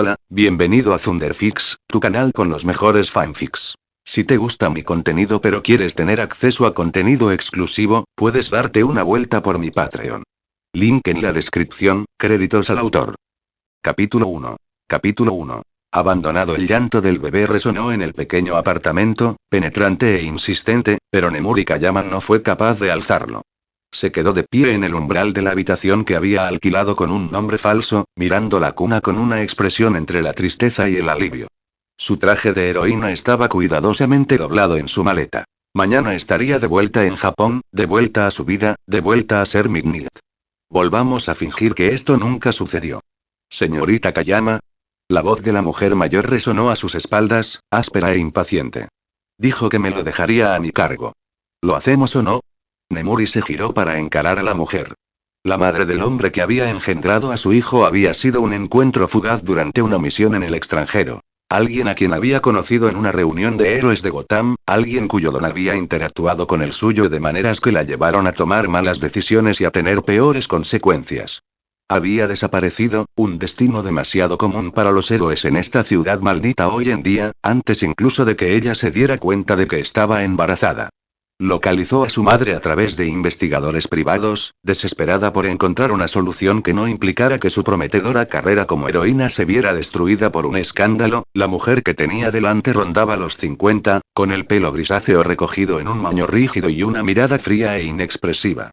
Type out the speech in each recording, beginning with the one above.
Hola, bienvenido a Thunderfix, tu canal con los mejores fanfics. Si te gusta mi contenido pero quieres tener acceso a contenido exclusivo, puedes darte una vuelta por mi Patreon. Link en la descripción, créditos al autor. Capítulo 1. Capítulo 1. Abandonado, el llanto del bebé resonó en el pequeño apartamento, penetrante e insistente, pero Nemuri Kayama no fue capaz de alzarlo. Se quedó de pie en el umbral de la habitación que había alquilado con un nombre falso, mirando la cuna con una expresión entre la tristeza y el alivio. Su traje de heroína estaba cuidadosamente doblado en su maleta. Mañana estaría de vuelta en Japón, de vuelta a su vida, de vuelta a ser Midnight. Volvamos a fingir que esto nunca sucedió. Señorita Kayama. La voz de la mujer mayor resonó a sus espaldas, áspera e impaciente. Dijo que me lo dejaría a mi cargo. ¿Lo hacemos o no? Nemuri se giró para encarar a la mujer. La madre del hombre que había engendrado a su hijo había sido un encuentro fugaz durante una misión en el extranjero. Alguien a quien había conocido en una reunión de héroes de Gotham, alguien cuyo don había interactuado con el suyo de maneras que la llevaron a tomar malas decisiones y a tener peores consecuencias. Había desaparecido, un destino demasiado común para los héroes en esta ciudad maldita hoy en día, antes incluso de que ella se diera cuenta de que estaba embarazada. Localizó a su madre a través de investigadores privados, desesperada por encontrar una solución que no implicara que su prometedora carrera como heroína se viera destruida por un escándalo. La mujer que tenía delante rondaba los 50, con el pelo grisáceo recogido en un moño rígido y una mirada fría e inexpresiva.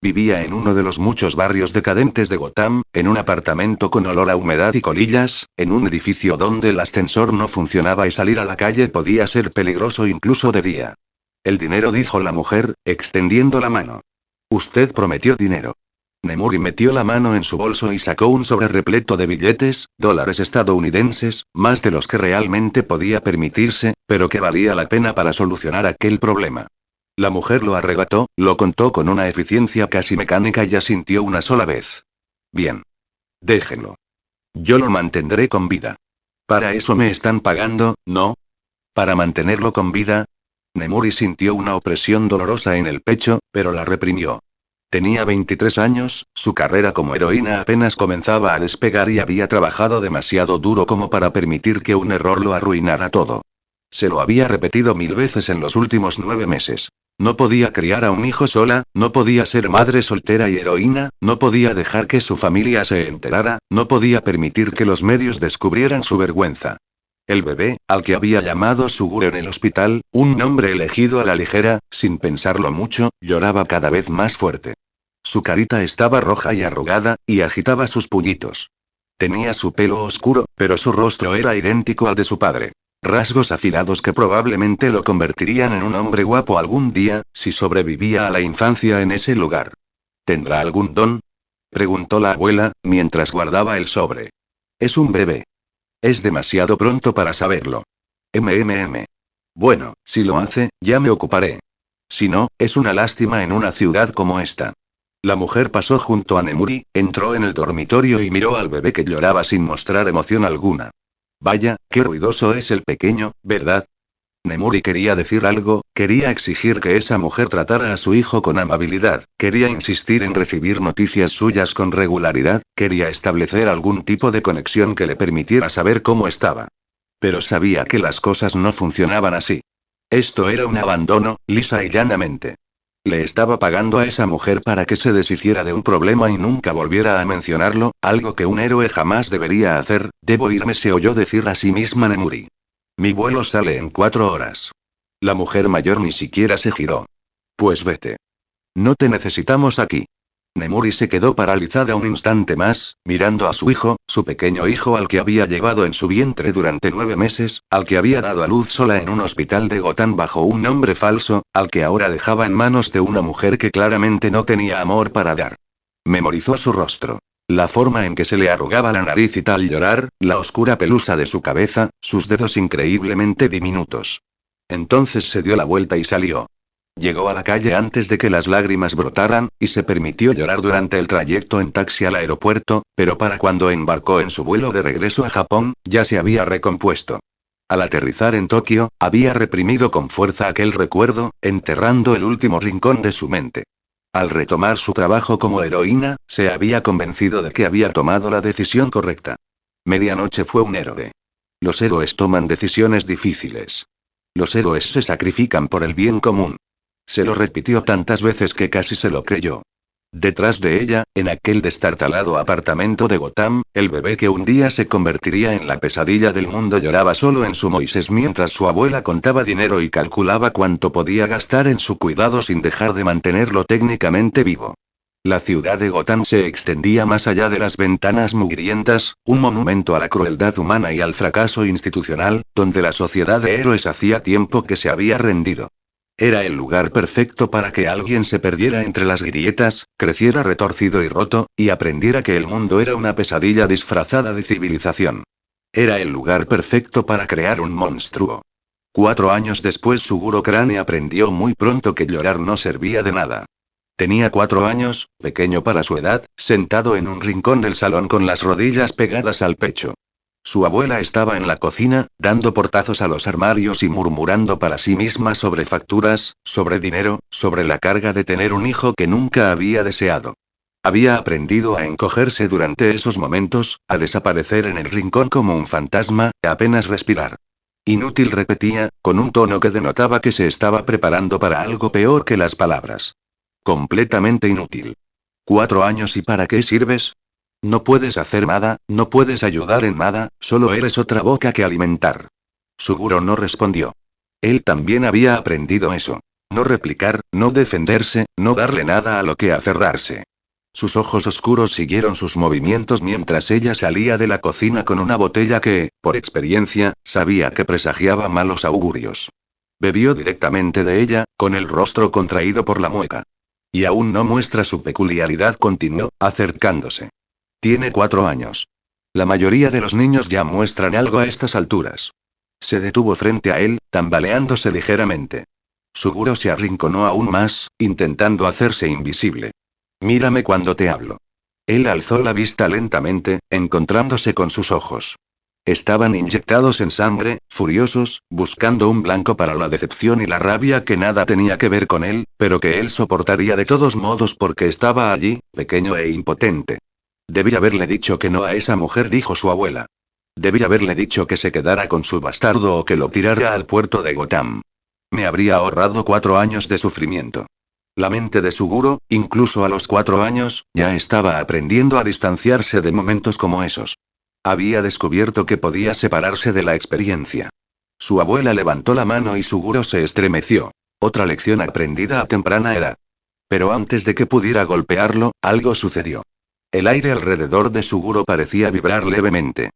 Vivía en uno de los muchos barrios decadentes de Gotham, en un apartamento con olor a humedad y colillas, en un edificio donde el ascensor no funcionaba y salir a la calle podía ser peligroso incluso de día. El dinero, dijo la mujer, extendiendo la mano. Usted prometió dinero. Nemuri metió la mano en su bolso y sacó un sobre repleto de billetes, dólares estadounidenses, más de los que realmente podía permitirse, pero que valía la pena para solucionar aquel problema. La mujer lo arrebató, lo contó con una eficiencia casi mecánica y asintió una sola vez. Bien. Déjenlo. Yo lo mantendré con vida. Para eso me están pagando, ¿no? ¿Para mantenerlo con vida? Nemuri sintió una opresión dolorosa en el pecho, pero la reprimió. Tenía 23 años, su carrera como heroína apenas comenzaba a despegar y había trabajado demasiado duro como para permitir que un error lo arruinara todo. Se lo había repetido 1000 veces en los últimos 9 meses. No podía criar a un hijo sola, no podía ser madre soltera y heroína, no podía dejar que su familia se enterara, no podía permitir que los medios descubrieran su vergüenza. El bebé, al que había llamado Suguro en el hospital, un nombre elegido a la ligera, sin pensarlo mucho, lloraba cada vez más fuerte. Su carita estaba roja y arrugada, y agitaba sus puñitos. Tenía su pelo oscuro, pero su rostro era idéntico al de su padre. Rasgos afilados que probablemente lo convertirían en un hombre guapo algún día, si sobrevivía a la infancia en ese lugar. ¿Tendrá algún don? Preguntó la abuela, mientras guardaba el sobre. Es un bebé. Es demasiado pronto para saberlo. Bueno, si lo hace, ya me ocuparé. Si no, es una lástima en una ciudad como esta. La mujer pasó junto a Nemuri, entró en el dormitorio y miró al bebé que lloraba sin mostrar emoción alguna. Vaya, qué ruidoso es el pequeño, ¿verdad? Nemuri quería decir algo, quería exigir que esa mujer tratara a su hijo con amabilidad, quería insistir en recibir noticias suyas con regularidad, quería establecer algún tipo de conexión que le permitiera saber cómo estaba. Pero sabía que las cosas no funcionaban así. Esto era un abandono, lisa y llanamente. Le estaba pagando a esa mujer para que se deshiciera de un problema y nunca volviera a mencionarlo, algo que un héroe jamás debería hacer. Debo irme, se oyó decir a sí misma Nemuri. Mi vuelo sale en 4 horas. La mujer mayor ni siquiera se giró. Pues vete. No te necesitamos aquí. Nemuri se quedó paralizada un instante más, mirando a su hijo, su pequeño hijo al que había llevado en su vientre durante 9 meses, al que había dado a luz sola en un hospital de Gotham bajo un nombre falso, al que ahora dejaba en manos de una mujer que claramente no tenía amor para dar. Memorizó su rostro. La forma en que se le arrugaba la nariz y tal llorar, la oscura pelusa de su cabeza, sus dedos increíblemente diminutos. Entonces se dio la vuelta y salió. Llegó a la calle antes de que las lágrimas brotaran, y se permitió llorar durante el trayecto en taxi al aeropuerto, pero para cuando embarcó en su vuelo de regreso a Japón, ya se había recompuesto. Al aterrizar en Tokio, había reprimido con fuerza aquel recuerdo, enterrando el último rincón de su mente. Al retomar su trabajo como heroína, se había convencido de que había tomado la decisión correcta. Medianoche fue un héroe. Los héroes toman decisiones difíciles. Los héroes se sacrifican por el bien común. Se lo repitió tantas veces que casi se lo creyó. Detrás de ella, en aquel destartalado apartamento de Gotham, el bebé que un día se convertiría en la pesadilla del mundo lloraba solo en su Moisés mientras su abuela contaba dinero y calculaba cuánto podía gastar en su cuidado sin dejar de mantenerlo técnicamente vivo. La ciudad de Gotham se extendía más allá de las ventanas mugrientas, un monumento a la crueldad humana y al fracaso institucional, donde la sociedad de héroes hacía tiempo que se había rendido. Era el lugar perfecto para que alguien se perdiera entre las grietas, creciera retorcido y roto, y aprendiera que el mundo era una pesadilla disfrazada de civilización. Era el lugar perfecto para crear un monstruo. 4 años después Suguro Crane aprendió muy pronto que llorar no servía de nada. Tenía 4 años, pequeño para su edad, sentado en un rincón del salón con las rodillas pegadas al pecho. Su abuela estaba en la cocina, dando portazos a los armarios y murmurando para sí misma sobre facturas, sobre dinero, sobre la carga de tener un hijo que nunca había deseado. Había aprendido a encogerse durante esos momentos, a desaparecer en el rincón como un fantasma, a apenas respirar. Inútil, repetía, con un tono que denotaba que se estaba preparando para algo peor que las palabras. Completamente inútil. 4 años ¿y para qué sirves? No puedes hacer nada, no puedes ayudar en nada, solo eres otra boca que alimentar. Suguro no respondió. Él también había aprendido eso. No replicar, no defenderse, no darle nada a lo que aferrarse. Sus ojos oscuros siguieron sus movimientos mientras ella salía de la cocina con una botella que, por experiencia, sabía que presagiaba malos augurios. Bebió directamente de ella, con el rostro contraído por la mueca. Y aún no muestra su peculiaridad, continuó, acercándose. Tiene 4 años. La mayoría de los niños ya muestran algo a estas alturas. Se detuvo frente a él, tambaleándose ligeramente. Suguro se arrinconó aún más, intentando hacerse invisible. Mírame cuando te hablo. Él alzó la vista lentamente, encontrándose con sus ojos. Estaban inyectados en sangre, furiosos, buscando un blanco para la decepción y la rabia que nada tenía que ver con él, pero que él soportaría de todos modos porque estaba allí, pequeño e impotente. Debí haberle dicho que no a esa mujer, dijo su abuela. Debí haberle dicho que se quedara con su bastardo o que lo tirara al puerto de Gotham. Me habría ahorrado 4 años de sufrimiento. La mente de Suguro, incluso a los 4 años, ya estaba aprendiendo a distanciarse de momentos como esos. Había descubierto que podía separarse de la experiencia. Su abuela levantó la mano y Suguro se estremeció. Otra lección aprendida a temprana edad. Pero antes de que pudiera golpearlo, algo sucedió. El aire alrededor de Suguro parecía vibrar levemente.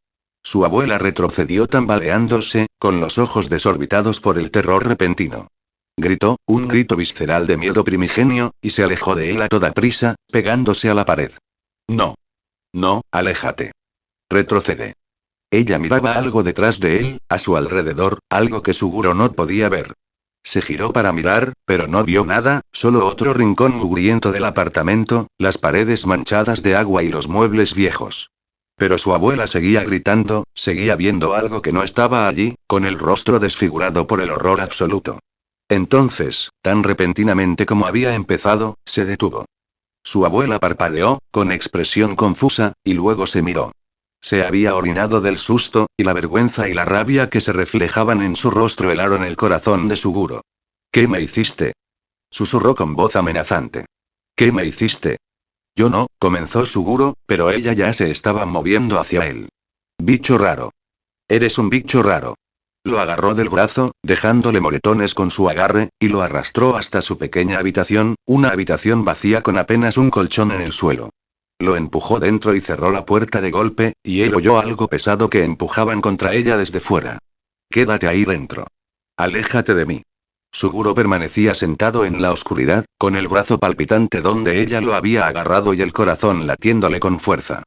Su abuela retrocedió tambaleándose, con los ojos desorbitados por el terror repentino. Gritó, un grito visceral de miedo primigenio, y se alejó de él a toda prisa, pegándose a la pared. No. No, aléjate. Retrocede. Ella miraba algo detrás de él, a su alrededor, algo que Suguro no podía ver. Se giró para mirar, pero no vio nada, solo otro rincón mugriento del apartamento, las paredes manchadas de agua y los muebles viejos. Pero su abuela seguía gritando, seguía viendo algo que no estaba allí, con el rostro desfigurado por el horror absoluto. Entonces, tan repentinamente como había empezado, se detuvo. Su abuela parpadeó, con expresión confusa, y luego se miró. Se había orinado del susto, y la vergüenza y la rabia que se reflejaban en su rostro helaron el corazón de Suguro. ¿Qué me hiciste? Susurró con voz amenazante. ¿Qué me hiciste? Yo no, comenzó Suguro, pero ella ya se estaba moviendo hacia él. Bicho raro. Eres un bicho raro. Lo agarró del brazo, dejándole moretones con su agarre, y lo arrastró hasta su pequeña habitación, una habitación vacía con apenas un colchón en el suelo. Lo empujó dentro y cerró la puerta de golpe, y él oyó algo pesado que empujaban contra ella desde fuera. Quédate ahí dentro. Aléjate de mí. Suguro permanecía sentado en la oscuridad, con el brazo palpitante donde ella lo había agarrado y el corazón latiéndole con fuerza.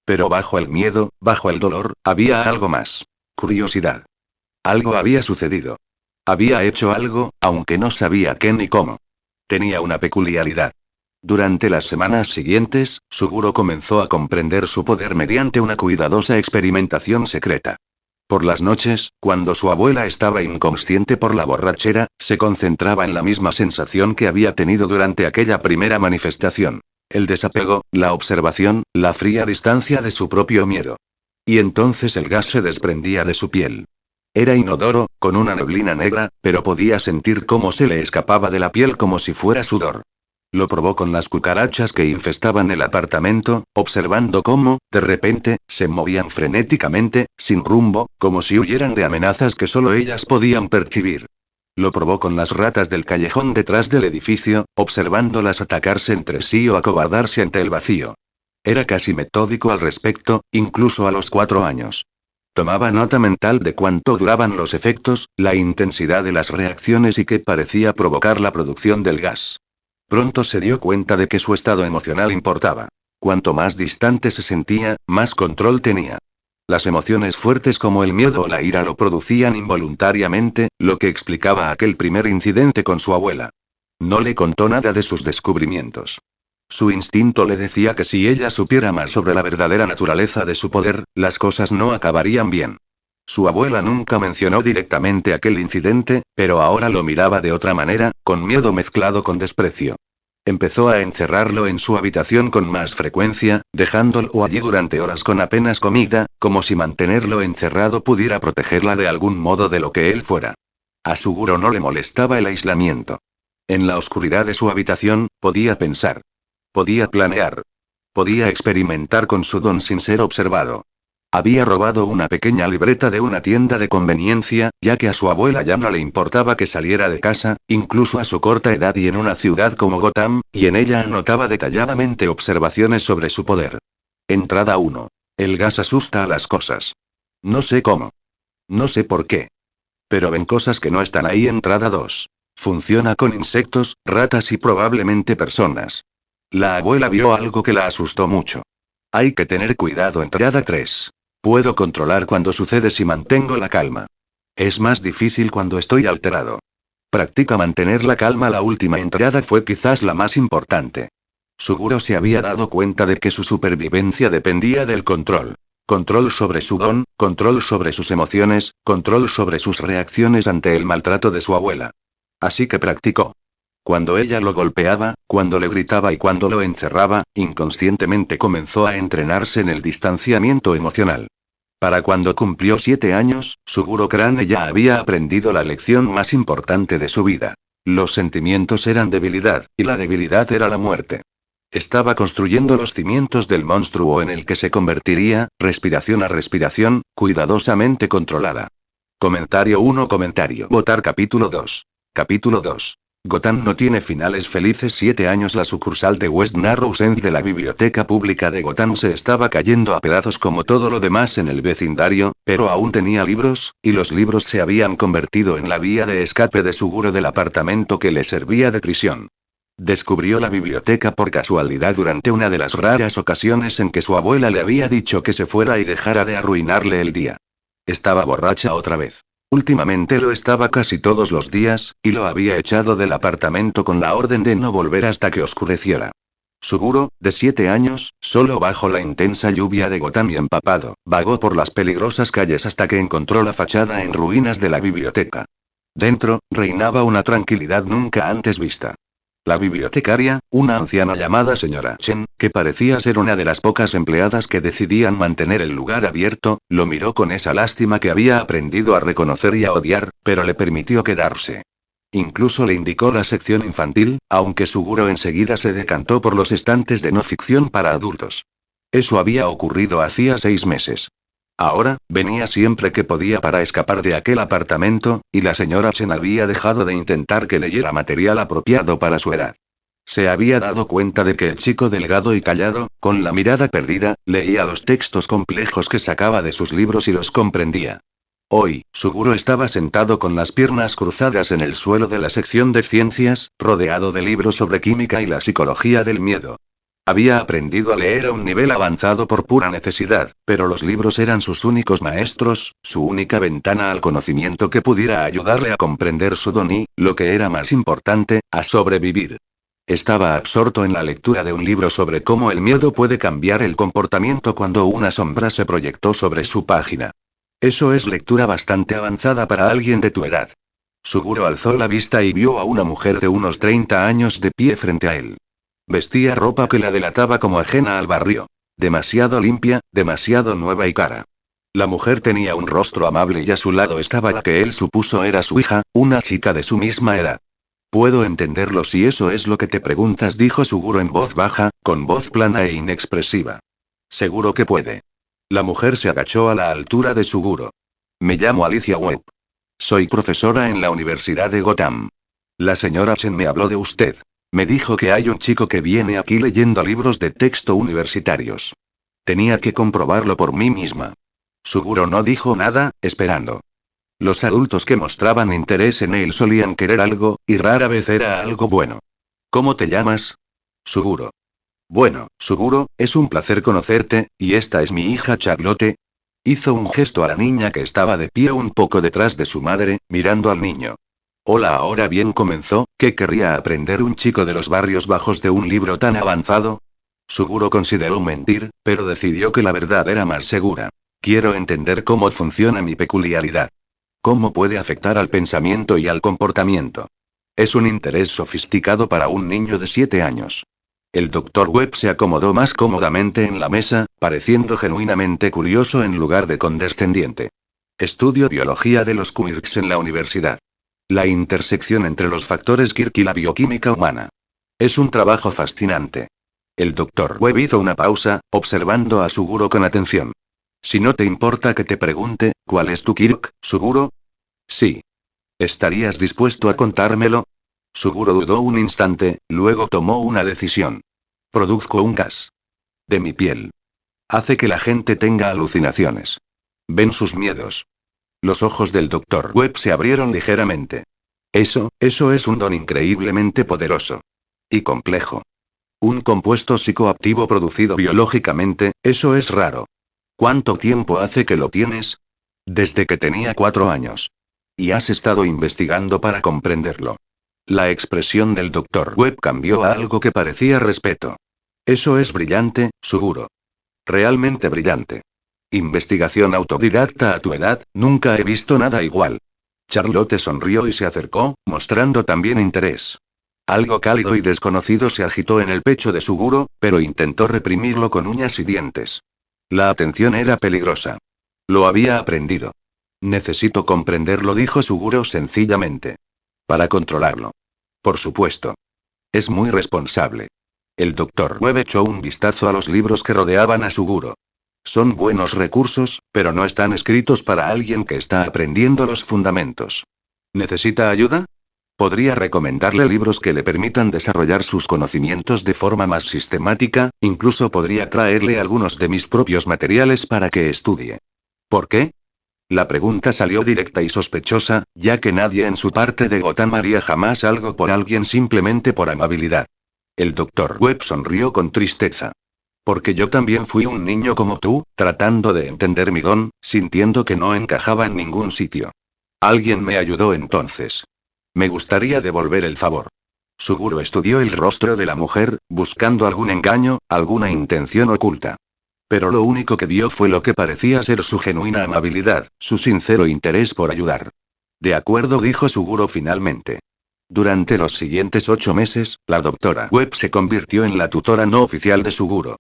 Pero bajo el miedo, bajo el dolor, había algo más. Curiosidad. Algo había sucedido. Había hecho algo, aunque no sabía qué ni cómo. Tenía una peculiaridad. Durante las semanas siguientes, Suguro comenzó a comprender su poder mediante una cuidadosa experimentación secreta. Por las noches, cuando su abuela estaba inconsciente por la borrachera, se concentraba en la misma sensación que había tenido durante aquella primera manifestación. El desapego, la observación, la fría distancia de su propio miedo. Y entonces el gas se desprendía de su piel. Era inodoro, con una neblina negra, pero podía sentir cómo se le escapaba de la piel como si fuera sudor. Lo probó con las cucarachas que infestaban el apartamento, observando cómo, de repente, se movían frenéticamente, sin rumbo, como si huyeran de amenazas que solo ellas podían percibir. Lo probó con las ratas del callejón detrás del edificio, observándolas atacarse entre sí o acobardarse ante el vacío. Era casi metódico al respecto, incluso a los 4 años. Tomaba nota mental de cuánto duraban los efectos, la intensidad de las reacciones y qué parecía provocar la producción del gas. Pronto se dio cuenta de que su estado emocional importaba. Cuanto más distante se sentía, más control tenía. Las emociones fuertes como el miedo o la ira lo producían involuntariamente, lo que explicaba aquel primer incidente con su abuela. No le contó nada de sus descubrimientos. Su instinto le decía que si ella supiera más sobre la verdadera naturaleza de su poder, las cosas no acabarían bien. Su abuela nunca mencionó directamente aquel incidente, pero ahora lo miraba de otra manera, con miedo mezclado con desprecio. Empezó a encerrarlo en su habitación con más frecuencia, dejándolo allí durante horas con apenas comida, como si mantenerlo encerrado pudiera protegerla de algún modo de lo que él fuera. A Suguro no le molestaba el aislamiento. En la oscuridad de su habitación, podía pensar. Podía planear. Podía experimentar con su don sin ser observado. Había robado una pequeña libreta de una tienda de conveniencia, ya que a su abuela ya no le importaba que saliera de casa, incluso a su corta edad y en una ciudad como Gotham, y en ella anotaba detalladamente observaciones sobre su poder. Entrada 1. El gas asusta a las cosas. No sé cómo. No sé por qué. Pero ven cosas que no están ahí. Entrada 2. Funciona con insectos, ratas y probablemente personas. La abuela vio algo que la asustó mucho. Hay que tener cuidado. Entrada 3. Puedo controlar cuando sucede si mantengo la calma. Es más difícil cuando estoy alterado. Practica mantener la calma. La última entrada fue quizás la más importante. Suguro se había dado cuenta de que su supervivencia dependía del control. Control sobre su don, control sobre sus emociones, control sobre sus reacciones ante el maltrato de su abuela. Así que practicó. Cuando ella lo golpeaba, cuando le gritaba y cuando lo encerraba, inconscientemente comenzó a entrenarse en el distanciamiento emocional. Para cuando cumplió 7 años, Suguro Crane ya había aprendido la lección más importante de su vida. Los sentimientos eran debilidad, y la debilidad era la muerte. Estaba construyendo los cimientos del monstruo en el que se convertiría, respiración a respiración, cuidadosamente controlada. Comentario 1. Comentario. Votar. Capítulo 2. Capítulo 2. Gotham no tiene finales felices. 7 años. La sucursal de West Narrows End de la biblioteca pública de Gotham se estaba cayendo a pedazos como todo lo demás en el vecindario, pero aún tenía libros, y los libros se habían convertido en la vía de escape de Suguro del apartamento que le servía de prisión. Descubrió la biblioteca por casualidad durante una de las raras ocasiones en que su abuela le había dicho que se fuera y dejara de arruinarle el día. Estaba borracha otra vez. Últimamente lo estaba casi todos los días, y lo había echado del apartamento con la orden de no volver hasta que oscureciera. Suguro, de 7 años, solo bajo la intensa lluvia de Gotham y empapado, vagó por las peligrosas calles hasta que encontró la fachada en ruinas de la biblioteca. Dentro, reinaba una tranquilidad nunca antes vista. La bibliotecaria, una anciana llamada señora Chen, que parecía ser una de las pocas empleadas que decidían mantener el lugar abierto, lo miró con esa lástima que había aprendido a reconocer y a odiar, pero le permitió quedarse. Incluso le indicó la sección infantil, aunque Suguro enseguida se decantó por los estantes de no ficción para adultos. Eso había ocurrido hacía 6 meses. Ahora, venía siempre que podía para escapar de aquel apartamento, y la señora Chen había dejado de intentar que leyera material apropiado para su edad. Se había dado cuenta de que el chico delgado y callado, con la mirada perdida, leía los textos complejos que sacaba de sus libros y los comprendía. Hoy, Suguro estaba sentado con las piernas cruzadas en el suelo de la sección de ciencias, rodeado de libros sobre química y la psicología del miedo. Había aprendido a leer a un nivel avanzado por pura necesidad, pero los libros eran sus únicos maestros, su única ventana al conocimiento que pudiera ayudarle a comprender su don y, lo que era más importante, a sobrevivir. Estaba absorto en la lectura de un libro sobre cómo el miedo puede cambiar el comportamiento cuando una sombra se proyectó sobre su página. Eso es lectura bastante avanzada para alguien de tu edad. Suguro alzó la vista y vio a una mujer de unos 30 años de pie frente a él. Vestía ropa que la delataba como ajena al barrio. Demasiado limpia, demasiado nueva y cara. La mujer tenía un rostro amable y a su lado estaba la que él supuso era su hija, una chica de su misma edad. Puedo entenderlo si eso es lo que te preguntas, dijo Suguro en voz baja, con voz plana e inexpresiva. Seguro que puede. La mujer se agachó a la altura de Suguro. Me llamo Alicia Webb. Soy profesora en la Universidad de Gotham. La señora Chen me habló de usted. Me dijo que hay un chico que viene aquí leyendo libros de texto universitarios. Tenía que comprobarlo por mí misma. Suguro no dijo nada, esperando. Los adultos que mostraban interés en él solían querer algo, y rara vez era algo bueno. ¿Cómo te llamas? Suguro. Bueno, Suguro, es un placer conocerte, y esta es mi hija Charlotte. Hizo un gesto a la niña que estaba de pie un poco detrás de su madre, mirando al niño. Hola, ahora bien, comenzó, ¿qué querría aprender un chico de los barrios bajos de un libro tan avanzado? Suguro consideró mentir, pero decidió que la verdad era más segura. Quiero entender cómo funciona mi peculiaridad. ¿Cómo puede afectar al pensamiento y al comportamiento? Es un interés sofisticado para un niño de 7 años. El Dr. Webb se acomodó más cómodamente en la mesa, pareciendo genuinamente curioso en lugar de condescendiente. Estudio biología de los quirks en la universidad. La intersección entre los factores Kirk y la bioquímica humana. Es un trabajo fascinante. El Dr. Webb hizo una pausa, observando a Suguro con atención. Si no te importa que te pregunte, ¿cuál es tu Kirk, Suguro? Sí. ¿Estarías dispuesto a contármelo? Suguro dudó un instante, luego tomó una decisión. Produzco un gas. De mi piel. Hace que la gente tenga alucinaciones. Ven sus miedos. Los ojos del Dr. Webb se abrieron ligeramente. Eso es un don increíblemente poderoso. Y complejo. Un compuesto psicoactivo producido biológicamente, eso es raro. ¿Cuánto tiempo hace que lo tienes? Desde que tenía 4 años. Y has estado investigando para comprenderlo. La expresión del Dr. Webb cambió a algo que parecía respeto. Eso es brillante, Suguro. Realmente brillante. Investigación autodidacta a tu edad, nunca he visto nada igual. Charlotte sonrió y se acercó, mostrando también interés. Algo cálido y desconocido se agitó en el pecho de Suguro, pero intentó reprimirlo con uñas y dientes. La atención era peligrosa. Lo había aprendido. Necesito comprenderlo, dijo Suguro sencillamente. Para controlarlo. Por supuesto. Es muy responsable. El Dr. Webb echó un vistazo a los libros que rodeaban a Suguro. Son buenos recursos, pero no están escritos para alguien que está aprendiendo los fundamentos. ¿Necesita ayuda? Podría recomendarle libros que le permitan desarrollar sus conocimientos de forma más sistemática, incluso podría traerle algunos de mis propios materiales para que estudie. ¿Por qué? La pregunta salió directa y sospechosa, ya que nadie en su parte de Gotham haría jamás algo por alguien simplemente por amabilidad. El Dr. Webb sonrió con tristeza. Porque yo también fui un niño como tú, tratando de entender mi don, sintiendo que no encajaba en ningún sitio. Alguien me ayudó entonces. Me gustaría devolver el favor. Suguro estudió el rostro de la mujer, buscando algún engaño, alguna intención oculta. Pero lo único que vio fue lo que parecía ser su genuina amabilidad, su sincero interés por ayudar. De acuerdo, dijo Suguro finalmente. Durante los siguientes 8 meses, la doctora Webb se convirtió en la tutora no oficial de Suguro.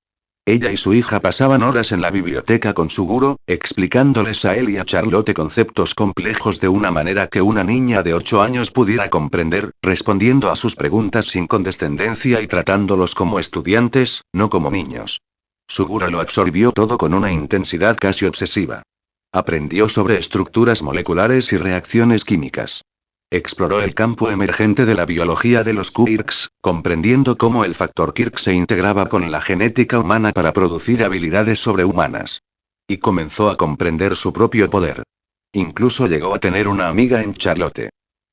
Ella y su hija pasaban horas en la biblioteca con Suguro, explicándoles a él y a Charlotte conceptos complejos de una manera que una niña de 8 años pudiera comprender, respondiendo a sus preguntas sin condescendencia y tratándolos como estudiantes, no como niños. Suguro lo absorbió todo con una intensidad casi obsesiva. Aprendió sobre estructuras moleculares y reacciones químicas. Exploró el campo emergente de la biología de los quirks, comprendiendo cómo el factor Kirk se integraba con la genética humana para producir habilidades sobrehumanas. Y comenzó a comprender su propio poder. Incluso llegó a tener una amiga en Charlotte.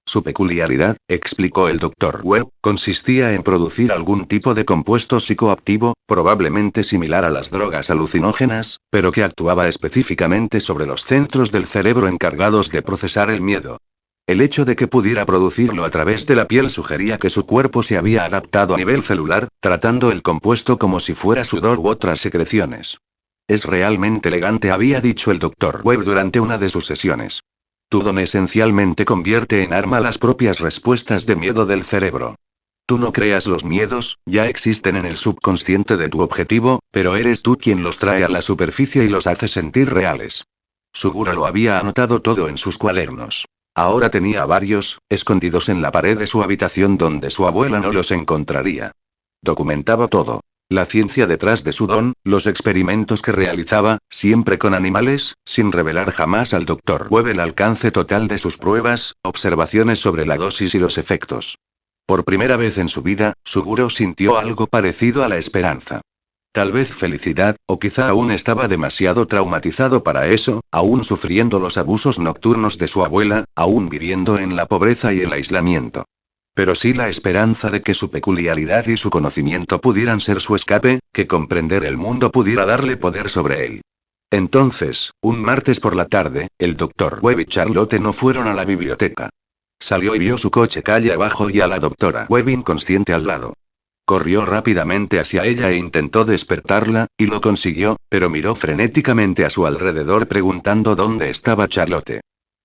Su peculiaridad, explicó el Dr. Webb, consistía en producir algún tipo de compuesto psicoactivo, probablemente similar a las drogas alucinógenas, pero que actuaba específicamente sobre los centros del cerebro encargados de procesar el miedo. El hecho de que pudiera producirlo a través de la piel sugería que su cuerpo se había adaptado a nivel celular, tratando el compuesto como si fuera sudor u otras secreciones. Es realmente elegante, había dicho el Dr. Webb durante una de sus sesiones. Tu don esencialmente convierte en arma las propias respuestas de miedo del cerebro. Tú no creas los miedos, ya existen en el subconsciente de tu objetivo, pero eres tú quien los trae a la superficie y los hace sentir reales. Suguro lo había anotado todo en sus cuadernos. Ahora tenía varios, escondidos en la pared de su habitación donde su abuela no los encontraría. Documentaba todo. La ciencia detrás de su don, los experimentos que realizaba, siempre con animales, sin revelar jamás al Dr. Webb el alcance total de sus pruebas, observaciones sobre la dosis y los efectos. Por primera vez en su vida, Suguro sintió algo parecido a la esperanza. Tal vez felicidad, o quizá aún estaba demasiado traumatizado para eso, aún sufriendo los abusos nocturnos de su abuela, aún viviendo en la pobreza y el aislamiento. Pero sí la esperanza de que su peculiaridad y su conocimiento pudieran ser su escape, que comprender el mundo pudiera darle poder sobre él. Entonces, un martes por la tarde, el Dr. Webb y Charlotte no fueron a la biblioteca. Salió y vio su coche calle abajo y a la doctora Webb inconsciente al lado. Corrió rápidamente hacia ella e intentó despertarla, y lo consiguió, pero miró frenéticamente a su alrededor preguntando dónde estaba Charlotte.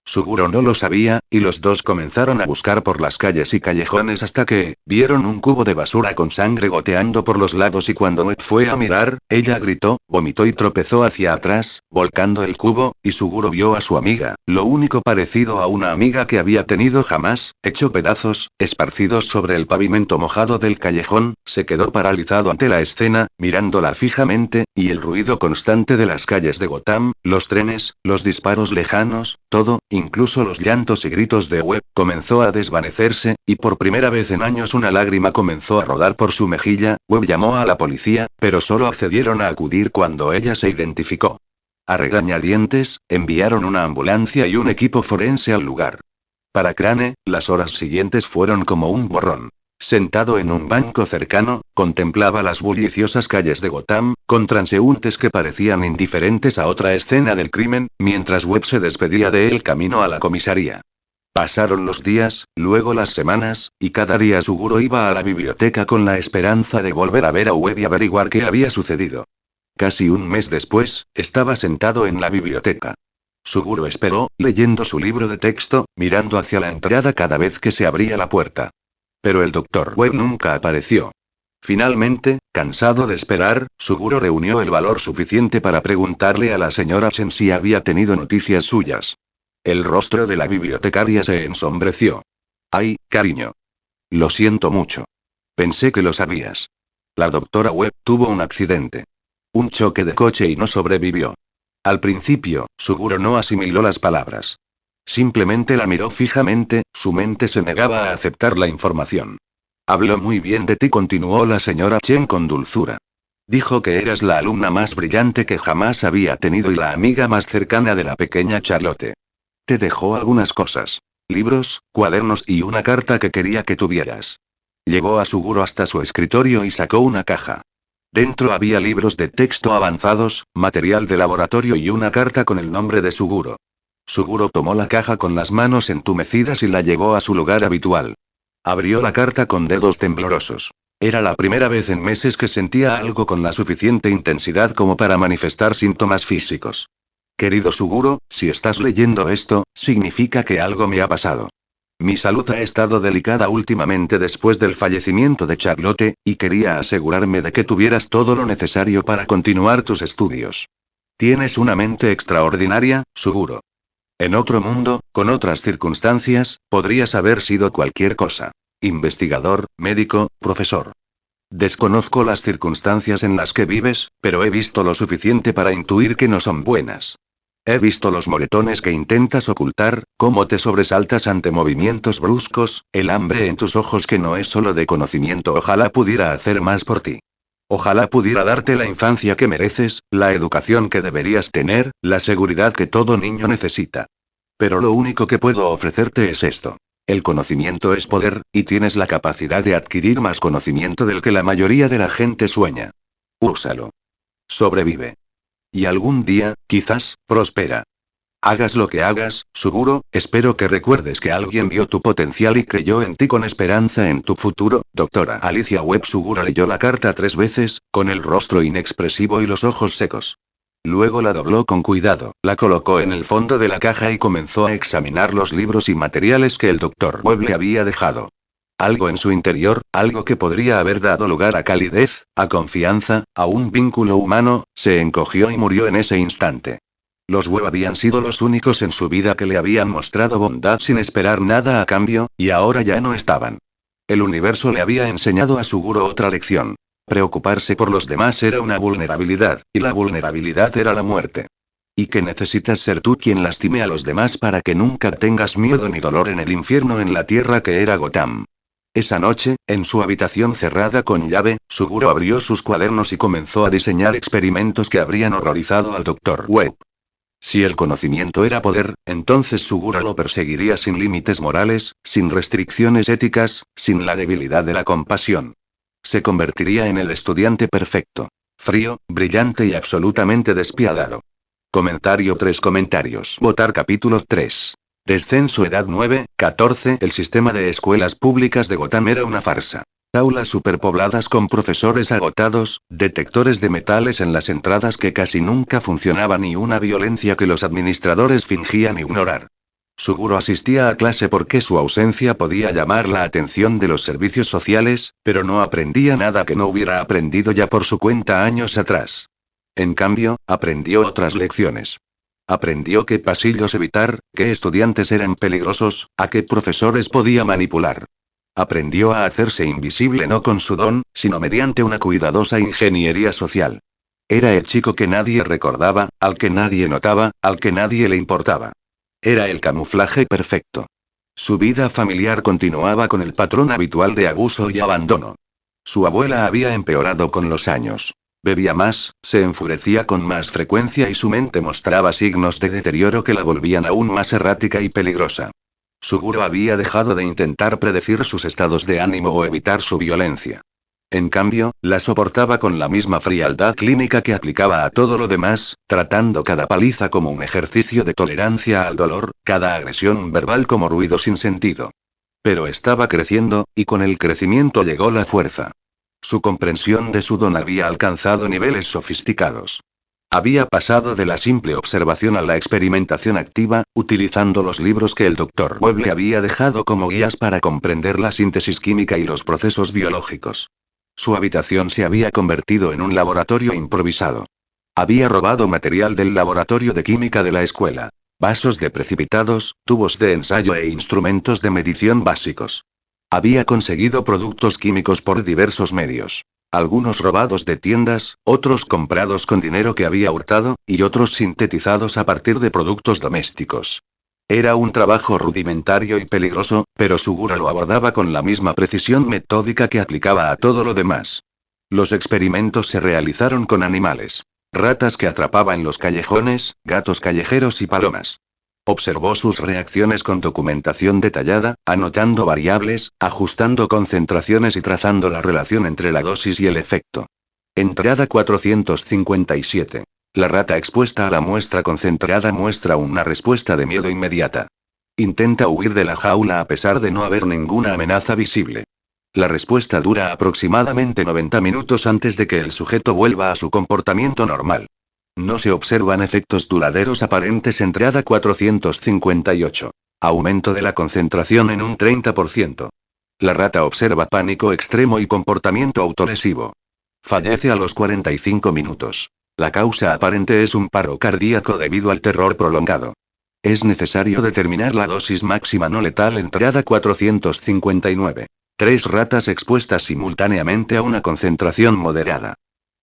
Suguro no lo sabía, y los dos comenzaron a buscar por las calles y callejones hasta que vieron un cubo de basura con sangre goteando por los lados y cuando Webb fue a mirar, ella gritó, vomitó y tropezó hacia atrás, volcando el cubo, y Suguro vio a su amiga, lo único parecido a una amiga que había tenido jamás, hecho pedazos, esparcidos sobre el pavimento mojado del callejón, se quedó paralizado ante la escena, mirándola fijamente, y el ruido constante de las calles de Gotham, los trenes, los disparos lejanos, todo, incluso los llantos y gritos de Webb, comenzó a desvanecerse, y por primera vez en años una lágrima comenzó a rodar por su mejilla. Webb llamó a la policía, pero solo accedieron a acudir cuando ella se identificó. A regañadientes, enviaron una ambulancia y un equipo forense al lugar. Para Crane, las horas siguientes fueron como un borrón. Sentado en un banco cercano, contemplaba las bulliciosas calles de Gotham, con transeúntes que parecían indiferentes a otra escena del crimen, mientras Webb se despedía de él camino a la comisaría. Pasaron los días, luego las semanas, y cada día Suguro iba a la biblioteca con la esperanza de volver a ver a Webb y averiguar qué había sucedido. Casi un mes después, estaba sentado en la biblioteca. Suguro esperó, leyendo su libro de texto, mirando hacia la entrada cada vez que se abría la puerta. Pero el Dr. Webb nunca apareció. Finalmente, cansado de esperar, Suguro reunió el valor suficiente para preguntarle a la señora Chen si había tenido noticias suyas. El rostro de la bibliotecaria se ensombreció. Ay, cariño. Lo siento mucho. Pensé que lo sabías. La doctora Webb tuvo un accidente. Un choque de coche y no sobrevivió. Al principio, Suguro no asimiló las palabras. Simplemente la miró fijamente, su mente se negaba a aceptar la información. Habló muy bien de ti, continuó la señora Chen con dulzura. Dijo que eras la alumna más brillante que jamás había tenido y la amiga más cercana de la pequeña Charlotte. Te dejó algunas cosas. Libros, cuadernos y una carta que quería que tuvieras. Llevó a Suguro hasta su escritorio y sacó una caja. Dentro había libros de texto avanzados, material de laboratorio y una carta con el nombre de Suguro. Suguro tomó la caja con las manos entumecidas y la llevó a su lugar habitual. Abrió la carta con dedos temblorosos. Era la primera vez en meses que sentía algo con la suficiente intensidad como para manifestar síntomas físicos. Querido Suguro, si estás leyendo esto, significa que algo me ha pasado. Mi salud ha estado delicada últimamente después del fallecimiento de Charlotte, y quería asegurarme de que tuvieras todo lo necesario para continuar tus estudios. Tienes una mente extraordinaria, Suguro. En otro mundo, con otras circunstancias, podrías haber sido cualquier cosa. Investigador, médico, profesor. Desconozco las circunstancias en las que vives, pero he visto lo suficiente para intuir que no son buenas. He visto los moretones que intentas ocultar, cómo te sobresaltas ante movimientos bruscos, el hambre en tus ojos que no es solo de conocimiento. Ojalá pudiera hacer más por ti. Ojalá pudiera darte la infancia que mereces, la educación que deberías tener, la seguridad que todo niño necesita. Pero lo único que puedo ofrecerte es esto. El conocimiento es poder, y tienes la capacidad de adquirir más conocimiento del que la mayoría de la gente sueña. Úsalo. Sobrevive. Y algún día, quizás, prospera. Hagas lo que hagas, Suguro, espero que recuerdes que alguien vio tu potencial y creyó en ti con esperanza en tu futuro, doctora Alicia Webb. Suguro leyó la carta 3 veces, con el rostro inexpresivo y los ojos secos. Luego la dobló con cuidado, la colocó en el fondo de la caja y comenzó a examinar los libros y materiales que el Dr. Webb le había dejado. Algo en su interior, algo que podría haber dado lugar a calidez, a confianza, a un vínculo humano, se encogió y murió en ese instante. Los Web habían sido los únicos en su vida que le habían mostrado bondad sin esperar nada a cambio, y ahora ya no estaban. El universo le había enseñado a Suguro otra lección. Preocuparse por los demás era una vulnerabilidad, y la vulnerabilidad era la muerte. Y que necesitas ser tú quien lastime a los demás para que nunca tengas miedo ni dolor en el infierno en la tierra que era Gotham. Esa noche, en su habitación cerrada con llave, Suguro abrió sus cuadernos y comenzó a diseñar experimentos que habrían horrorizado al Dr. Webb. Si el conocimiento era poder, entonces Suguro lo perseguiría sin límites morales, sin restricciones éticas, sin la debilidad de la compasión. Se convertiría en el estudiante perfecto. Frío, brillante y absolutamente despiadado. Comentario 3 comentarios. Votar capítulo 3. Descenso edad 9, 14. El sistema de escuelas públicas de Gotham era una farsa. Aulas superpobladas con profesores agotados, detectores de metales en las entradas que casi nunca funcionaban y una violencia que los administradores fingían ignorar. Suguro asistía a clase porque su ausencia podía llamar la atención de los servicios sociales, pero no aprendía nada que no hubiera aprendido ya por su cuenta años atrás. En cambio, aprendió otras lecciones. Aprendió qué pasillos evitar, qué estudiantes eran peligrosos, a qué profesores podía manipular. Aprendió a hacerse invisible no con su don, sino mediante una cuidadosa ingeniería social. Era el chico que nadie recordaba, al que nadie notaba, al que nadie le importaba. Era el camuflaje perfecto. Su vida familiar continuaba con el patrón habitual de abuso y abandono. Su abuela había empeorado con los años. Bebía más, se enfurecía con más frecuencia y su mente mostraba signos de deterioro que la volvían aún más errática y peligrosa. Suguro había dejado de intentar predecir sus estados de ánimo o evitar su violencia. En cambio, la soportaba con la misma frialdad clínica que aplicaba a todo lo demás, tratando cada paliza como un ejercicio de tolerancia al dolor, cada agresión verbal como ruido sin sentido. Pero estaba creciendo, y con el crecimiento llegó la fuerza. Su comprensión de su don había alcanzado niveles sofisticados. Había pasado de la simple observación a la experimentación activa, utilizando los libros que el Dr. Webb le había dejado como guías para comprender la síntesis química y los procesos biológicos. Su habitación se había convertido en un laboratorio improvisado. Había robado material del laboratorio de química de la escuela. Vasos de precipitados, tubos de ensayo e instrumentos de medición básicos. Había conseguido productos químicos por diversos medios. Algunos robados de tiendas, otros comprados con dinero que había hurtado, y otros sintetizados a partir de productos domésticos. Era un trabajo rudimentario y peligroso, pero Suguro lo abordaba con la misma precisión metódica que aplicaba a todo lo demás. Los experimentos se realizaron con animales. Ratas que atrapaba en los callejones, gatos callejeros y palomas. Observó sus reacciones con documentación detallada, anotando variables, ajustando concentraciones y trazando la relación entre la dosis y el efecto. Entrada 457. La rata expuesta a la muestra concentrada muestra una respuesta de miedo inmediata. Intenta huir de la jaula a pesar de no haber ninguna amenaza visible. La respuesta dura aproximadamente 90 minutos antes de que el sujeto vuelva a su comportamiento normal. No se observan efectos duraderos aparentes. Entrada 458. Aumento de la concentración en un 30%. La rata observa pánico extremo y comportamiento autolesivo. Fallece a los 45 minutos. La causa aparente es un paro cardíaco debido al terror prolongado. Es necesario determinar la dosis máxima no letal. Entrada 459. 3 ratas expuestas simultáneamente a una concentración moderada.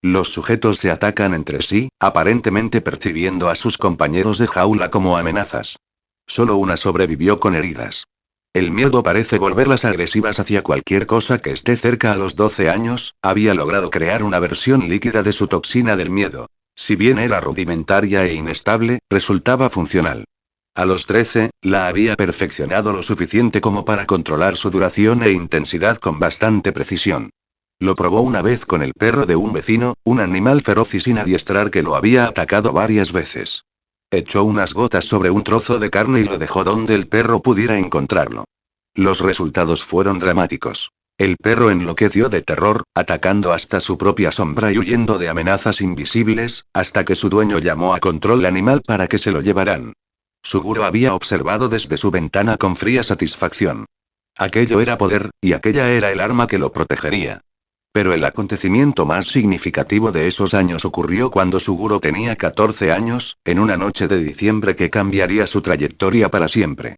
Los sujetos se atacan entre sí, aparentemente percibiendo a sus compañeros de jaula como amenazas. Solo una sobrevivió con heridas. El miedo parece volverlas agresivas hacia cualquier cosa que esté cerca. A los 12 años, había logrado crear una versión líquida de su toxina del miedo. Si bien era rudimentaria e inestable, resultaba funcional. A los 13, la había perfeccionado lo suficiente como para controlar su duración e intensidad con bastante precisión. Lo probó una vez con el perro de un vecino, un animal feroz y sin adiestrar que lo había atacado varias veces. Echó unas gotas sobre un trozo de carne y lo dejó donde el perro pudiera encontrarlo. Los resultados fueron dramáticos. El perro enloqueció de terror, atacando hasta su propia sombra y huyendo de amenazas invisibles, hasta que su dueño llamó a control animal para que se lo llevaran. Suguro había observado desde su ventana con fría satisfacción. Aquello era poder, y aquella era el arma que lo protegería. Pero el acontecimiento más significativo de esos años ocurrió cuando Suguro tenía 14 años, en una noche de diciembre que cambiaría su trayectoria para siempre.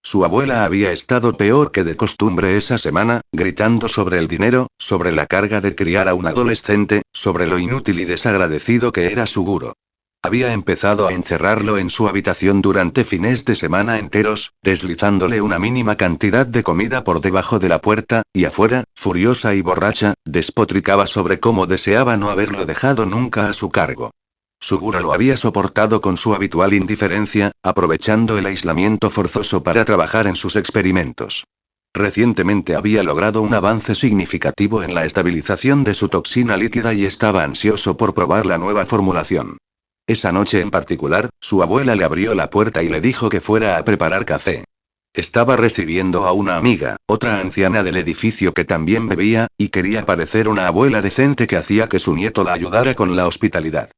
Su abuela había estado peor que de costumbre esa semana, gritando sobre el dinero, sobre la carga de criar a un adolescente, sobre lo inútil y desagradecido que era Suguro. Había empezado a encerrarlo en su habitación durante fines de semana enteros, deslizándole una mínima cantidad de comida por debajo de la puerta, y afuera, furiosa y borracha, despotricaba sobre cómo deseaba no haberlo dejado nunca a su cargo. Suguro lo había soportado con su habitual indiferencia, aprovechando el aislamiento forzoso para trabajar en sus experimentos. Recientemente había logrado un avance significativo en la estabilización de su toxina líquida y estaba ansioso por probar la nueva formulación. Esa noche en particular, su abuela le abrió la puerta y le dijo que fuera a preparar café. Estaba recibiendo a una amiga, otra anciana del edificio que también bebía, y quería parecer una abuela decente que hacía que su nieto la ayudara con la hospitalidad.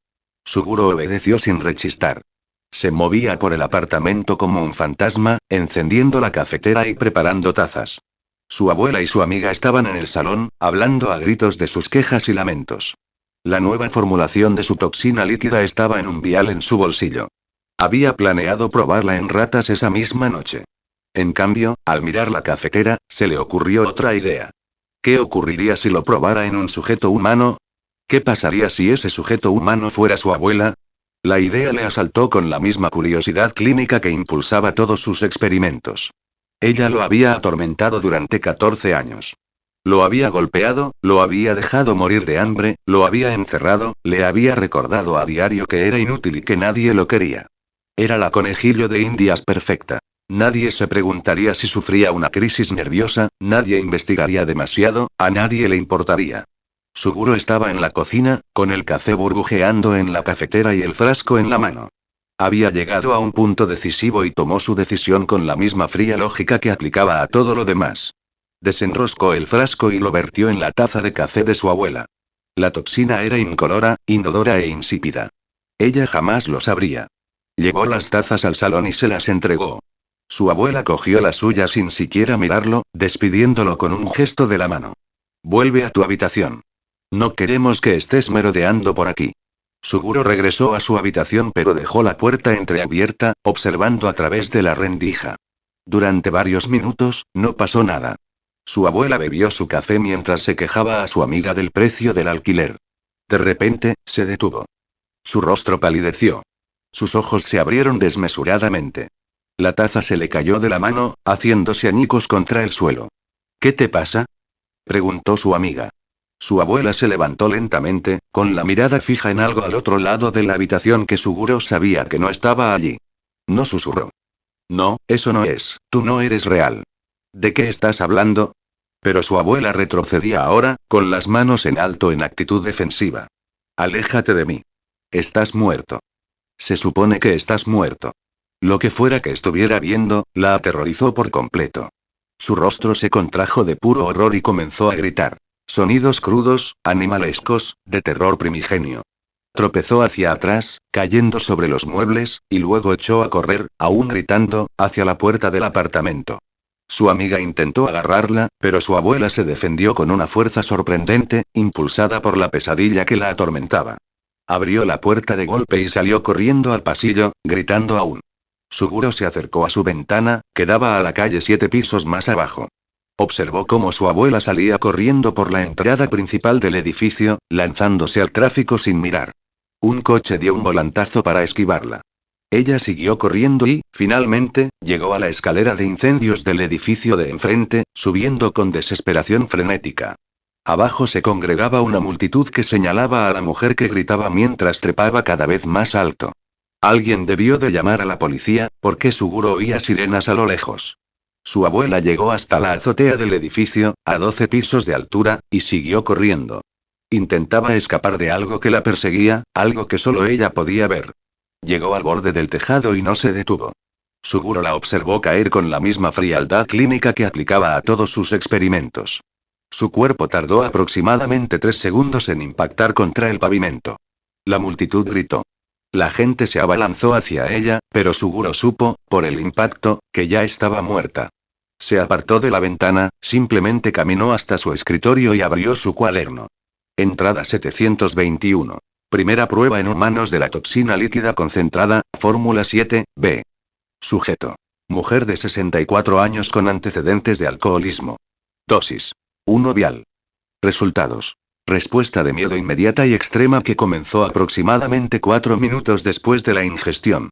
Suguro obedeció sin rechistar. Se movía por el apartamento como un fantasma, encendiendo la cafetera y preparando tazas. Su abuela y su amiga estaban en el salón, hablando a gritos de sus quejas y lamentos. La nueva formulación de su toxina líquida estaba en un vial en su bolsillo. Había planeado probarla en ratas esa misma noche. En cambio, al mirar la cafetera, se le ocurrió otra idea. ¿Qué ocurriría si lo probara en un sujeto humano? ¿Qué pasaría si ese sujeto humano fuera su abuela? La idea le asaltó con la misma curiosidad clínica que impulsaba todos sus experimentos. Ella lo había atormentado durante 14 años. Lo había golpeado, lo había dejado morir de hambre, lo había encerrado, le había recordado a diario que era inútil y que nadie lo quería. Era la conejillo de Indias perfecta. Nadie se preguntaría si sufría una crisis nerviosa, nadie investigaría demasiado, a nadie le importaría. Suguro estaba en la cocina, con el café burbujeando en la cafetera y el frasco en la mano. Había llegado a un punto decisivo y tomó su decisión con la misma fría lógica que aplicaba a todo lo demás. Desenroscó el frasco y lo vertió en la taza de café de su abuela. La toxina era incolora, inodora e insípida. Ella jamás lo sabría. Llevó las tazas al salón y se las entregó. Su abuela cogió la suya sin siquiera mirarlo, despidiéndolo con un gesto de la mano. Vuelve a tu habitación. No queremos que estés merodeando por aquí. Suguro regresó a su habitación pero dejó la puerta entreabierta, observando a través de la rendija. Durante varios minutos, no pasó nada. Su abuela bebió su café mientras se quejaba a su amiga del precio del alquiler. De repente, se detuvo. Su rostro palideció. Sus ojos se abrieron desmesuradamente. La taza se le cayó de la mano, haciéndose añicos contra el suelo. ¿Qué te pasa?, preguntó su amiga. Su abuela se levantó lentamente, con la mirada fija en algo al otro lado de la habitación que Suguro sabía que no estaba allí. No susurró. No, eso no es, tú no eres real. ¿De qué estás hablando? Pero su abuela retrocedía ahora, con las manos en alto en actitud defensiva. Aléjate de mí. Estás muerto. Se supone que estás muerto. Lo que fuera que estuviera viendo, la aterrorizó por completo. Su rostro se contrajo de puro horror y comenzó a gritar. Sonidos crudos, animalescos, de terror primigenio. Tropezó hacia atrás, cayendo sobre los muebles, y luego echó a correr, aún gritando, hacia la puerta del apartamento. Su amiga intentó agarrarla, pero su abuela se defendió con una fuerza sorprendente, impulsada por la pesadilla que la atormentaba. Abrió la puerta de golpe y salió corriendo al pasillo, gritando aún. Suguro se acercó a su ventana, que daba a la calle 7 pisos más abajo. Observó cómo su abuela salía corriendo por la entrada principal del edificio, lanzándose al tráfico sin mirar. Un coche dio un volantazo para esquivarla. Ella siguió corriendo y, finalmente, llegó a la escalera de incendios del edificio de enfrente, subiendo con desesperación frenética. Abajo se congregaba una multitud que señalaba a la mujer que gritaba mientras trepaba cada vez más alto. Alguien debió de llamar a la policía, porque Suguro oía sirenas a lo lejos. Su abuela llegó hasta la azotea del edificio, a 12 pisos de altura, y siguió corriendo. Intentaba escapar de algo que la perseguía, algo que solo ella podía ver. Llegó al borde del tejado y no se detuvo. Suguro la observó caer con la misma frialdad clínica que aplicaba a todos sus experimentos. Su cuerpo tardó aproximadamente 3 segundos en impactar contra el pavimento. La multitud gritó. La gente se abalanzó hacia ella, pero Suguro supo, por el impacto, que ya estaba muerta. Se apartó de la ventana, simplemente caminó hasta su escritorio y abrió su cuaderno. Entrada 721. Primera prueba en humanos de la toxina líquida concentrada, fórmula 7, B. Sujeto. Mujer de 64 años con antecedentes de alcoholismo. Dosis. 1 vial. Resultados. Respuesta de miedo inmediata y extrema que comenzó aproximadamente 4 minutos después de la ingestión.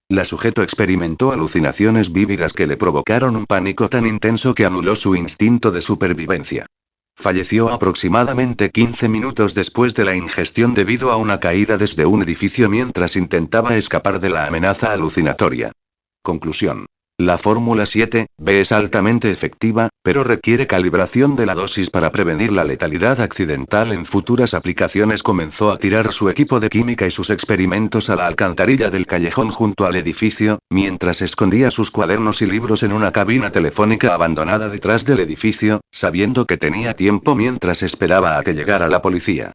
La sujeto experimentó alucinaciones vívidas que le provocaron un pánico tan intenso que anuló su instinto de supervivencia. Falleció aproximadamente 15 minutos después de la ingestión debido a una caída desde un edificio mientras intentaba escapar de la amenaza alucinatoria. Conclusión. La fórmula 7B es altamente efectiva, pero requiere calibración de la dosis para prevenir la letalidad accidental en futuras aplicaciones. Comenzó a tirar su equipo de química y sus experimentos a la alcantarilla del callejón junto al edificio, mientras escondía sus cuadernos y libros en una cabina telefónica abandonada detrás del edificio, sabiendo que tenía tiempo mientras esperaba a que llegara la policía.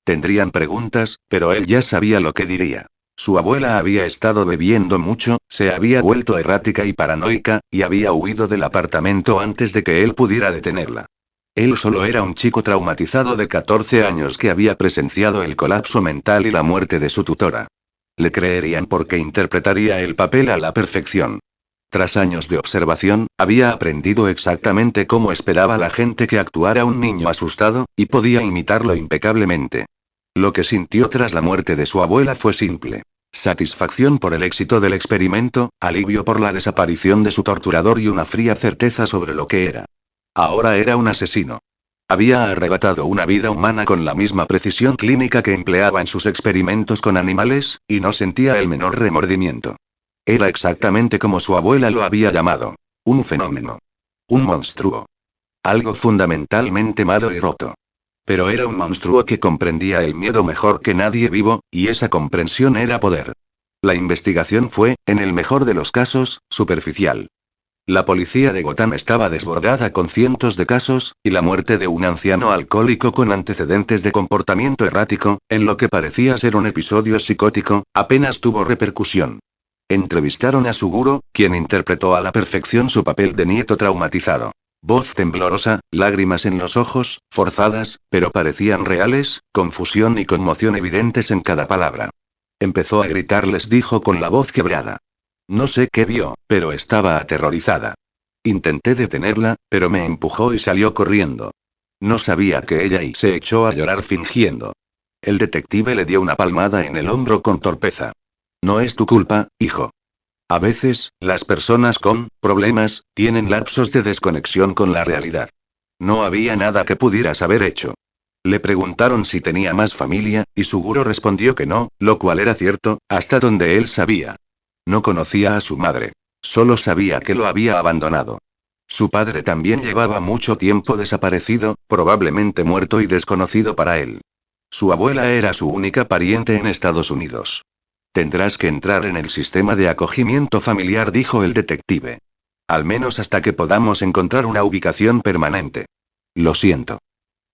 Tendrían preguntas, pero él ya sabía lo que diría. Su abuela había estado bebiendo mucho, se había vuelto errática y paranoica, y había huido del apartamento antes de que él pudiera detenerla. Él solo era un chico traumatizado de 14 años que había presenciado el colapso mental y la muerte de su tutora. Le creerían porque interpretaría el papel a la perfección. Tras años de observación, había aprendido exactamente cómo esperaba la gente que actuara un niño asustado, y podía imitarlo impecablemente. Lo que sintió tras la muerte de su abuela fue simple. Satisfacción por el éxito del experimento, alivio por la desaparición de su torturador y una fría certeza sobre lo que era. Ahora era un asesino. Había arrebatado una vida humana con la misma precisión clínica que empleaba en sus experimentos con animales, y no sentía el menor remordimiento. Era exactamente como su abuela lo había llamado. Un fenómeno. Un monstruo. Algo fundamentalmente malo y roto. Pero era un monstruo que comprendía el miedo mejor que nadie vivo, y esa comprensión era poder. La investigación fue, en el mejor de los casos, superficial. La policía de Gotham estaba desbordada con cientos de casos, y la muerte de un anciano alcohólico con antecedentes de comportamiento errático, en lo que parecía ser un episodio psicótico, apenas tuvo repercusión. Entrevistaron a Suguro, quien interpretó a la perfección su papel de nieto traumatizado. Voz temblorosa, lágrimas en los ojos, forzadas, pero parecían reales, confusión y conmoción evidentes en cada palabra. Empezó a gritar, les dijo con la voz quebrada. No sé qué vio, pero estaba aterrorizada. Intenté detenerla, pero me empujó y salió corriendo. No sabía que ella y se echó a llorar fingiendo. El detective le dio una palmada en el hombro con torpeza. No es tu culpa, hijo. A veces, las personas con problemas tienen lapsos de desconexión con la realidad. No había nada que pudieras haber hecho. Le preguntaron si tenía más familia, y Suguro respondió que no, lo cual era cierto, hasta donde él sabía. No conocía a su madre. Solo sabía que lo había abandonado. Su padre también llevaba mucho tiempo desaparecido, probablemente muerto y desconocido para él. Su abuela era su única pariente en Estados Unidos. Tendrás que entrar en el sistema de acogimiento familiar, dijo el detective. Al menos hasta que podamos encontrar una ubicación permanente. Lo siento.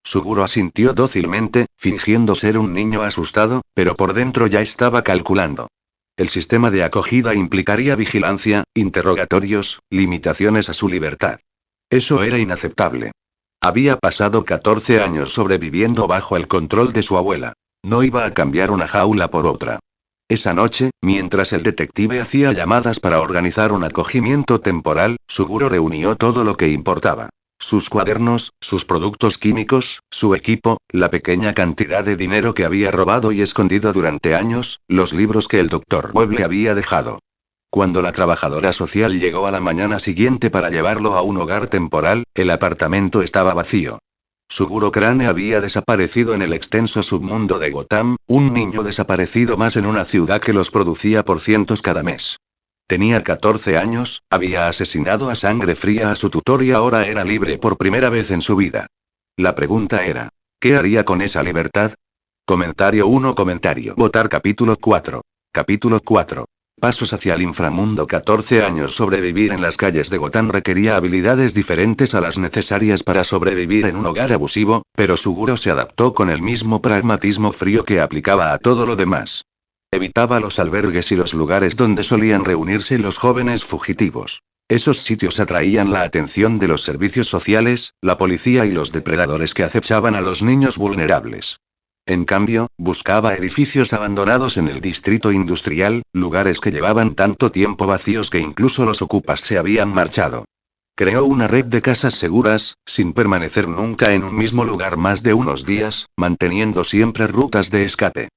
Suguro asintió dócilmente, fingiendo ser un niño asustado, pero por dentro ya estaba calculando. El sistema de acogida implicaría vigilancia, interrogatorios, limitaciones a su libertad. Eso era inaceptable. Había pasado 14 años sobreviviendo bajo el control de su abuela. No iba a cambiar una jaula por otra. Esa noche, mientras el detective hacía llamadas para organizar un acogimiento temporal, Suguro reunió todo lo que importaba. Sus cuadernos, sus productos químicos, su equipo, la pequeña cantidad de dinero que había robado y escondido durante años, los libros que el Dr. Webb le había dejado. Cuando la trabajadora social llegó a la mañana siguiente para llevarlo a un hogar temporal, el apartamento estaba vacío. Suguro Crane había desaparecido en el extenso submundo de Gotham, un niño desaparecido más en una ciudad que los producía por cientos cada mes. Tenía 14 años, había asesinado a sangre fría a su tutor y ahora era libre por primera vez en su vida. La pregunta era, ¿qué haría con esa libertad? Comentario 1. Votar capítulo 4. Capítulo 4. Pasos hacia el inframundo. 14 años. Sobrevivir en las calles de Gotham requería habilidades diferentes a las necesarias para sobrevivir en un hogar abusivo, pero Suguro se adaptó con el mismo pragmatismo frío que aplicaba a todo lo demás. Evitaba los albergues y los lugares donde solían reunirse los jóvenes fugitivos. Esos sitios atraían la atención de los servicios sociales, la policía y los depredadores que acechaban a los niños vulnerables. En cambio, buscaba edificios abandonados en el distrito industrial, lugares que llevaban tanto tiempo vacíos que incluso los ocupas se habían marchado. Creó una red de casas seguras, sin permanecer nunca en un mismo lugar más de unos días, manteniendo siempre rutas de escape.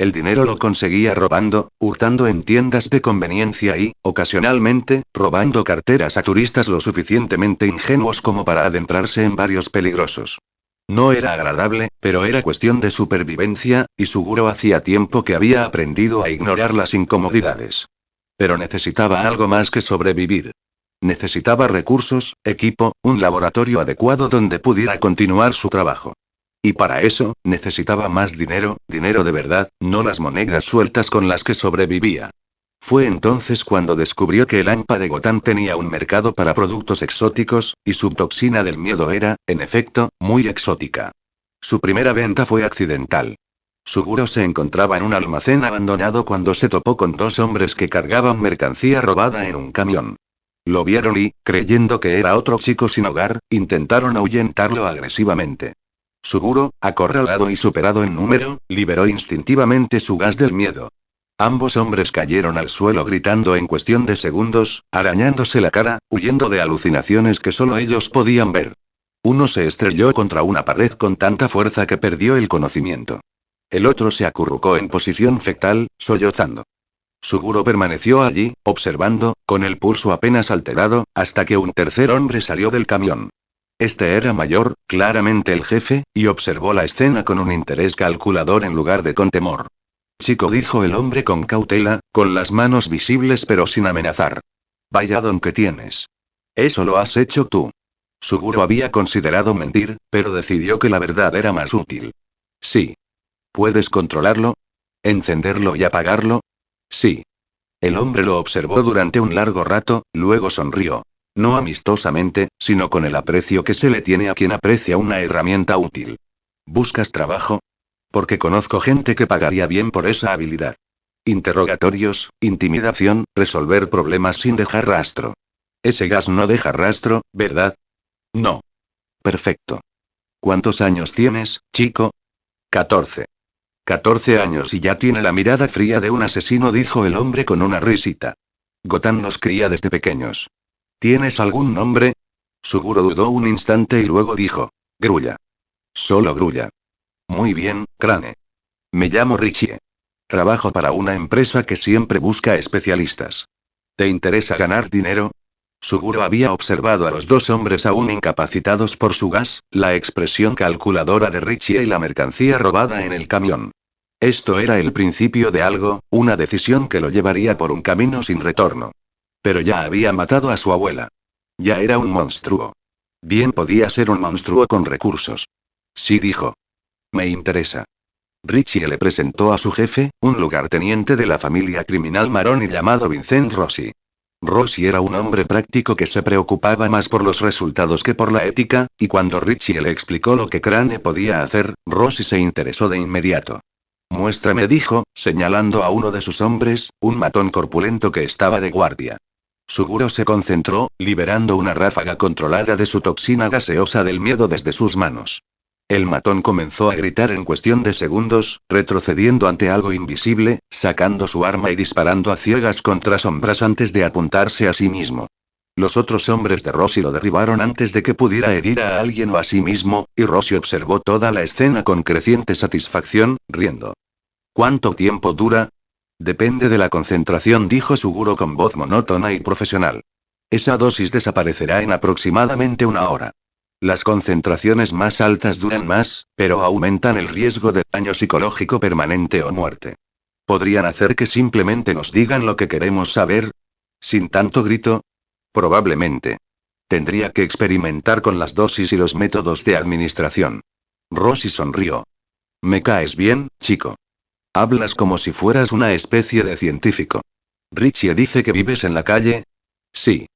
El dinero lo conseguía robando, hurtando en tiendas de conveniencia y, ocasionalmente, robando carteras a turistas lo suficientemente ingenuos como para adentrarse en barrios peligrosos. No era agradable, pero era cuestión de supervivencia, y Suguro hacía tiempo que había aprendido a ignorar las incomodidades. Pero necesitaba algo más que sobrevivir. Necesitaba recursos, equipo, un laboratorio adecuado donde pudiera continuar su trabajo. Y para eso, necesitaba más dinero, dinero de verdad, no las monedas sueltas con las que sobrevivía. Fue entonces cuando descubrió que el AMPA de Gotham tenía un mercado para productos exóticos, y su toxina del miedo era, en efecto, muy exótica. Su primera venta fue accidental. Suguro se encontraba en un almacén abandonado cuando se topó con dos hombres que cargaban mercancía robada en un camión. Lo vieron y, creyendo que era otro chico sin hogar, intentaron ahuyentarlo agresivamente. Suguro, acorralado y superado en número, liberó instintivamente su gas del miedo. Ambos hombres cayeron al suelo gritando en cuestión de segundos, arañándose la cara, huyendo de alucinaciones que solo ellos podían ver. Uno se estrelló contra una pared con tanta fuerza que perdió el conocimiento. El otro se acurrucó en posición fetal, sollozando. Suguro permaneció allí, observando, con el pulso apenas alterado, hasta que un tercer hombre salió del camión. Este era mayor, claramente el jefe, y observó la escena con un interés calculador en lugar de con temor. Chico, dijo el hombre con cautela, con las manos visibles pero sin amenazar. Vaya don que tienes. Eso lo has hecho tú. Suguro había considerado mentir, pero decidió que la verdad era más útil. Sí. ¿Puedes controlarlo? ¿Encenderlo y apagarlo? Sí. El hombre lo observó durante un largo rato, luego sonrió. No amistosamente, sino con el aprecio que se le tiene a quien aprecia una herramienta útil. ¿Buscas trabajo? Porque conozco gente que pagaría bien por esa habilidad. Interrogatorios, intimidación, resolver problemas sin dejar rastro. Ese gas no deja rastro, ¿verdad? No. Perfecto. ¿Cuántos años tienes, chico? 14. 14 años y ya tiene la mirada fría de un asesino, dijo el hombre con una risita. Gotham nos cría desde pequeños. ¿Tienes algún nombre? Suguro dudó un instante y luego dijo: Grulla. Solo Grulla. Muy bien, Crane. Me llamo Richie. Trabajo para una empresa que siempre busca especialistas. ¿Te interesa ganar dinero? Suguro había observado a los dos hombres aún incapacitados por su gas, la expresión calculadora de Richie y la mercancía robada en el camión. Esto era el principio de algo, una decisión que lo llevaría por un camino sin retorno. Pero ya había matado a su abuela. Ya era un monstruo. Bien podía ser un monstruo con recursos. Sí, dijo. Me interesa. Richie le presentó a su jefe, un lugarteniente de la familia criminal Maroni llamado Vincent Rossi. Rossi era un hombre práctico que se preocupaba más por los resultados que por la ética, y cuando Richie le explicó lo que Crane podía hacer, Rossi se interesó de inmediato. Muéstrame, dijo, señalando a uno de sus hombres, un matón corpulento que estaba de guardia. Suguro se concentró, liberando una ráfaga controlada de su toxina gaseosa del miedo desde sus manos. El matón comenzó a gritar en cuestión de segundos, retrocediendo ante algo invisible, sacando su arma y disparando a ciegas contra sombras antes de apuntarse a sí mismo. Los otros hombres de Rossi lo derribaron antes de que pudiera herir a alguien o a sí mismo, y Rossi observó toda la escena con creciente satisfacción, riendo. ¿Cuánto tiempo dura? Depende de la concentración, dijo Suguro con voz monótona y profesional. Esa dosis desaparecerá en aproximadamente una hora. Las concentraciones más altas duran más, pero aumentan el riesgo de daño psicológico permanente o muerte. ¿Podrían hacer que simplemente nos digan lo que queremos saber? ¿Sin tanto grito? Probablemente. Tendría que experimentar con las dosis y los métodos de administración. Rossi sonrió. Me caes bien, chico. Hablas como si fueras una especie de científico. Richie dice que vives en la calle. Sí.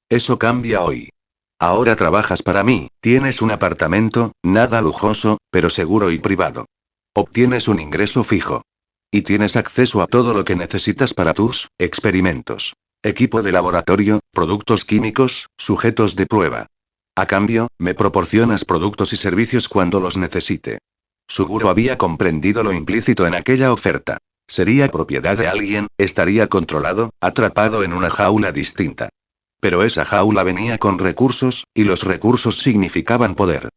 Eso cambia hoy. Ahora trabajas para mí, tienes un apartamento, nada lujoso, pero seguro y privado. Obtienes un ingreso fijo. Y tienes acceso a todo lo que necesitas para tus experimentos. Equipo de laboratorio, productos químicos, sujetos de prueba. A cambio, me proporcionas productos y servicios cuando los necesite. Suguro había comprendido lo implícito en aquella oferta. Sería propiedad de alguien, estaría controlado, atrapado en una jaula distinta. Pero esa jaula venía con recursos, y los recursos significaban poder.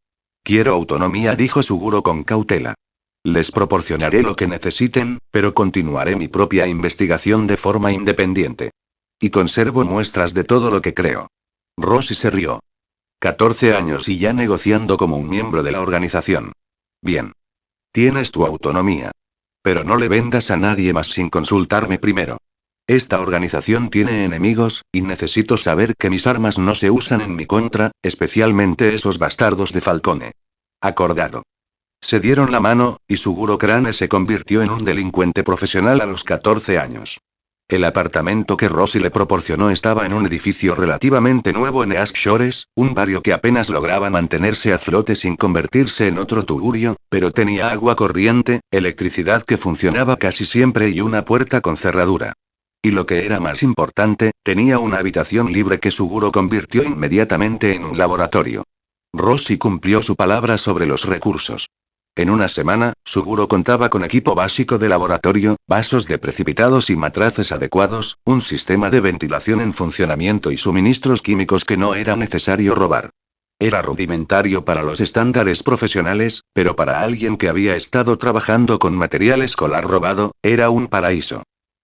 Quiero autonomía, dijo Suguro con cautela. Les proporcionaré lo que necesiten, pero continuaré mi propia investigación de forma independiente. Y conservo muestras de todo lo que creo. Rossi se rió. 14 años y ya negociando como un miembro de la organización. Bien. Tienes tu autonomía. Pero no le vendas a nadie más sin consultarme primero. Esta organización tiene enemigos, y necesito saber que mis armas no se usan en mi contra, especialmente esos bastardos de Falcone. Acordado. Se dieron la mano, y Suguro Crane se convirtió en un delincuente profesional a los 14 años. El apartamento que Rossi le proporcionó estaba en un edificio relativamente nuevo en East Shores, un barrio que apenas lograba mantenerse a flote sin convertirse en otro tugurio, pero tenía agua corriente, electricidad que funcionaba casi siempre y una puerta con cerradura. Y lo que era más importante, tenía una habitación libre que Suguro convirtió inmediatamente en un laboratorio. Rossi cumplió su palabra sobre los recursos. En una semana, Suguro contaba con equipo básico de laboratorio, vasos de precipitados y matraces adecuados, un sistema de ventilación en funcionamiento y suministros químicos que no era necesario robar. Era rudimentario para los estándares profesionales, pero para alguien que había estado trabajando con material escolar robado, era un paraíso.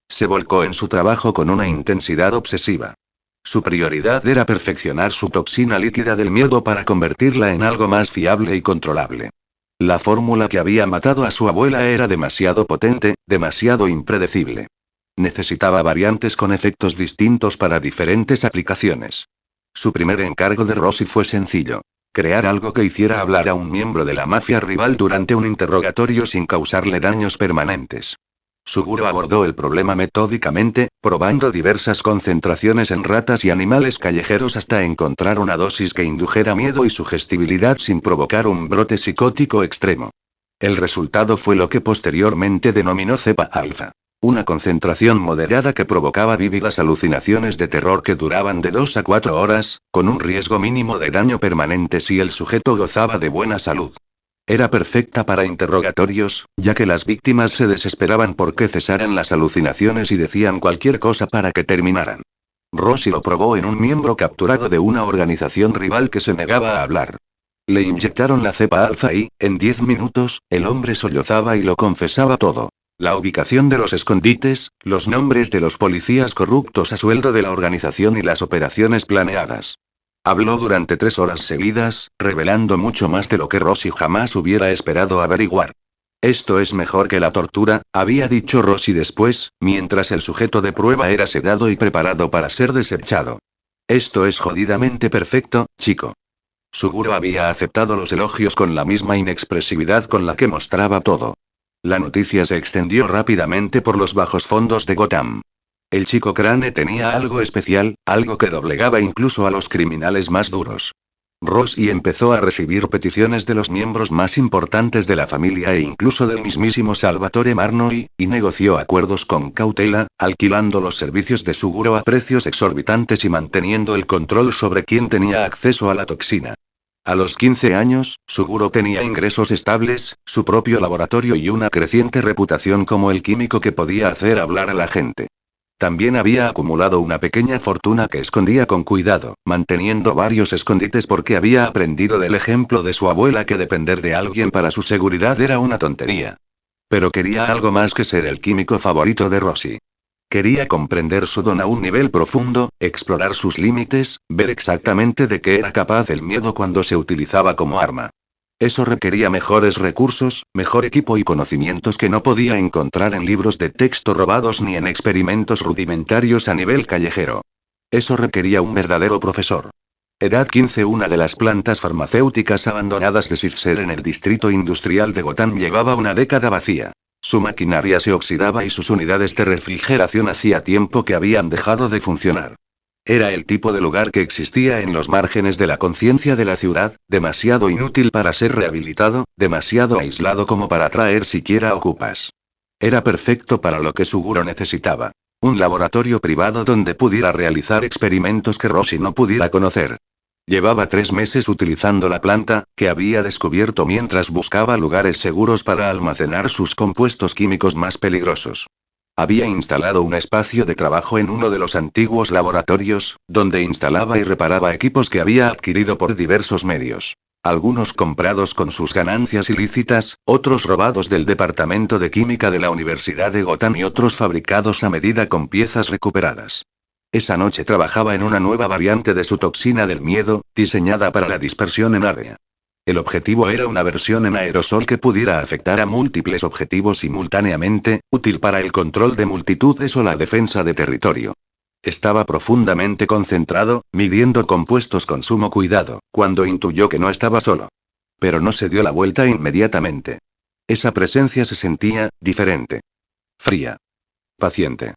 Se volcó en su trabajo con una intensidad obsesiva. Su prioridad era perfeccionar su toxina líquida del miedo para convertirla en algo más fiable y controlable. La fórmula que había matado a su abuela era demasiado potente, demasiado impredecible. Necesitaba variantes con efectos distintos para diferentes aplicaciones. Su primer encargo de Rossi fue sencillo. Crear algo que hiciera hablar a un miembro de la mafia rival durante un interrogatorio sin causarle daños permanentes. Suguro abordó el problema metódicamente, probando diversas concentraciones en ratas y animales callejeros hasta encontrar una dosis que indujera miedo y sugestibilidad sin provocar un brote psicótico extremo. El resultado fue lo que posteriormente denominó cepa alfa. Una concentración moderada que provocaba vívidas alucinaciones de terror que duraban de 2 a 4 horas, con un riesgo mínimo de daño permanente si el sujeto gozaba de buena salud. Era perfecta para interrogatorios, ya que las víctimas se desesperaban porque cesaran las alucinaciones y decían cualquier cosa para que terminaran. Rossi lo probó en un miembro capturado de una organización rival que se negaba a hablar. Le inyectaron la cepa alfa y, en 10 minutos, el hombre sollozaba y lo confesaba todo. La ubicación de los escondites, los nombres de los policías corruptos a sueldo de la organización y las operaciones planeadas. Habló durante 3 horas seguidas, revelando mucho más de lo que Rossi jamás hubiera esperado averiguar. Esto es mejor que la tortura, había dicho Rossi después, mientras el sujeto de prueba era sedado y preparado para ser desechado. Esto es jodidamente perfecto, chico. Suguro había aceptado los elogios con la misma inexpresividad con la que mostraba todo. La noticia se extendió rápidamente por los bajos fondos de Gotham. El chico Crane tenía algo especial, algo que doblegaba incluso a los criminales más duros. Rossi empezó a recibir peticiones de los miembros más importantes de la familia e incluso del mismísimo Salvatore Marnoy, y negoció acuerdos con cautela, alquilando los servicios de Suguro a precios exorbitantes y manteniendo el control sobre quién tenía acceso a la toxina. A los 15 años, Suguro tenía ingresos estables, su propio laboratorio y una creciente reputación como el químico que podía hacer hablar a la gente. También había acumulado una pequeña fortuna que escondía con cuidado, manteniendo varios escondites porque había aprendido del ejemplo de su abuela que depender de alguien para su seguridad era una tontería. Pero quería algo más que ser el químico favorito de Rossi. Quería comprender su don a un nivel profundo, explorar sus límites, ver exactamente de qué era capaz el miedo cuando se utilizaba como arma. Eso requería mejores recursos, mejor equipo y conocimientos que no podía encontrar en libros de texto robados ni en experimentos rudimentarios a nivel callejero. Eso requería un verdadero profesor. Edad 15. Una de las plantas farmacéuticas abandonadas de Sitzer en el distrito industrial de Gotham llevaba una década vacía. Su maquinaria se oxidaba y sus unidades de refrigeración hacía tiempo que habían dejado de funcionar. Era el tipo de lugar que existía en los márgenes de la conciencia de la ciudad, demasiado inútil para ser rehabilitado, demasiado aislado como para atraer siquiera ocupas. Era perfecto para lo que Suguro necesitaba. Un laboratorio privado donde pudiera realizar experimentos que Rosie no pudiera conocer. Llevaba 3 meses utilizando la planta, que había descubierto mientras buscaba lugares seguros para almacenar sus compuestos químicos más peligrosos. Había instalado un espacio de trabajo en uno de los antiguos laboratorios, donde instalaba y reparaba equipos que había adquirido por diversos medios. Algunos comprados con sus ganancias ilícitas, otros robados del Departamento de Química de la Universidad de Gotham y otros fabricados a medida con piezas recuperadas. Esa noche trabajaba en una nueva variante de su toxina del miedo, diseñada para la dispersión en área. El objetivo era una versión en aerosol que pudiera afectar a múltiples objetivos simultáneamente, útil para el control de multitudes o la defensa de territorio. Estaba profundamente concentrado, midiendo compuestos con sumo cuidado, cuando intuyó que no estaba solo. Pero no se dio la vuelta inmediatamente. Esa presencia se sentía diferente. Fría. Paciente.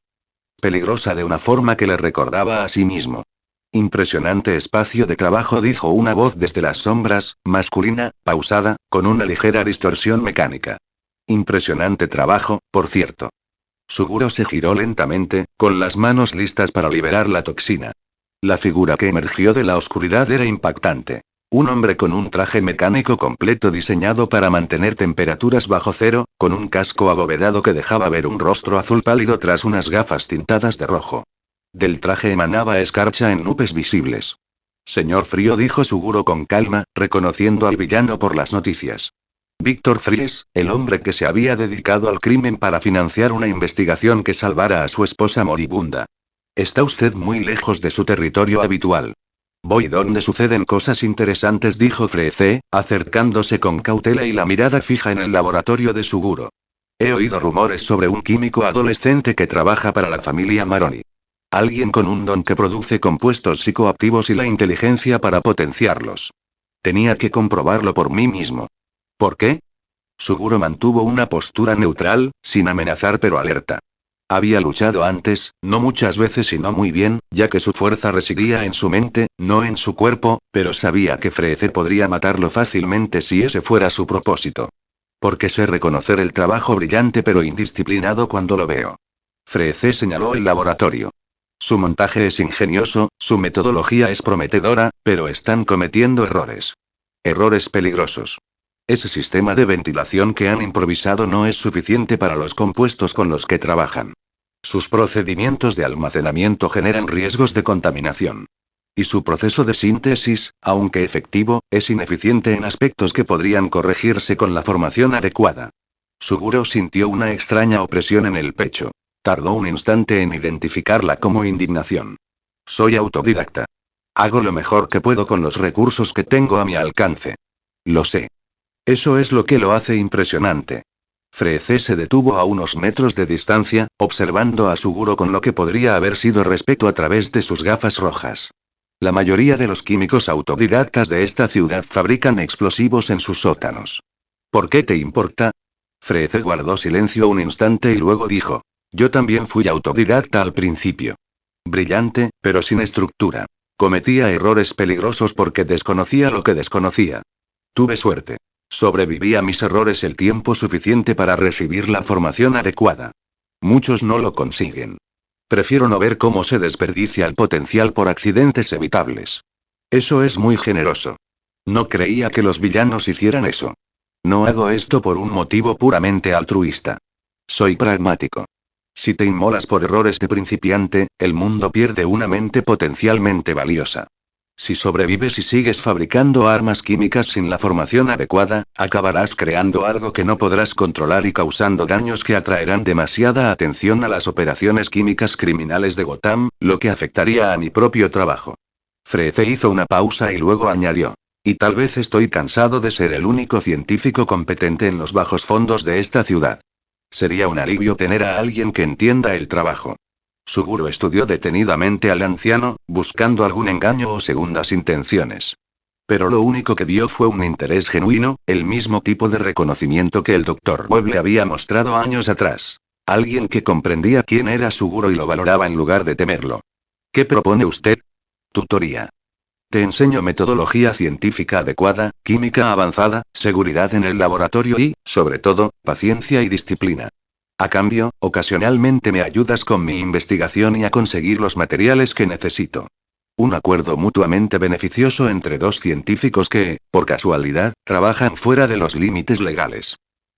Peligrosa de una forma que le recordaba a sí mismo. Impresionante espacio de trabajo, dijo una voz desde las sombras, masculina, pausada, con una ligera distorsión mecánica. Impresionante trabajo, por cierto. Suguro se giró lentamente, con las manos listas para liberar la toxina. La figura que emergió de la oscuridad era impactante. Un hombre con un traje mecánico completo diseñado para mantener temperaturas bajo cero, con un casco abovedado que dejaba ver un rostro azul pálido tras unas gafas tintadas de rojo. Del traje emanaba escarcha en nubes visibles. Señor Frío, dijo Suguro con calma, reconociendo al villano por las noticias. Víctor Fries, el hombre que se había dedicado al crimen para financiar una investigación que salvara a su esposa moribunda. Está usted muy lejos de su territorio habitual. Voy donde suceden cosas interesantes, dijo Freeze, acercándose con cautela y la mirada fija en el laboratorio de Suguro. He oído rumores sobre un químico adolescente que trabaja para la familia Maroni. Alguien con un don que produce compuestos psicoactivos y la inteligencia para potenciarlos. Tenía que comprobarlo por mí mismo. ¿Por qué? Suguro mantuvo una postura neutral, sin amenazar pero alerta. Había luchado antes, no muchas veces y no muy bien, ya que su fuerza residía en su mente, no en su cuerpo, pero sabía que Freeze podría matarlo fácilmente si ese fuera su propósito. Porque sé reconocer el trabajo brillante pero indisciplinado cuando lo veo. Freeze señaló el laboratorio. Su montaje es ingenioso, su metodología es prometedora, pero están cometiendo errores. Errores peligrosos. Ese sistema de ventilación que han improvisado no es suficiente para los compuestos con los que trabajan. Sus procedimientos de almacenamiento generan riesgos de contaminación. Y su proceso de síntesis, aunque efectivo, es ineficiente en aspectos que podrían corregirse con la formación adecuada. Suguro sintió una extraña opresión en el pecho. Tardó un instante en identificarla como indignación. Soy autodidacta. Hago lo mejor que puedo con los recursos que tengo a mi alcance. Lo sé. Eso es lo que lo hace impresionante. Freeze se detuvo a unos metros de distancia, observando a Suguro con lo que podría haber sido respeto a través de sus gafas rojas. La mayoría de los químicos autodidactas de esta ciudad fabrican explosivos en sus sótanos. ¿Por qué te importa? Freeze guardó silencio un instante y luego dijo. Yo también fui autodidacta al principio. Brillante, pero sin estructura. Cometía errores peligrosos porque desconocía lo que desconocía. Tuve suerte. Sobreviví a mis errores el tiempo suficiente para recibir la formación adecuada. Muchos no lo consiguen. Prefiero no ver cómo se desperdicia el potencial por accidentes evitables. Eso es muy generoso. No creía que los villanos hicieran eso. No hago esto por un motivo puramente altruista. Soy pragmático. Si te inmolas por errores de principiante, el mundo pierde una mente potencialmente valiosa. Si sobrevives y sigues fabricando armas químicas sin la formación adecuada, acabarás creando algo que no podrás controlar y causando daños que atraerán demasiada atención a las operaciones químicas criminales de Gotham, lo que afectaría a mi propio trabajo. Freeze hizo una pausa y luego añadió. Y tal vez estoy cansado de ser el único científico competente en los bajos fondos de esta ciudad. Sería un alivio tener a alguien que entienda el trabajo. Suguro estudió detenidamente al anciano, buscando algún engaño o segundas intenciones. Pero lo único que vio fue un interés genuino, el mismo tipo de reconocimiento que el Dr. Webb le había mostrado años atrás. Alguien que comprendía quién era Suguro y lo valoraba en lugar de temerlo. ¿Qué propone usted? Tutoría. Te enseño metodología científica adecuada, química avanzada, seguridad en el laboratorio y, sobre todo, paciencia y disciplina. A cambio, ocasionalmente me ayudas con mi investigación y a conseguir los materiales que necesito. Un acuerdo mutuamente beneficioso entre dos científicos que, por casualidad, trabajan fuera de los límites legales.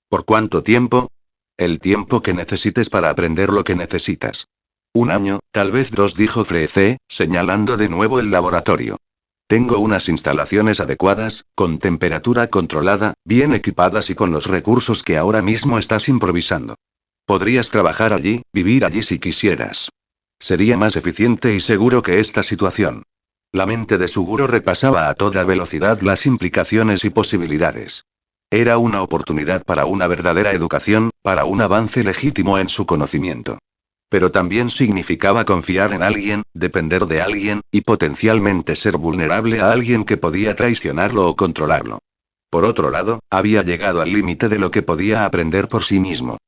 ¿Por cuánto tiempo? El tiempo que necesites para aprender lo que necesitas. 1 año, tal vez 2, dijo Freeze, señalando de nuevo el laboratorio. Tengo unas instalaciones adecuadas, con temperatura controlada, bien equipadas y con los recursos que ahora mismo estás improvisando. Podrías trabajar allí, vivir allí si quisieras. Sería más eficiente y seguro que esta situación. La mente de Suguro repasaba a toda velocidad las implicaciones y posibilidades. Era una oportunidad para una verdadera educación, para un avance legítimo en su conocimiento. Pero también significaba confiar en alguien, depender de alguien, y potencialmente ser vulnerable a alguien que podía traicionarlo o controlarlo. Por otro lado, había llegado al límite de lo que podía aprender por sí mismo.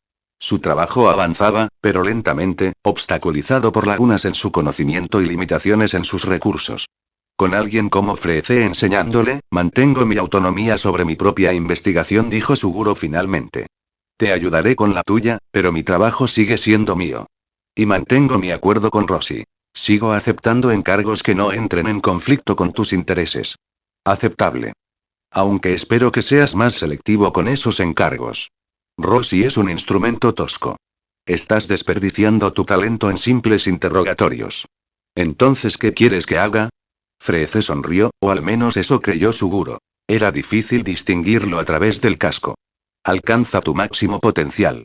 Su trabajo avanzaba, pero lentamente, obstaculizado por lagunas en su conocimiento y limitaciones en sus recursos. Con alguien como Freeze enseñándole, mantengo mi autonomía sobre mi propia investigación, dijo Suguro finalmente. Te ayudaré con la tuya, pero mi trabajo sigue siendo mío. Y mantengo mi acuerdo con Rosie. Sigo aceptando encargos que no entren en conflicto con tus intereses. Aceptable. Aunque espero que seas más selectivo con esos encargos. Rosie es un instrumento tosco. Estás desperdiciando tu talento en simples interrogatorios. Entonces, ¿qué quieres que haga? Freeze sonrió, o al menos eso creyó Suguro. Era difícil distinguirlo a través del casco. Alcanza tu máximo potencial.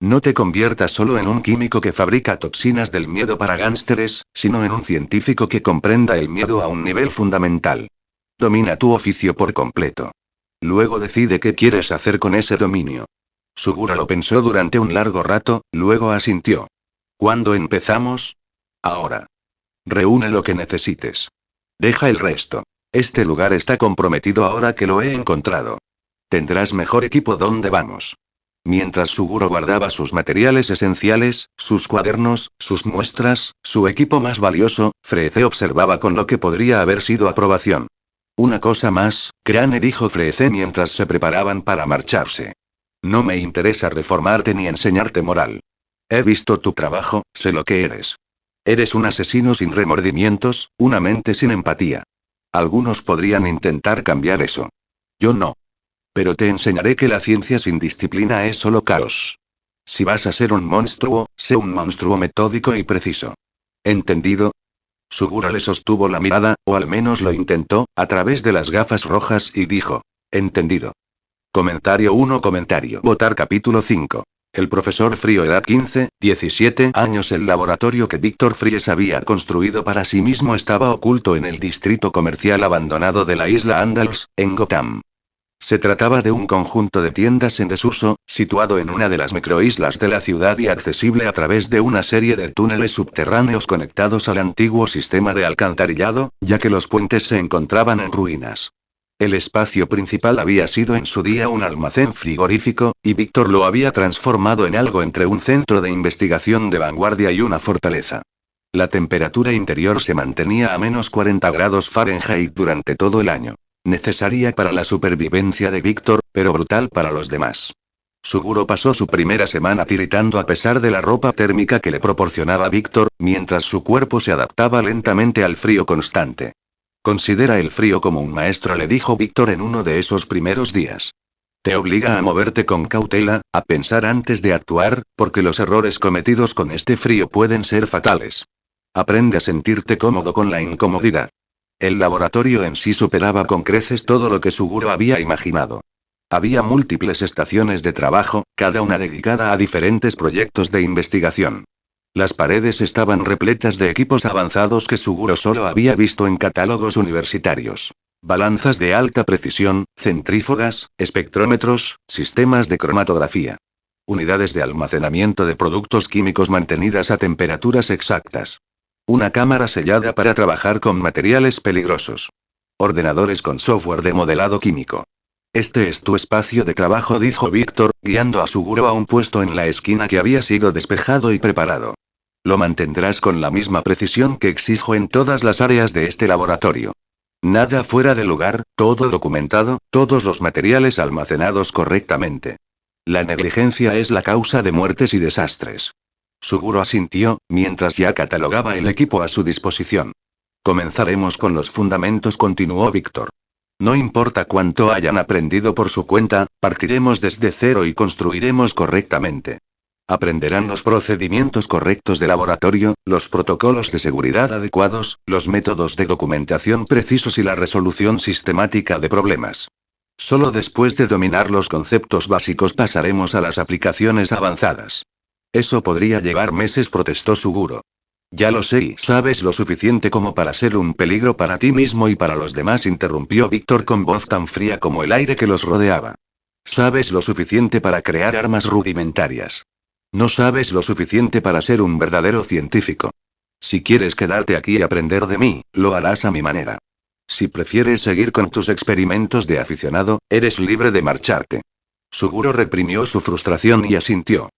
No te conviertas solo en un químico que fabrica toxinas del miedo para gánsteres, sino en un científico que comprenda el miedo a un nivel fundamental. Domina tu oficio por completo. Luego decide qué quieres hacer con ese dominio. Suguro lo pensó durante un largo rato, luego asintió. ¿Cuándo empezamos? Ahora. Reúne lo que necesites. Deja el resto. Este lugar está comprometido ahora que lo he encontrado. Tendrás mejor equipo donde vamos. Mientras Suguro guardaba sus materiales esenciales, sus cuadernos, sus muestras, su equipo más valioso, Freeze observaba con lo que podría haber sido aprobación. Una cosa más, Crane, dijo Freeze mientras se preparaban para marcharse. No me interesa reformarte ni enseñarte moral. He visto tu trabajo, sé lo que eres. Eres un asesino sin remordimientos, una mente sin empatía. Algunos podrían intentar cambiar eso. Yo no. Pero te enseñaré que la ciencia sin disciplina es solo caos. Si vas a ser un monstruo, sé un monstruo metódico y preciso. ¿Entendido? Suguro le sostuvo la mirada, o al menos lo intentó, a través de las gafas rojas y dijo. Entendido. Comentario 1. Votar capítulo 5. El profesor Frío, edad 15, 17 años. El laboratorio que Víctor Fries había construido para sí mismo estaba oculto en el distrito comercial abandonado de la isla Andals, en Gotham. Se trataba de un conjunto de tiendas en desuso, situado en una de las microislas de la ciudad y accesible a través de una serie de túneles subterráneos conectados al antiguo sistema de alcantarillado, ya que los puentes se encontraban en ruinas. El espacio principal había sido en su día un almacén frigorífico, y Víctor lo había transformado en algo entre un centro de investigación de vanguardia y una fortaleza. La temperatura interior se mantenía a menos 40 grados Fahrenheit durante todo el año. Necesaria para la supervivencia de Víctor, pero brutal para los demás. Suguro pasó su primera semana tiritando a pesar de la ropa térmica que le proporcionaba Víctor, mientras su cuerpo se adaptaba lentamente al frío constante. Considera el frío como un maestro, le dijo Víctor en uno de esos primeros días. Te obliga a moverte con cautela, a pensar antes de actuar, porque los errores cometidos con este frío pueden ser fatales. Aprende a sentirte cómodo con la incomodidad. El laboratorio en sí superaba con creces todo lo que Suguro había imaginado. Había múltiples estaciones de trabajo, cada una dedicada a diferentes proyectos de investigación. Las paredes estaban repletas de equipos avanzados que Suguro solo había visto en catálogos universitarios. Balanzas de alta precisión, centrífugas, espectrómetros, sistemas de cromatografía. Unidades de almacenamiento de productos químicos mantenidas a temperaturas exactas. Una cámara sellada para trabajar con materiales peligrosos. Ordenadores con software de modelado químico. Este es tu espacio de trabajo, dijo Víctor, guiando a Suguro a un puesto en la esquina que había sido despejado y preparado. Lo mantendrás con la misma precisión que exijo en todas las áreas de este laboratorio. Nada fuera de lugar, todo documentado, todos los materiales almacenados correctamente. La negligencia es la causa de muertes y desastres. Suguro asintió, mientras ya catalogaba el equipo a su disposición. Comenzaremos con los fundamentos, continuó Víctor. No importa cuánto hayan aprendido por su cuenta, partiremos desde cero y construiremos correctamente. Aprenderán los procedimientos correctos de laboratorio, los protocolos de seguridad adecuados, los métodos de documentación precisos y la resolución sistemática de problemas. Solo después de dominar los conceptos básicos pasaremos a las aplicaciones avanzadas. Eso podría llevar meses, protestó Suguro. Ya lo sé y sabes lo suficiente como para ser un peligro para ti mismo y para los demás, interrumpió Víctor con voz tan fría como el aire que los rodeaba. Sabes lo suficiente para crear armas rudimentarias. No sabes lo suficiente para ser un verdadero científico. Si quieres quedarte aquí y aprender de mí, lo harás a mi manera. Si prefieres seguir con tus experimentos de aficionado, eres libre de marcharte. Suguro reprimió su frustración y asintió.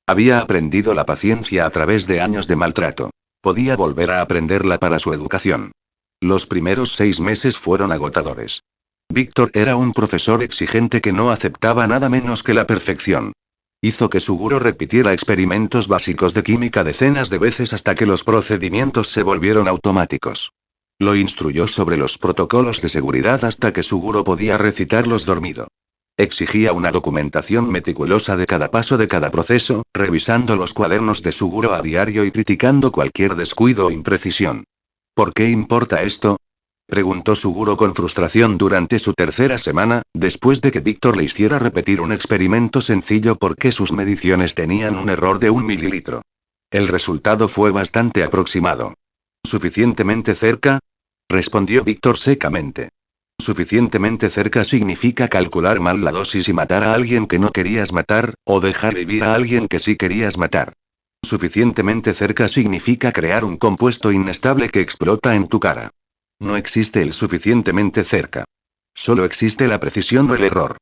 Había aprendido la paciencia a través de años de maltrato. Podía volver a aprenderla para su educación. Los primeros 6 meses fueron agotadores. Víctor era un profesor exigente que no aceptaba nada menos que la perfección. Hizo que Suguro repitiera experimentos básicos de química decenas de veces hasta que los procedimientos se volvieron automáticos. Lo instruyó sobre los protocolos de seguridad hasta que Suguro podía recitarlos dormido. Exigía una documentación meticulosa de cada paso de cada proceso, revisando los cuadernos de Suguro a diario y criticando cualquier descuido o imprecisión. ¿Por qué importa esto?, preguntó Suguro con frustración durante su tercera semana, después de que Víctor le hiciera repetir un experimento sencillo porque sus mediciones tenían un error de 1 mililitro. El resultado fue bastante aproximado. ¿Suficientemente cerca?, respondió Víctor secamente. Suficientemente cerca significa calcular mal la dosis y matar a alguien que no querías matar, o dejar vivir a alguien que sí querías matar. Suficientemente cerca significa crear un compuesto inestable que explota en tu cara. No existe el suficientemente cerca. Solo existe la precisión o el error.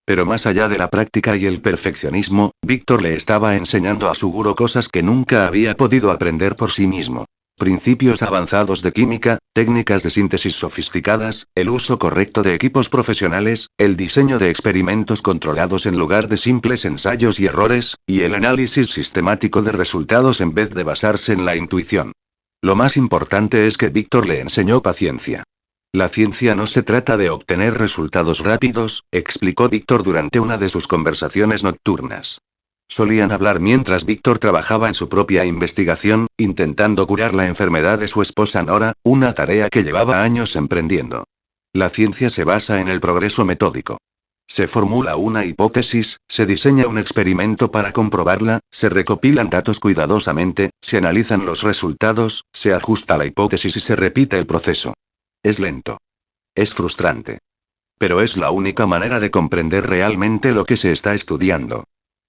Pero más allá de la práctica y el perfeccionismo, Víctor le estaba enseñando a Suguro cosas que nunca había podido aprender por sí mismo. Principios avanzados de química, técnicas de síntesis sofisticadas, el uso correcto de equipos profesionales, el diseño de experimentos controlados en lugar de simples ensayos y errores, y el análisis sistemático de resultados en vez de basarse en la intuición. Lo más importante es que Víctor le enseñó paciencia. La ciencia no se trata de obtener resultados rápidos, explicó Víctor durante una de sus conversaciones nocturnas. Solían hablar mientras Víctor trabajaba en su propia investigación, intentando curar la enfermedad de su esposa Nora, una tarea que llevaba años emprendiendo. La ciencia se basa en el progreso metódico. Se formula una hipótesis, se diseña un experimento para comprobarla, se recopilan datos cuidadosamente, se analizan los resultados, se ajusta la hipótesis y se repite el proceso. Es lento. Es frustrante. Pero es la única manera de comprender realmente lo que se está estudiando.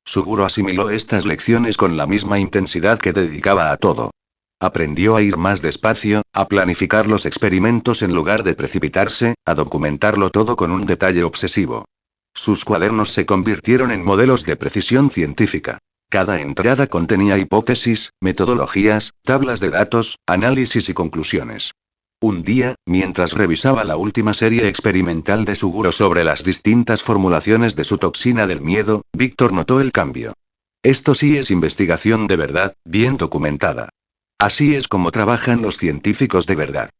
Suguro asimiló estas lecciones con la misma intensidad que dedicaba a todo. Aprendió a ir más despacio, a planificar los experimentos en lugar de precipitarse, a documentarlo todo con un detalle obsesivo. Sus cuadernos se convirtieron en modelos de precisión científica. Cada entrada contenía hipótesis, metodologías, tablas de datos, análisis y conclusiones. Un día, mientras revisaba la última serie experimental de Suguro sobre las distintas formulaciones de su toxina del miedo, Víctor notó el cambio. Esto sí es investigación de verdad, bien documentada. Así es como trabajan los científicos de verdad.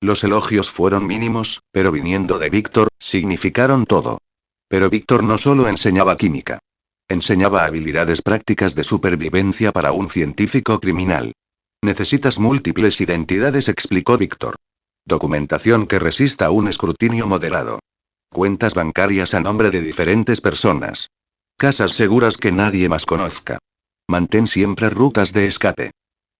Los elogios fueron mínimos, pero viniendo de Víctor, significaron todo. Pero Víctor no solo enseñaba química. Enseñaba habilidades prácticas de supervivencia para un científico criminal. Necesitas múltiples identidades, explicó Víctor. Documentación que resista un escrutinio moderado. Cuentas bancarias a nombre de diferentes personas. Casas seguras que nadie más conozca. Mantén siempre rutas de escape.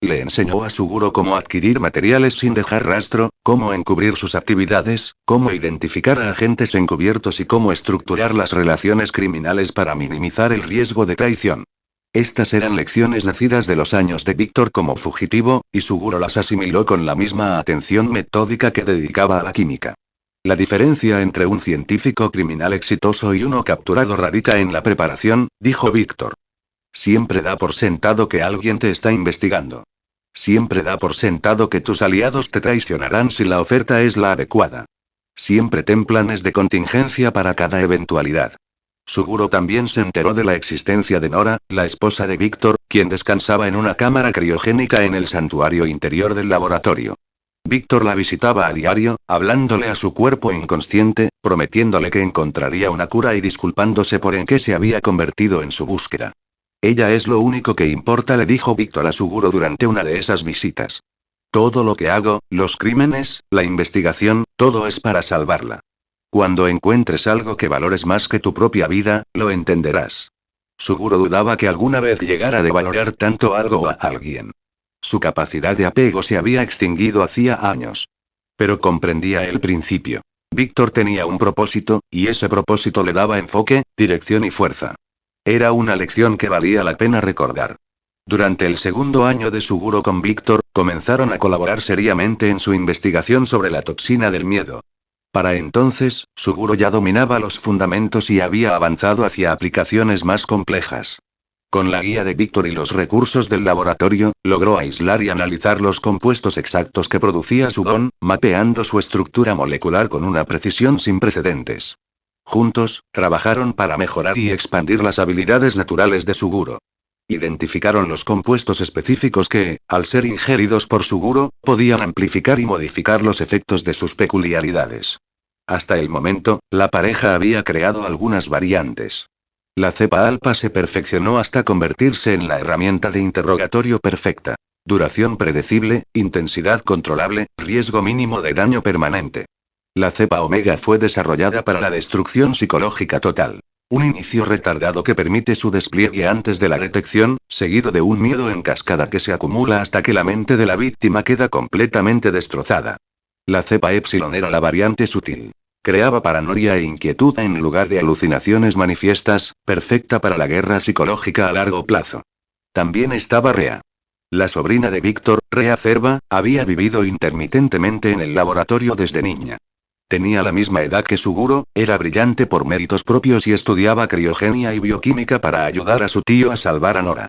Le enseñó a Suguro cómo adquirir materiales sin dejar rastro, cómo encubrir sus actividades, cómo identificar a agentes encubiertos y cómo estructurar las relaciones criminales para minimizar el riesgo de traición. Estas eran lecciones nacidas de los años de Víctor como fugitivo, y Suguro las asimiló con la misma atención metódica que dedicaba a la química. La diferencia entre un científico criminal exitoso y uno capturado radica en la preparación, dijo Víctor. Siempre da por sentado que alguien te está investigando. Siempre da por sentado que tus aliados te traicionarán si la oferta es la adecuada. Siempre ten planes de contingencia para cada eventualidad. Suguro también se enteró de la existencia de Nora, la esposa de Víctor, quien descansaba en una cámara criogénica en el santuario interior del laboratorio. Víctor la visitaba a diario, hablándole a su cuerpo inconsciente, prometiéndole que encontraría una cura y disculpándose por en qué se había convertido en su búsqueda. Ella es lo único que importa, le dijo Víctor a Suguro durante una de esas visitas. Todo lo que hago, los crímenes, la investigación, todo es para salvarla. Cuando encuentres algo que valores más que tu propia vida, lo entenderás. Suguro dudaba que alguna vez llegara de valorar tanto algo o a alguien. Su capacidad de apego se había extinguido hacía años. Pero comprendía el principio. Víctor tenía un propósito, y ese propósito le daba enfoque, dirección y fuerza. Era una lección que valía la pena recordar. Durante el segundo año de Suguro con Víctor, comenzaron a colaborar seriamente en su investigación sobre la toxina del miedo. Para entonces, Suguro ya dominaba los fundamentos y había avanzado hacia aplicaciones más complejas. Con la guía de Víctor y los recursos del laboratorio, logró aislar y analizar los compuestos exactos que producía su don, mapeando su estructura molecular con una precisión sin precedentes. Juntos, trabajaron para mejorar y expandir las habilidades naturales de Suguro. Identificaron los compuestos específicos que, al ser ingeridos por Suguro, podían amplificar y modificar los efectos de sus peculiaridades. Hasta el momento, la pareja había creado algunas variantes. La cepa alfa se perfeccionó hasta convertirse en la herramienta de interrogatorio perfecta. Duración predecible, intensidad controlable, riesgo mínimo de daño permanente. La cepa omega fue desarrollada para la destrucción psicológica total. Un inicio retardado que permite su despliegue antes de la detección, seguido de un miedo en cascada que se acumula hasta que la mente de la víctima queda completamente destrozada. La cepa epsilon era la variante sutil. Creaba paranoia e inquietud en lugar de alucinaciones manifiestas, perfecta para la guerra psicológica a largo plazo. También estaba Rea. La sobrina de Víctor, Rea Cerva, había vivido intermitentemente en el laboratorio desde niña. Tenía la misma edad que Suguro, era brillante por méritos propios y estudiaba criogenia y bioquímica para ayudar a su tío a salvar a Nora.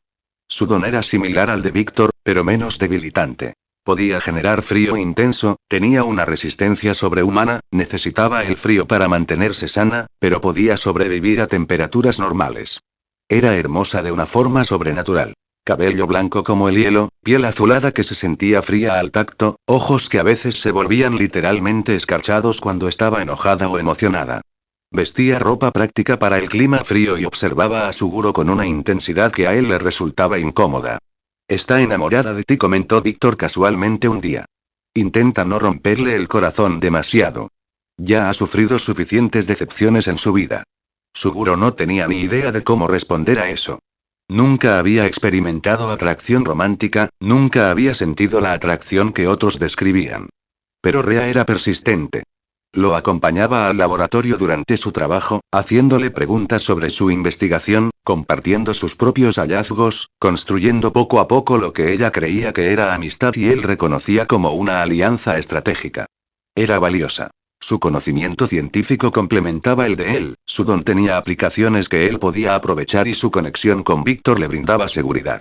Su don era similar al de Víctor, pero menos debilitante. Podía generar frío intenso, tenía una resistencia sobrehumana, necesitaba el frío para mantenerse sana, pero podía sobrevivir a temperaturas normales. Era hermosa de una forma sobrenatural. Cabello blanco como el hielo, piel azulada que se sentía fría al tacto, ojos que a veces se volvían literalmente escarchados cuando estaba enojada o emocionada. Vestía ropa práctica para el clima frío y observaba a Suguro con una intensidad que a él le resultaba incómoda. Está enamorada de ti, comentó Víctor casualmente un día. Intenta no romperle el corazón demasiado. Ya ha sufrido suficientes decepciones en su vida. Suguro no tenía ni idea de cómo responder a eso. Nunca había experimentado atracción romántica, nunca había sentido la atracción que otros describían. Pero Rea era persistente. Lo acompañaba al laboratorio durante su trabajo, haciéndole preguntas sobre su investigación, compartiendo sus propios hallazgos, construyendo poco a poco lo que ella creía que era amistad y él reconocía como una alianza estratégica. Era valiosa. Su conocimiento científico complementaba el de él, su don tenía aplicaciones que él podía aprovechar y su conexión con Víctor le brindaba seguridad.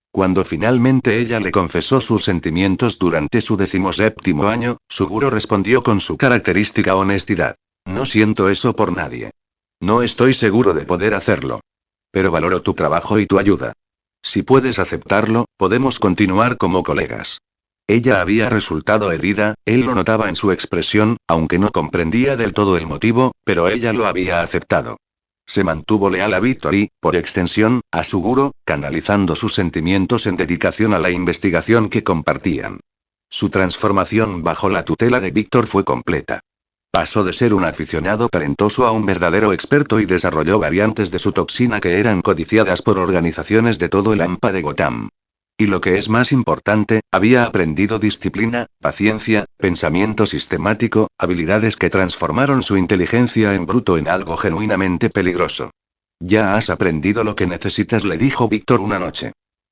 Cuando finalmente ella le confesó sus sentimientos durante su 17º año, Suguro respondió con su característica honestidad. No siento eso por nadie. No estoy seguro de poder hacerlo. Pero valoro tu trabajo y tu ayuda. Si puedes aceptarlo, podemos continuar como colegas. Ella había resultado herida, él lo notaba en su expresión, aunque no comprendía del todo el motivo, pero ella lo había aceptado. Se mantuvo leal a Víctor y, por extensión, a Suguro, canalizando sus sentimientos en dedicación a la investigación que compartían. Su transformación bajo la tutela de Víctor fue completa. Pasó de ser un aficionado talentoso a un verdadero experto y desarrolló variantes de su toxina que eran codiciadas por organizaciones de todo el AMPA de Gotham. Y lo que es más importante, había aprendido disciplina, paciencia, pensamiento sistemático, habilidades que transformaron su inteligencia en bruto en algo genuinamente peligroso. Ya has aprendido lo que necesitas, le dijo Víctor una noche.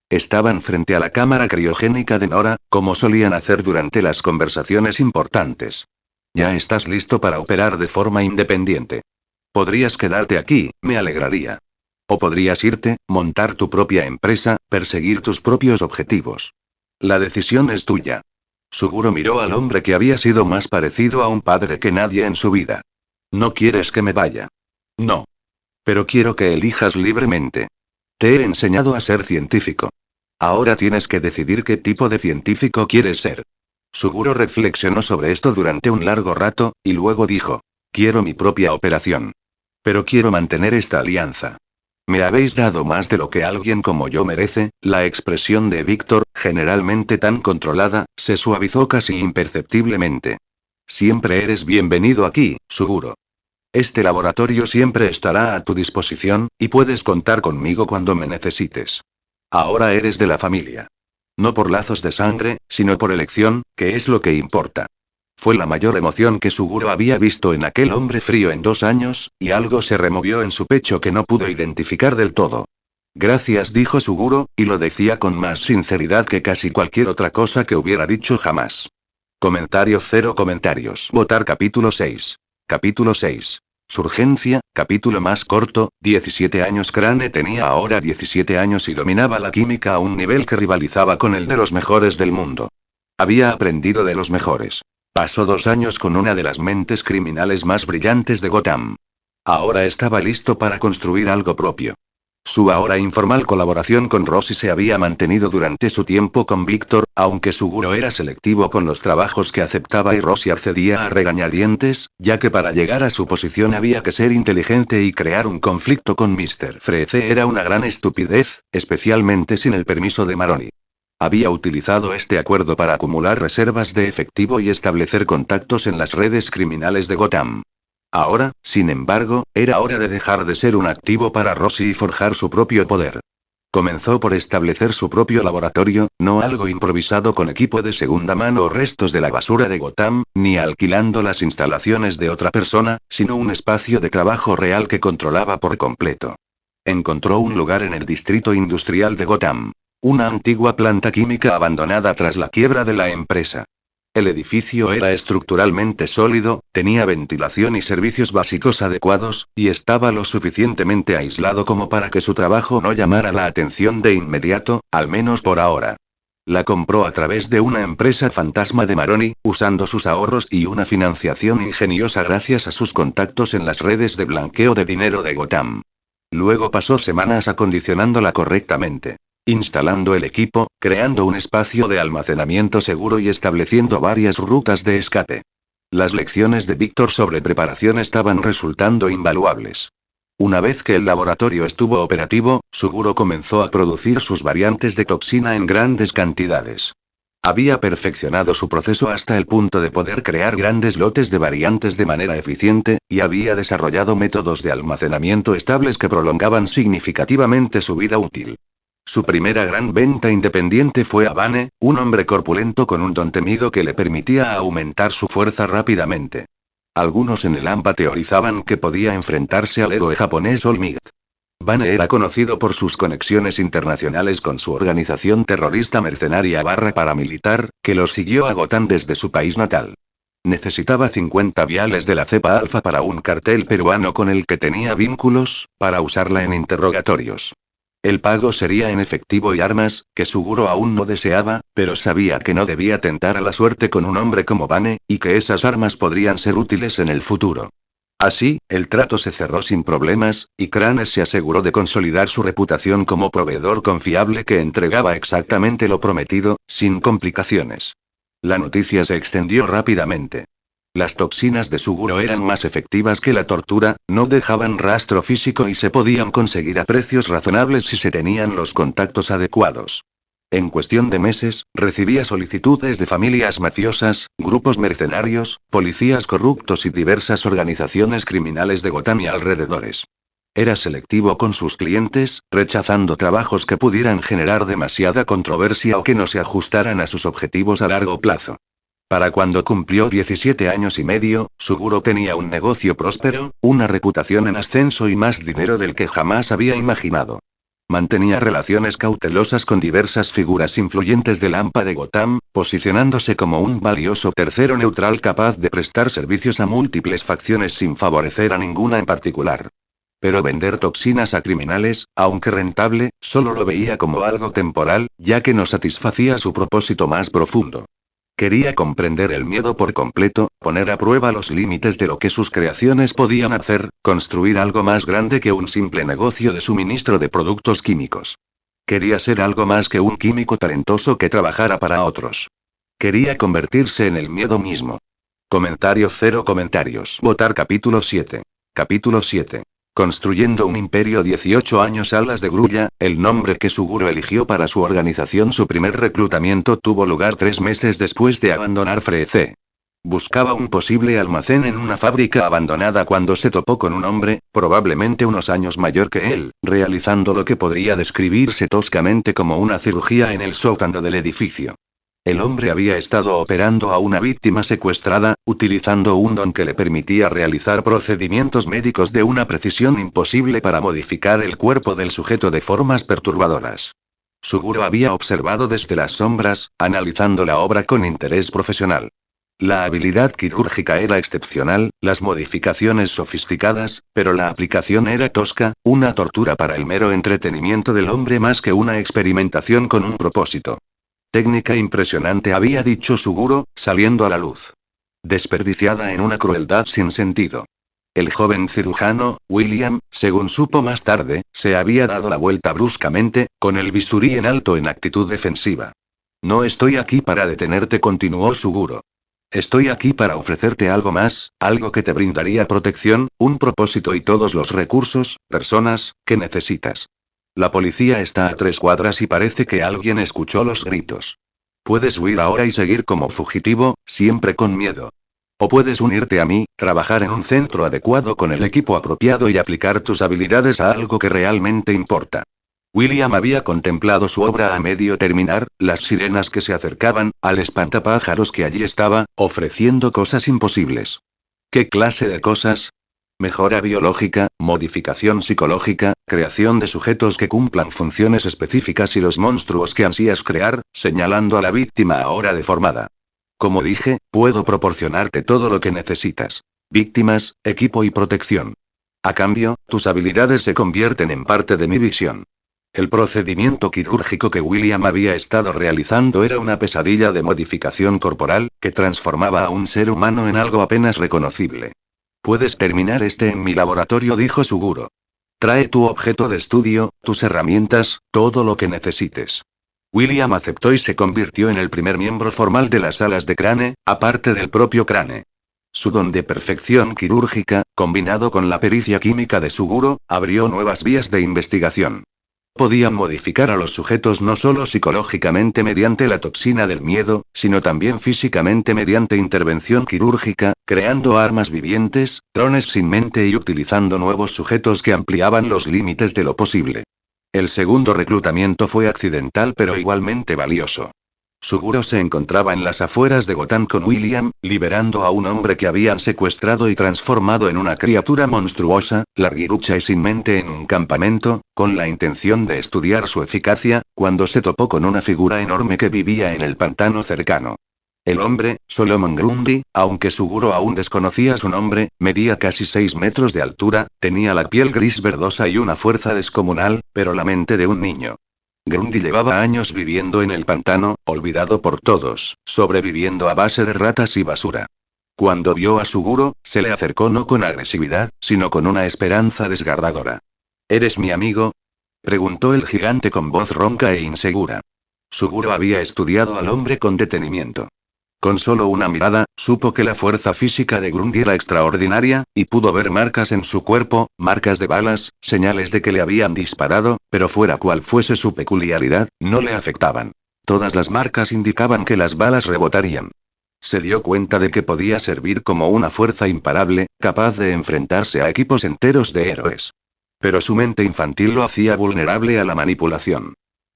Estaban frente a la cámara criogénica de Nora, como solían hacer durante las conversaciones importantes. Ya estás listo para operar de forma independiente. Podrías quedarte aquí, me alegraría. O podrías irte, montar tu propia empresa, perseguir tus propios objetivos. La decisión es tuya. Suguro miró al hombre que había sido más parecido a un padre que nadie en su vida. ¿No quieres que me vaya? No. Pero quiero que elijas libremente. Te he enseñado a ser científico. Ahora tienes que decidir qué tipo de científico quieres ser. Suguro reflexionó sobre esto durante un largo rato, y luego dijo: quiero mi propia operación. Pero quiero mantener esta alianza. Me habéis dado más de lo que alguien como yo merece. La expresión de Víctor, generalmente tan controlada, se suavizó casi imperceptiblemente. Siempre eres bienvenido aquí, Suguro. Este laboratorio siempre estará a tu disposición, y puedes contar conmigo cuando me necesites. Ahora eres de la familia. No por lazos de sangre, sino por elección, que es lo que importa. Fue la mayor emoción que Suguro había visto en aquel hombre frío en 2 años, y algo se removió en su pecho que no pudo identificar del todo. Gracias, dijo Suguro, y lo decía con más sinceridad que casi cualquier otra cosa que hubiera dicho jamás. Comentario 0 comentarios. Votar capítulo 6. Capítulo 6. Surgencia, capítulo más corto, 17 años. Crane tenía ahora 17 años y dominaba la química a un nivel que rivalizaba con el de los mejores del mundo. Había aprendido de los mejores. Pasó 2 años con una de las mentes criminales más brillantes de Gotham. Ahora estaba listo para construir algo propio. Su ahora informal colaboración con Rosie se había mantenido durante su tiempo con Víctor, aunque Suguro era selectivo con los trabajos que aceptaba y Rosie accedía a regañadientes, ya que para llegar a su posición había que ser inteligente y crear un conflicto con Mr. Freeze era una gran estupidez, especialmente sin el permiso de Maroni. Había utilizado este acuerdo para acumular reservas de efectivo y establecer contactos en las redes criminales de Gotham. Ahora, sin embargo, era hora de dejar de ser un activo para Rosie y forjar su propio poder. Comenzó por establecer su propio laboratorio, no algo improvisado con equipo de segunda mano o restos de la basura de Gotham, ni alquilando las instalaciones de otra persona, sino un espacio de trabajo real que controlaba por completo. Encontró un lugar en el distrito industrial de Gotham. Una antigua planta química abandonada tras la quiebra de la empresa. El edificio era estructuralmente sólido, tenía ventilación y servicios básicos adecuados, y estaba lo suficientemente aislado como para que su trabajo no llamara la atención de inmediato, al menos por ahora. La compró a través de una empresa fantasma de Maroni, usando sus ahorros y una financiación ingeniosa gracias a sus contactos en las redes de blanqueo de dinero de Gotham. Luego pasó semanas acondicionándola correctamente. Instalando el equipo, creando un espacio de almacenamiento seguro y estableciendo varias rutas de escape. Las lecciones de Víctor sobre preparación estaban resultando invaluables. Una vez que el laboratorio estuvo operativo, Suguro comenzó a producir sus variantes de toxina en grandes cantidades. Había perfeccionado su proceso hasta el punto de poder crear grandes lotes de variantes de manera eficiente, y había desarrollado métodos de almacenamiento estables que prolongaban significativamente su vida útil. Su primera gran venta independiente fue a Bane, un hombre corpulento con un don temido que le permitía aumentar su fuerza rápidamente. Algunos en el AMPA teorizaban que podía enfrentarse al héroe japonés All Might. Bane era conocido por sus conexiones internacionales con su organización terrorista mercenaria / paramilitar, que lo siguió a Gotham desde su país natal. Necesitaba 50 viales de la cepa alfa para un cartel peruano con el que tenía vínculos, para usarla en interrogatorios. El pago sería en efectivo y armas, que Suguro aún no deseaba, pero sabía que no debía tentar a la suerte con un hombre como Bane, y que esas armas podrían ser útiles en el futuro. Así, el trato se cerró sin problemas, y Crane se aseguró de consolidar su reputación como proveedor confiable que entregaba exactamente lo prometido, sin complicaciones. La noticia se extendió rápidamente. Las toxinas de Suguro eran más efectivas que la tortura, no dejaban rastro físico y se podían conseguir a precios razonables si se tenían los contactos adecuados. En cuestión de meses, recibía solicitudes de familias mafiosas, grupos mercenarios, policías corruptos y diversas organizaciones criminales de Gotham y alrededores. Era selectivo con sus clientes, rechazando trabajos que pudieran generar demasiada controversia o que no se ajustaran a sus objetivos a largo plazo. Para cuando cumplió 17 años y medio, Suguro tenía un negocio próspero, una reputación en ascenso y más dinero del que jamás había imaginado. Mantenía relaciones cautelosas con diversas figuras influyentes del AMPA de Gotham, posicionándose como un valioso tercero neutral capaz de prestar servicios a múltiples facciones sin favorecer a ninguna en particular. Pero vender toxinas a criminales, aunque rentable, solo lo veía como algo temporal, ya que no satisfacía su propósito más profundo. Quería comprender el miedo por completo, poner a prueba los límites de lo que sus creaciones podían hacer, construir algo más grande que un simple negocio de suministro de productos químicos. Quería ser algo más que un químico talentoso que trabajara para otros. Quería convertirse en el miedo mismo. Comentarios 0 comentarios. Votar capítulo 7. Capítulo 7. Construyendo un imperio 18 años alas de grulla, el nombre que Suguro eligió para su organización. Su primer reclutamiento tuvo lugar 3 meses después de abandonar Freece. Buscaba un posible almacén en una fábrica abandonada cuando se topó con un hombre, probablemente unos años mayor que él, realizando lo que podría describirse toscamente como una cirugía en el sótano del edificio. El hombre había estado operando a una víctima secuestrada, utilizando un don que le permitía realizar procedimientos médicos de una precisión imposible para modificar el cuerpo del sujeto de formas perturbadoras. Suguro había observado desde las sombras, analizando la obra con interés profesional. La habilidad quirúrgica era excepcional, las modificaciones sofisticadas, pero la aplicación era tosca, una tortura para el mero entretenimiento del hombre más que una experimentación con un propósito. Técnica impresionante, había dicho Suguro, saliendo a la luz. Desperdiciada en una crueldad sin sentido. El joven cirujano, William, según supo más tarde, se había dado la vuelta bruscamente, con el bisturí en alto en actitud defensiva. No estoy aquí para detenerte, continuó Suguro. Estoy aquí para ofrecerte algo más, algo que te brindaría protección, un propósito y todos los recursos, personas, que necesitas. La policía está a 3 cuadras y parece que alguien escuchó los gritos. Puedes huir ahora y seguir como fugitivo, siempre con miedo. O puedes unirte a mí, trabajar en un centro adecuado con el equipo apropiado y aplicar tus habilidades a algo que realmente importa. William había contemplado su obra a medio terminar, las sirenas que se acercaban, al espantapájaros que allí estaba, ofreciendo cosas imposibles. ¿Qué clase de cosas? Mejora biológica, modificación psicológica, creación de sujetos que cumplan funciones específicas y los monstruos que ansías crear, señalando a la víctima ahora deformada. Como dije, puedo proporcionarte todo lo que necesitas. Víctimas, equipo y protección. A cambio, tus habilidades se convierten en parte de mi visión. El procedimiento quirúrgico que William había estado realizando era una pesadilla de modificación corporal, que transformaba a un ser humano en algo apenas reconocible. Puedes terminar en mi laboratorio, dijo Suguro. Trae tu objeto de estudio, tus herramientas, todo lo que necesites. William aceptó y se convirtió en el primer miembro formal de las alas de Crane, aparte del propio Crane. Su don de perfección quirúrgica, combinado con la pericia química de Suguro, abrió nuevas vías de investigación. Podían modificar a los sujetos no solo psicológicamente mediante la toxina del miedo, sino también físicamente mediante intervención quirúrgica, creando armas vivientes, drones sin mente y utilizando nuevos sujetos que ampliaban los límites de lo posible. El segundo reclutamiento fue accidental pero igualmente valioso. Suguro se encontraba en las afueras de Gotham con William, liberando a un hombre que habían secuestrado y transformado en una criatura monstruosa, larguirucha y sin mente en un campamento, con la intención de estudiar su eficacia, cuando se topó con una figura enorme que vivía en el pantano cercano. El hombre, Solomon Grundy, aunque Suguro aún desconocía su nombre, medía casi 6 metros de altura, tenía la piel gris verdosa y una fuerza descomunal, pero la mente de un niño. Grundy llevaba años viviendo en el pantano, olvidado por todos, sobreviviendo a base de ratas y basura. Cuando vio a Suguro, se le acercó no con agresividad, sino con una esperanza desgarradora. ¿Eres mi amigo?, preguntó el gigante con voz ronca e insegura. Suguro había estudiado al hombre con detenimiento. Con solo una mirada, supo que la fuerza física de Grundy era extraordinaria, y pudo ver marcas en su cuerpo, marcas de balas, señales de que le habían disparado, pero fuera cual fuese su peculiaridad, no le afectaban. Todas las marcas indicaban que las balas rebotarían. Se dio cuenta de que podía servir como una fuerza imparable, capaz de enfrentarse a equipos enteros de héroes. Pero su mente infantil lo hacía vulnerable a la manipulación.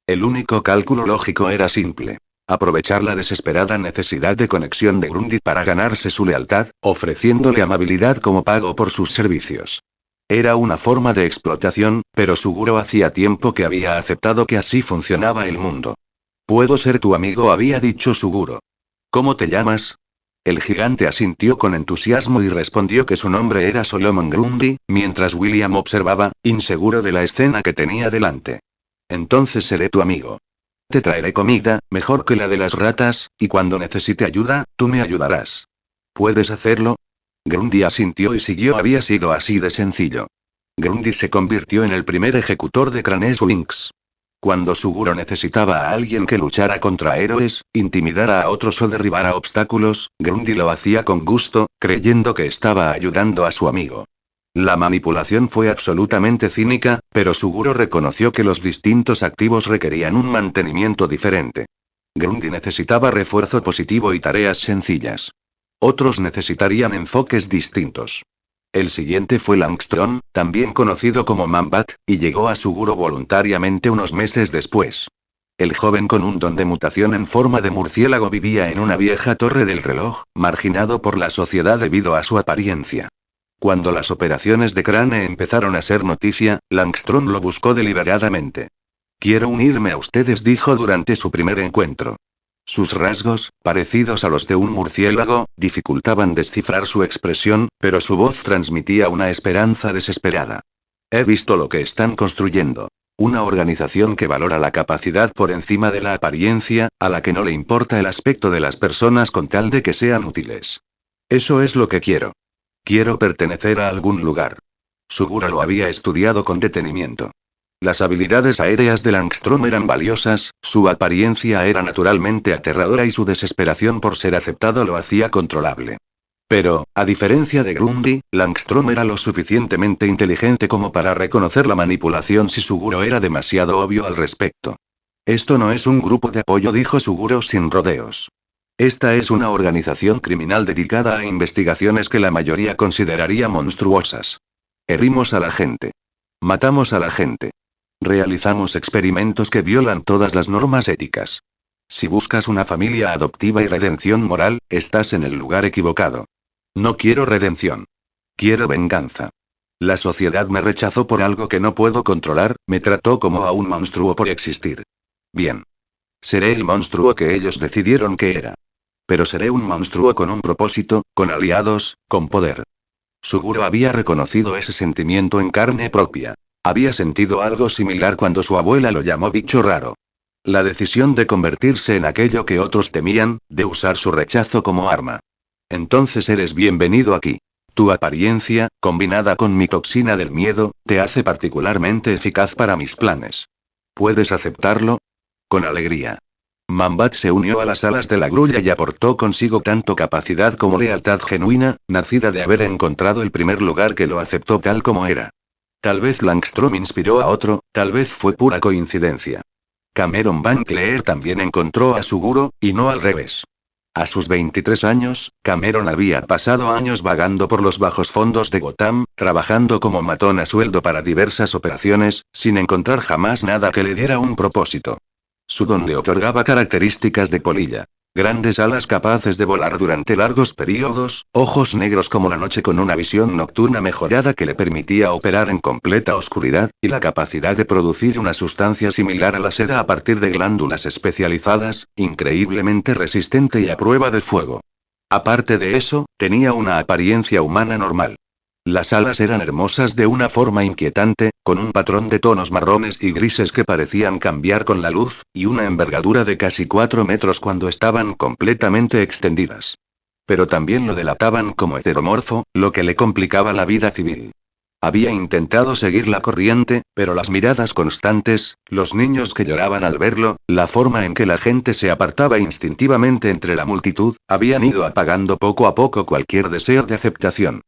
El único cálculo lógico era simple. Aprovechar la desesperada necesidad de conexión de Grundy para ganarse su lealtad, ofreciéndole amabilidad como pago por sus servicios. Era una forma de explotación, pero Suguro hacía tiempo que había aceptado que así funcionaba el mundo. «Puedo ser tu amigo», había dicho Suguro. «¿Cómo te llamas?». El gigante asintió con entusiasmo y respondió que su nombre era Solomon Grundy, mientras William observaba, inseguro de la escena que tenía delante. «Entonces seré tu amigo». Te traeré comida, mejor que la de las ratas, y cuando necesite ayuda, tú me ayudarás. ¿Puedes hacerlo? Grundy asintió y siguió. Había sido así de sencillo. Grundy se convirtió en el primer ejecutor de Cranes Winx. Cuando Suguro necesitaba a alguien que luchara contra héroes, intimidara a otros o derribara obstáculos, Grundy lo hacía con gusto, creyendo que estaba ayudando a su amigo. La manipulación fue absolutamente cínica, pero Suguro reconoció que los distintos activos requerían un mantenimiento diferente. Grundy necesitaba refuerzo positivo y tareas sencillas. Otros necesitarían enfoques distintos. El siguiente fue Langstrom, también conocido como Mambat, y llegó a Suguro voluntariamente unos meses después. El joven con un don de mutación en forma de murciélago vivía en una vieja torre del reloj, marginado por la sociedad debido a su apariencia. Cuando las operaciones de Crane empezaron a ser noticia, Langstrom lo buscó deliberadamente. Quiero unirme a ustedes, dijo durante su primer encuentro. Sus rasgos, parecidos a los de un murciélago, dificultaban descifrar su expresión, pero su voz transmitía una esperanza desesperada. He visto lo que están construyendo. Una organización que valora la capacidad por encima de la apariencia, a la que no le importa el aspecto de las personas con tal de que sean útiles. Eso es lo que quiero. Quiero pertenecer a algún lugar. Suguro lo había estudiado con detenimiento. Las habilidades aéreas de Langstrom eran valiosas, su apariencia era naturalmente aterradora y su desesperación por ser aceptado lo hacía controlable. Pero, a diferencia de Grundy, Langstrom era lo suficientemente inteligente como para reconocer la manipulación si Suguro era demasiado obvio al respecto. Esto no es un grupo de apoyo, dijo Suguro sin rodeos. Esta es una organización criminal dedicada a investigaciones que la mayoría consideraría monstruosas. Herimos a la gente. Matamos a la gente. Realizamos experimentos que violan todas las normas éticas. Si buscas una familia adoptiva y redención moral, estás en el lugar equivocado. No quiero redención. Quiero venganza. La sociedad me rechazó por algo que no puedo controlar, me trató como a un monstruo por existir. Bien. Seré el monstruo que ellos decidieron que era. Pero seré un monstruo con un propósito, con aliados, con poder. Suguro había reconocido ese sentimiento en carne propia. Había sentido algo similar cuando su abuela lo llamó bicho raro. La decisión de convertirse en aquello que otros temían, de usar su rechazo como arma. Entonces eres bienvenido aquí. Tu apariencia, combinada con mi toxina del miedo, te hace particularmente eficaz para mis planes. ¿Puedes aceptarlo? Con alegría. Mambat se unió a las alas de la grulla y aportó consigo tanto capacidad como lealtad genuina, nacida de haber encontrado el primer lugar que lo aceptó tal como era. Tal vez Langstrom inspiró a otro, tal vez fue pura coincidencia. Cameron Van Cleer también encontró a Suguro, y no al revés. A sus 23 años, Cameron había pasado años vagando por los bajos fondos de Gotham, trabajando como matón a sueldo para diversas operaciones, sin encontrar jamás nada que le diera un propósito. Su don le otorgaba características de polilla. Grandes alas capaces de volar durante largos periodos, ojos negros como la noche con una visión nocturna mejorada que le permitía operar en completa oscuridad, y la capacidad de producir una sustancia similar a la seda a partir de glándulas especializadas, increíblemente resistente y a prueba de fuego. Aparte de eso, tenía una apariencia humana normal. Las alas eran hermosas de una forma inquietante, con un patrón de tonos marrones y grises que parecían cambiar con la luz, y una envergadura de casi 4 metros cuando estaban completamente extendidas. Pero también lo delataban como heteromorfo, lo que le complicaba la vida civil. Había intentado seguir la corriente, pero las miradas constantes, los niños que lloraban al verlo, la forma en que la gente se apartaba instintivamente entre la multitud, habían ido apagando poco a poco cualquier deseo de aceptación.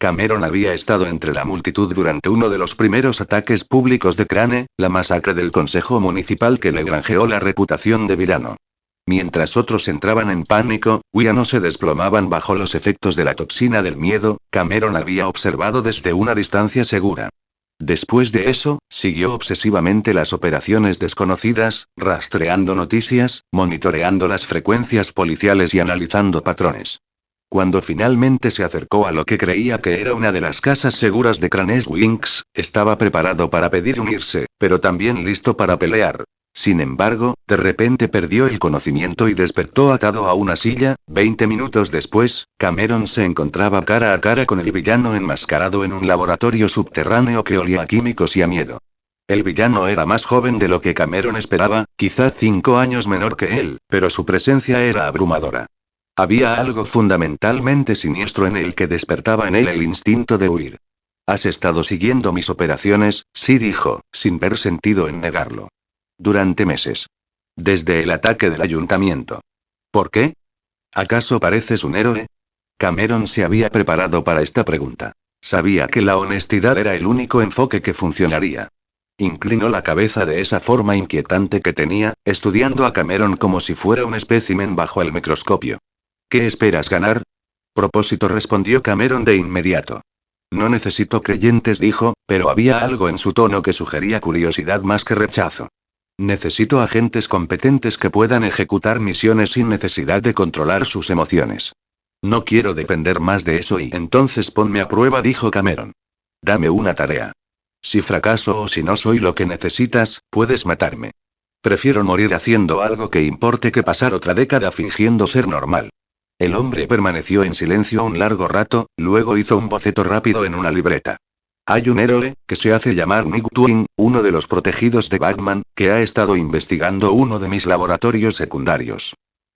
Cameron había estado entre la multitud durante uno de los primeros ataques públicos de Crane, la masacre del Consejo Municipal que le granjeó la reputación de villano. Mientras otros entraban en pánico, huían o se desplomaban bajo los efectos de la toxina del miedo, Cameron había observado desde una distancia segura. Después de eso, siguió obsesivamente las operaciones desconocidas, rastreando noticias, monitoreando las frecuencias policiales y analizando patrones. Cuando finalmente se acercó a lo que creía que era una de las casas seguras de Cranes Winx, estaba preparado para pedir unirse, pero también listo para pelear. Sin embargo, de repente perdió el conocimiento y despertó atado a una silla. 20 minutos después, Cameron se encontraba cara a cara con el villano enmascarado en un laboratorio subterráneo que olía a químicos y a miedo. El villano era más joven de lo que Cameron esperaba, quizá 5 años menor que él, pero su presencia era abrumadora. Había algo fundamentalmente siniestro en él que despertaba en él el instinto de huir. ¿Has estado siguiendo mis operaciones? Sí, dijo, sin ver sentido en negarlo. Durante meses. Desde el ataque del ayuntamiento. ¿Por qué? ¿Acaso pareces un héroe? Cameron se había preparado para esta pregunta. Sabía que la honestidad era el único enfoque que funcionaría. Inclinó la cabeza de esa forma inquietante que tenía, estudiando a Cameron como si fuera un espécimen bajo el microscopio. ¿Qué esperas ganar? Propósito, respondió Cameron de inmediato. No necesito creyentes, dijo, pero había algo en su tono que sugería curiosidad más que rechazo. Necesito agentes competentes que puedan ejecutar misiones sin necesidad de controlar sus emociones. No quiero depender más de eso y entonces ponme a prueba, dijo Cameron. Dame una tarea. Si fracaso o si no soy lo que necesitas, puedes matarme. Prefiero morir haciendo algo que importe que pasar otra década fingiendo ser normal. El hombre permaneció en silencio un largo rato, luego hizo un boceto rápido en una libreta. Hay un héroe, que se hace llamar Nick Twin, uno de los protegidos de Batman, que ha estado investigando uno de mis laboratorios secundarios.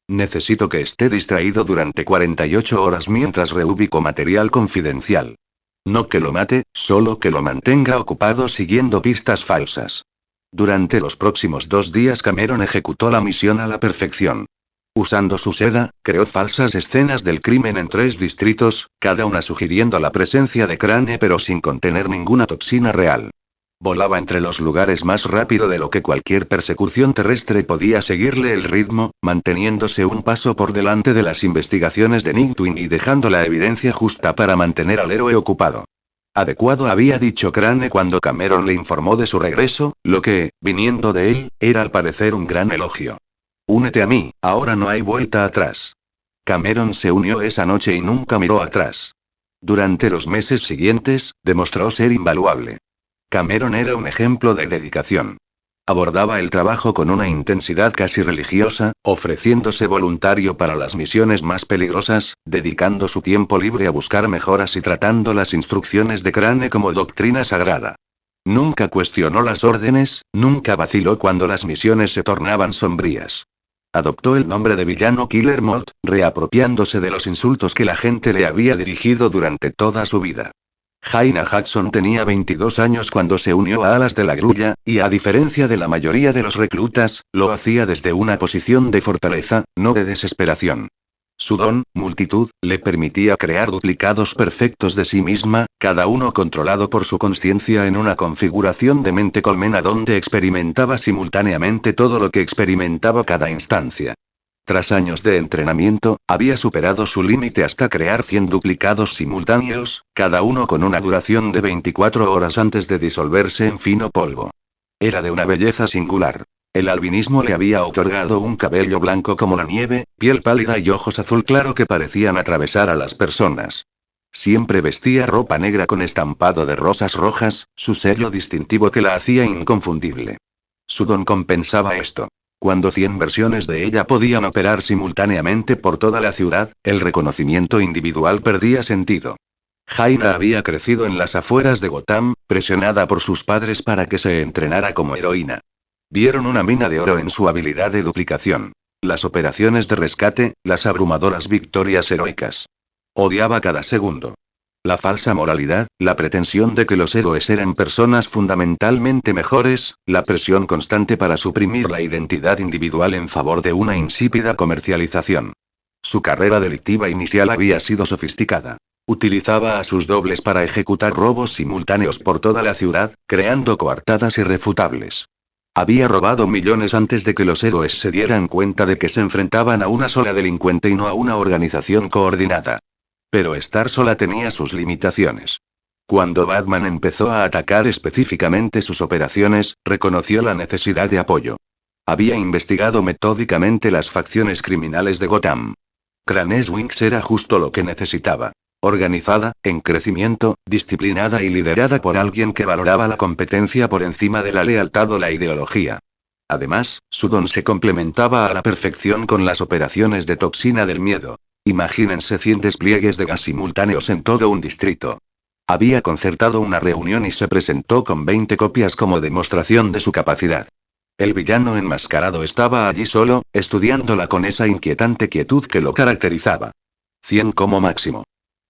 Necesito que esté distraído durante 48 horas mientras reubico material confidencial. No que lo mate, solo que lo mantenga ocupado siguiendo pistas falsas. Durante los próximos 2 días Cameron ejecutó la misión a la perfección. Usando su seda, creó falsas escenas del crimen en 3 distritos, cada una sugiriendo la presencia de Crane pero sin contener ninguna toxina real. Volaba entre los lugares más rápido de lo que cualquier persecución terrestre podía seguirle el ritmo, manteniéndose un paso por delante de las investigaciones de Nick Twin y dejando la evidencia justa para mantener al héroe ocupado. Adecuado, había dicho Crane cuando Cameron le informó de su regreso, lo que, viniendo de él, era al parecer un gran elogio. Únete a mí, ahora no hay vuelta atrás. Cameron se unió esa noche y nunca miró atrás. Durante los meses siguientes, demostró ser invaluable. Cameron era un ejemplo de dedicación. Abordaba el trabajo con una intensidad casi religiosa, ofreciéndose voluntario para las misiones más peligrosas, dedicando su tiempo libre a buscar mejoras y tratando las instrucciones de Crane como doctrina sagrada. Nunca cuestionó las órdenes, nunca vaciló cuando las misiones se tornaban sombrías. Adoptó el nombre de villano Killer Moth, reapropiándose de los insultos que la gente le había dirigido durante toda su vida. Jaina Hudson tenía 22 años cuando se unió a Alas de la Grulla, y a diferencia de la mayoría de los reclutas, lo hacía desde una posición de fortaleza, no de desesperación. Su don, multitud, le permitía crear duplicados perfectos de sí misma, cada uno controlado por su consciencia en una configuración de mente colmena donde experimentaba simultáneamente todo lo que experimentaba cada instancia. Tras años de entrenamiento, había superado su límite hasta crear 100 duplicados simultáneos, cada uno con una duración de 24 horas antes de disolverse en fino polvo. Era de una belleza singular. El albinismo le había otorgado un cabello blanco como la nieve, piel pálida y ojos azul claro que parecían atravesar a las personas. Siempre vestía ropa negra con estampado de rosas rojas, su sello distintivo que la hacía inconfundible. Su don compensaba esto. Cuando 100 versiones de ella podían operar simultáneamente por toda la ciudad, el reconocimiento individual perdía sentido. Jaina había crecido en las afueras de Gotham, presionada por sus padres para que se entrenara como heroína. Vieron una mina de oro en su habilidad de duplicación. Las operaciones de rescate, las abrumadoras victorias heroicas. Odiaba cada segundo. La falsa moralidad, la pretensión de que los héroes eran personas fundamentalmente mejores, la presión constante para suprimir la identidad individual en favor de una insípida comercialización. Su carrera delictiva inicial había sido sofisticada. Utilizaba a sus dobles para ejecutar robos simultáneos por toda la ciudad, creando coartadas irrefutables. Había robado millones antes de que los héroes se dieran cuenta de que se enfrentaban a una sola delincuente y no a una organización coordinada. Pero estar sola tenía sus limitaciones. Cuando Batman empezó a atacar específicamente sus operaciones, reconoció la necesidad de apoyo. Había investigado metódicamente las facciones criminales de Gotham. Cranes Winx era justo lo que necesitaba. Organizada, en crecimiento, disciplinada y liderada por alguien que valoraba la competencia por encima de la lealtad o la ideología. Además, su don se complementaba a la perfección con las operaciones de toxina del miedo. Imagínense 100 despliegues de gas simultáneos en todo un distrito. Había concertado una reunión y se presentó con 20 copias como demostración de su capacidad. El villano enmascarado estaba allí solo, estudiándola con esa inquietante quietud que lo caracterizaba. 100 como máximo.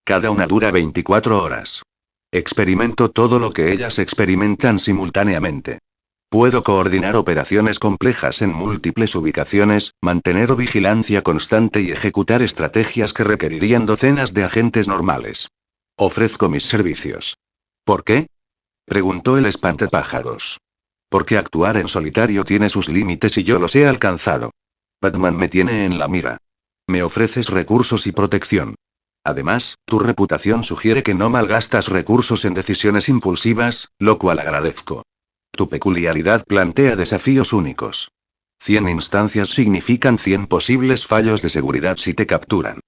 Cada una dura 24 horas. Experimento todo lo que ellas experimentan simultáneamente. Puedo coordinar operaciones complejas en múltiples ubicaciones, mantener vigilancia constante y ejecutar estrategias que requerirían docenas de agentes normales. Ofrezco mis servicios. ¿Por qué? Preguntó el espantapájaros. Porque actuar en solitario tiene sus límites y yo los he alcanzado. Batman me tiene en la mira. Me ofreces recursos y protección. Además, tu reputación sugiere que no malgastas recursos en decisiones impulsivas, lo cual agradezco. Tu peculiaridad plantea desafíos únicos. 100 instancias significan 100 posibles fallos de seguridad si te capturan.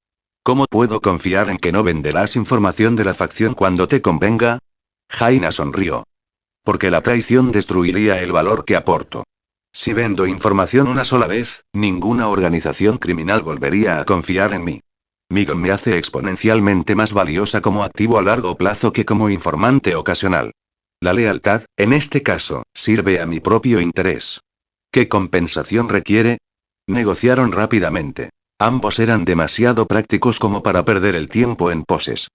¿Cómo puedo confiar en que no venderás información de la facción cuando te convenga? Jaina sonrió. Porque la traición destruiría el valor que aporto. Si vendo información una sola vez, ninguna organización criminal volvería a confiar en mí. Migon me hace exponencialmente más valiosa como activo a largo plazo que como informante ocasional. La lealtad, en este caso, sirve a mi propio interés. ¿Qué compensación requiere? Negociaron rápidamente. Ambos eran demasiado prácticos como para perder el tiempo en poses.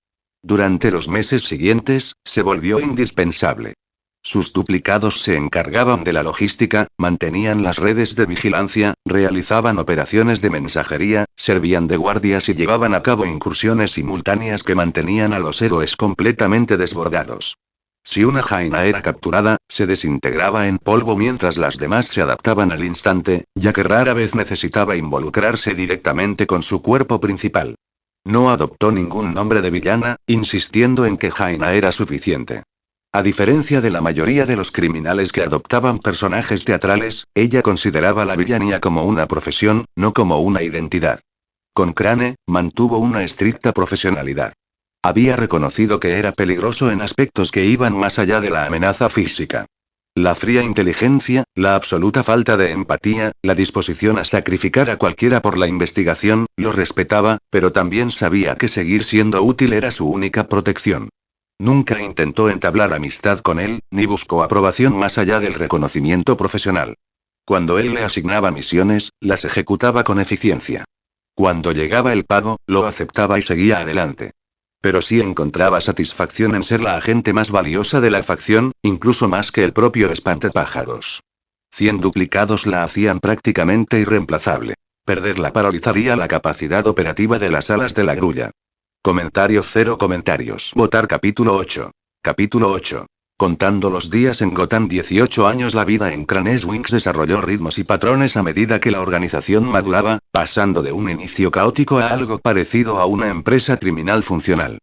Durante los meses siguientes, se volvió indispensable. Sus duplicados se encargaban de la logística, mantenían las redes de vigilancia, realizaban operaciones de mensajería, servían de guardias y llevaban a cabo incursiones simultáneas que mantenían a los héroes completamente desbordados. Si una Jaina era capturada, se desintegraba en polvo mientras las demás se adaptaban al instante, ya que rara vez necesitaba involucrarse directamente con su cuerpo principal. No adoptó ningún nombre de villana, insistiendo en que Jaina era suficiente. A diferencia de la mayoría de los criminales que adoptaban personajes teatrales, ella consideraba la villanía como una profesión, no como una identidad. Con Crane, mantuvo una estricta profesionalidad. Había reconocido que era peligroso en aspectos que iban más allá de la amenaza física. La fría inteligencia, la absoluta falta de empatía, la disposición a sacrificar a cualquiera por la investigación, lo respetaba, pero también sabía que seguir siendo útil era su única protección. Nunca intentó entablar amistad con él, ni buscó aprobación más allá del reconocimiento profesional. Cuando él le asignaba misiones, las ejecutaba con eficiencia. Cuando llegaba el pago, lo aceptaba y seguía adelante. Pero sí encontraba satisfacción en ser la agente más valiosa de la facción, incluso más que el propio espantapájaros. 100 duplicados la hacían prácticamente irreemplazable. Perderla paralizaría la capacidad operativa de las alas de la grulla. Comentarios 0 comentarios. Votar capítulo 8. Capítulo 8. Contando los días en Gotham 18 años la vida en Cranes Wings desarrolló ritmos y patrones a medida que la organización maduraba, pasando de un inicio caótico a algo parecido a una empresa criminal funcional.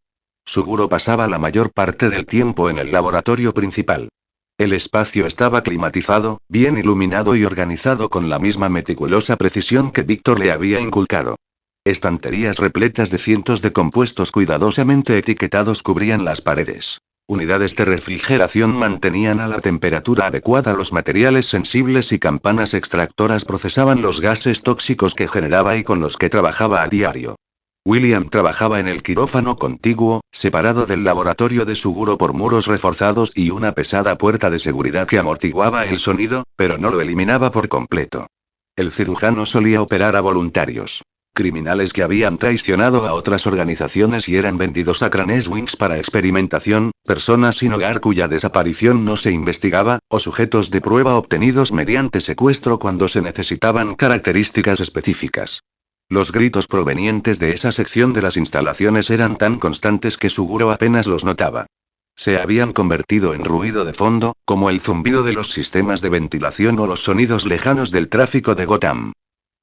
Suguro pasaba la mayor parte del tiempo en el laboratorio principal. El espacio estaba climatizado, bien iluminado y organizado con la misma meticulosa precisión que Víctor le había inculcado. Estanterías repletas de cientos de compuestos cuidadosamente etiquetados cubrían las paredes. Unidades de refrigeración mantenían a la temperatura adecuada los materiales sensibles y campanas extractoras procesaban los gases tóxicos que generaba y con los que trabajaba a diario. William trabajaba en el quirófano contiguo, separado del laboratorio de Suguro por muros reforzados y una pesada puerta de seguridad que amortiguaba el sonido, pero no lo eliminaba por completo. El cirujano solía operar a voluntarios. Criminales que habían traicionado a otras organizaciones y eran vendidos a Cranes Wings para experimentación, personas sin hogar cuya desaparición no se investigaba, o sujetos de prueba obtenidos mediante secuestro cuando se necesitaban características específicas. Los gritos provenientes de esa sección de las instalaciones eran tan constantes que Suguro apenas los notaba. Se habían convertido en ruido de fondo, como el zumbido de los sistemas de ventilación o los sonidos lejanos del tráfico de Gotham.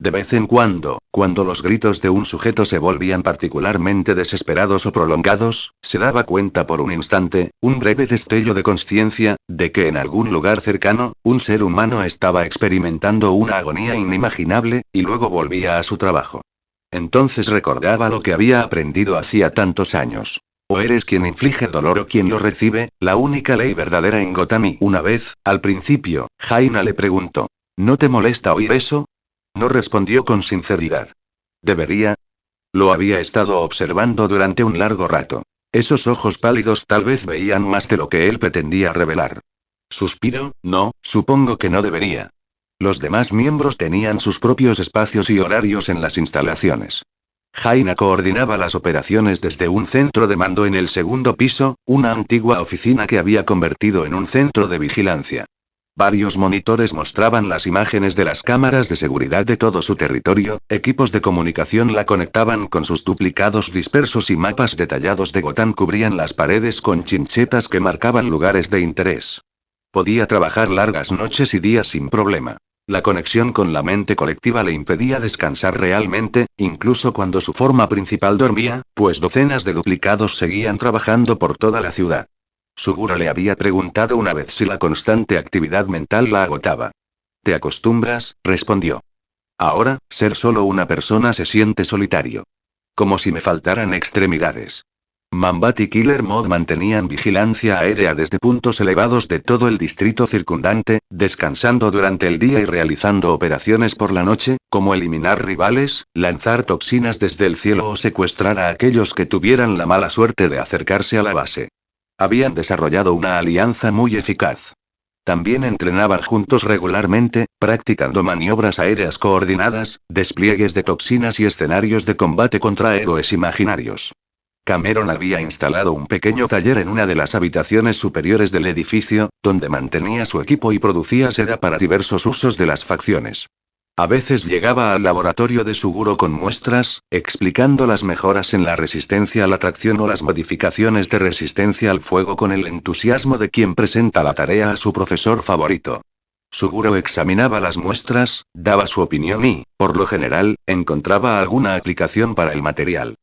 De vez en cuando, cuando los gritos de un sujeto se volvían particularmente desesperados o prolongados, se daba cuenta por un instante, un breve destello de conciencia, de que en algún lugar cercano, un ser humano estaba experimentando una agonía inimaginable, y luego volvía a su trabajo. Entonces recordaba lo que había aprendido hacía tantos años. O eres quien inflige dolor o quien lo recibe, la única ley verdadera en Gotham y una vez, al principio, Jaina le preguntó, ¿no te molesta oír eso? No respondió con sinceridad. ¿Debería? Lo había estado observando durante un largo rato. Esos ojos pálidos tal vez veían más de lo que él pretendía revelar. Suspiro, no, supongo que no debería. Los demás miembros tenían sus propios espacios y horarios en las instalaciones. Jaina coordinaba las operaciones desde un centro de mando en el segundo piso, una antigua oficina que había convertido en un centro de vigilancia. Varios monitores mostraban las imágenes de las cámaras de seguridad de todo su territorio, equipos de comunicación la conectaban con sus duplicados dispersos y mapas detallados de Gotham cubrían las paredes con chinchetas que marcaban lugares de interés. Podía trabajar largas noches y días sin problema. La conexión con la mente colectiva le impedía descansar realmente, incluso cuando su forma principal dormía, pues docenas de duplicados seguían trabajando por toda la ciudad. Suguro le había preguntado una vez si la constante actividad mental la agotaba. ¿Te acostumbras?, respondió. Ahora, ser solo una persona se siente solitario. Como si me faltaran extremidades. Man-Bat y Killer Mod mantenían vigilancia aérea desde puntos elevados de todo el distrito circundante, descansando durante el día y realizando operaciones por la noche, como eliminar rivales, lanzar toxinas desde el cielo o secuestrar a aquellos que tuvieran la mala suerte de acercarse a la base. Habían desarrollado una alianza muy eficaz. También entrenaban juntos regularmente, practicando maniobras aéreas coordinadas, despliegues de toxinas y escenarios de combate contra héroes imaginarios. Cameron había instalado un pequeño taller en una de las habitaciones superiores del edificio, donde mantenía su equipo y producía seda para diversos usos de las facciones. A veces llegaba al laboratorio de Suguro con muestras, explicando las mejoras en la resistencia a la tracción o las modificaciones de resistencia al fuego con el entusiasmo de quien presenta la tarea a su profesor favorito. Suguro examinaba las muestras, daba su opinión y, por lo general, encontraba alguna aplicación para el material.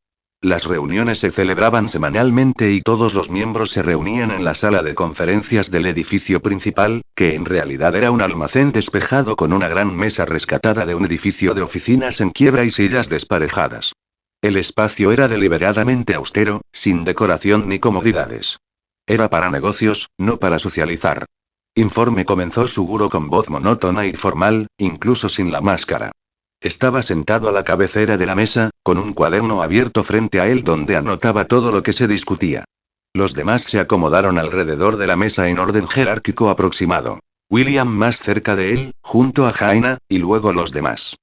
Las reuniones se celebraban semanalmente y todos los miembros se reunían en la sala de conferencias del edificio principal, que en realidad era un almacén despejado con una gran mesa rescatada de un edificio de oficinas en quiebra y sillas desparejadas. El espacio era deliberadamente austero, sin decoración ni comodidades. Era para negocios, no para socializar. Informe, comenzó Suguro con voz monótona y formal, incluso sin la máscara. Estaba sentado a la cabecera de la mesa, con un cuaderno abierto frente a él donde anotaba todo lo que se discutía. Los demás se acomodaron alrededor de la mesa en orden jerárquico aproximado. William más cerca de él, junto a Jaina, y luego los demás.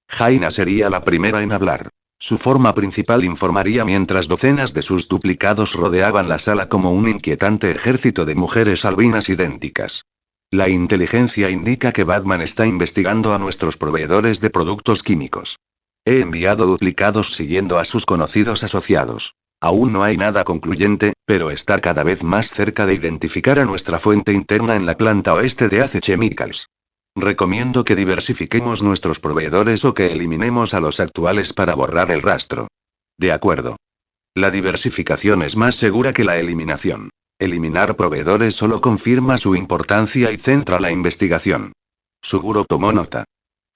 Jaina sería la primera en hablar. Su forma principal informaría mientras docenas de sus duplicados rodeaban la sala como un inquietante ejército de mujeres albinas idénticas. La inteligencia indica que Batman está investigando a nuestros proveedores de productos químicos. He enviado duplicados siguiendo a sus conocidos asociados. Aún no hay nada concluyente, pero está cada vez más cerca de identificar a nuestra fuente interna en la planta oeste de AC Chemicals. Recomiendo que diversifiquemos nuestros proveedores o que eliminemos a los actuales para borrar el rastro. De acuerdo. La diversificación es más segura que la eliminación. Eliminar proveedores solo confirma su importancia y centra la investigación. Suguro tomó nota.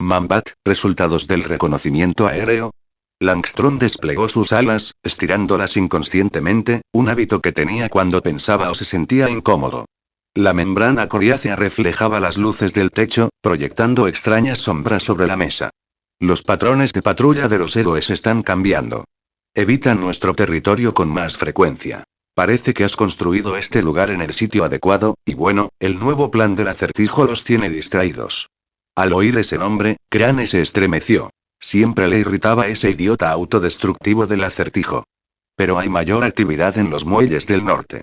Man-Bat, resultados del reconocimiento aéreo. Langstrom desplegó sus alas, estirándolas inconscientemente, un hábito que tenía cuando pensaba o se sentía incómodo. La membrana coriácea reflejaba las luces del techo, proyectando extrañas sombras sobre la mesa. Los patrones de patrulla de los héroes están cambiando. Evitan nuestro territorio con más frecuencia. Parece que has construido este lugar en el sitio adecuado, y bueno, el nuevo plan del acertijo los tiene distraídos. Al oír ese nombre, Crane se estremeció. Siempre le irritaba ese idiota autodestructivo del acertijo. Pero hay mayor actividad en los muelles del norte.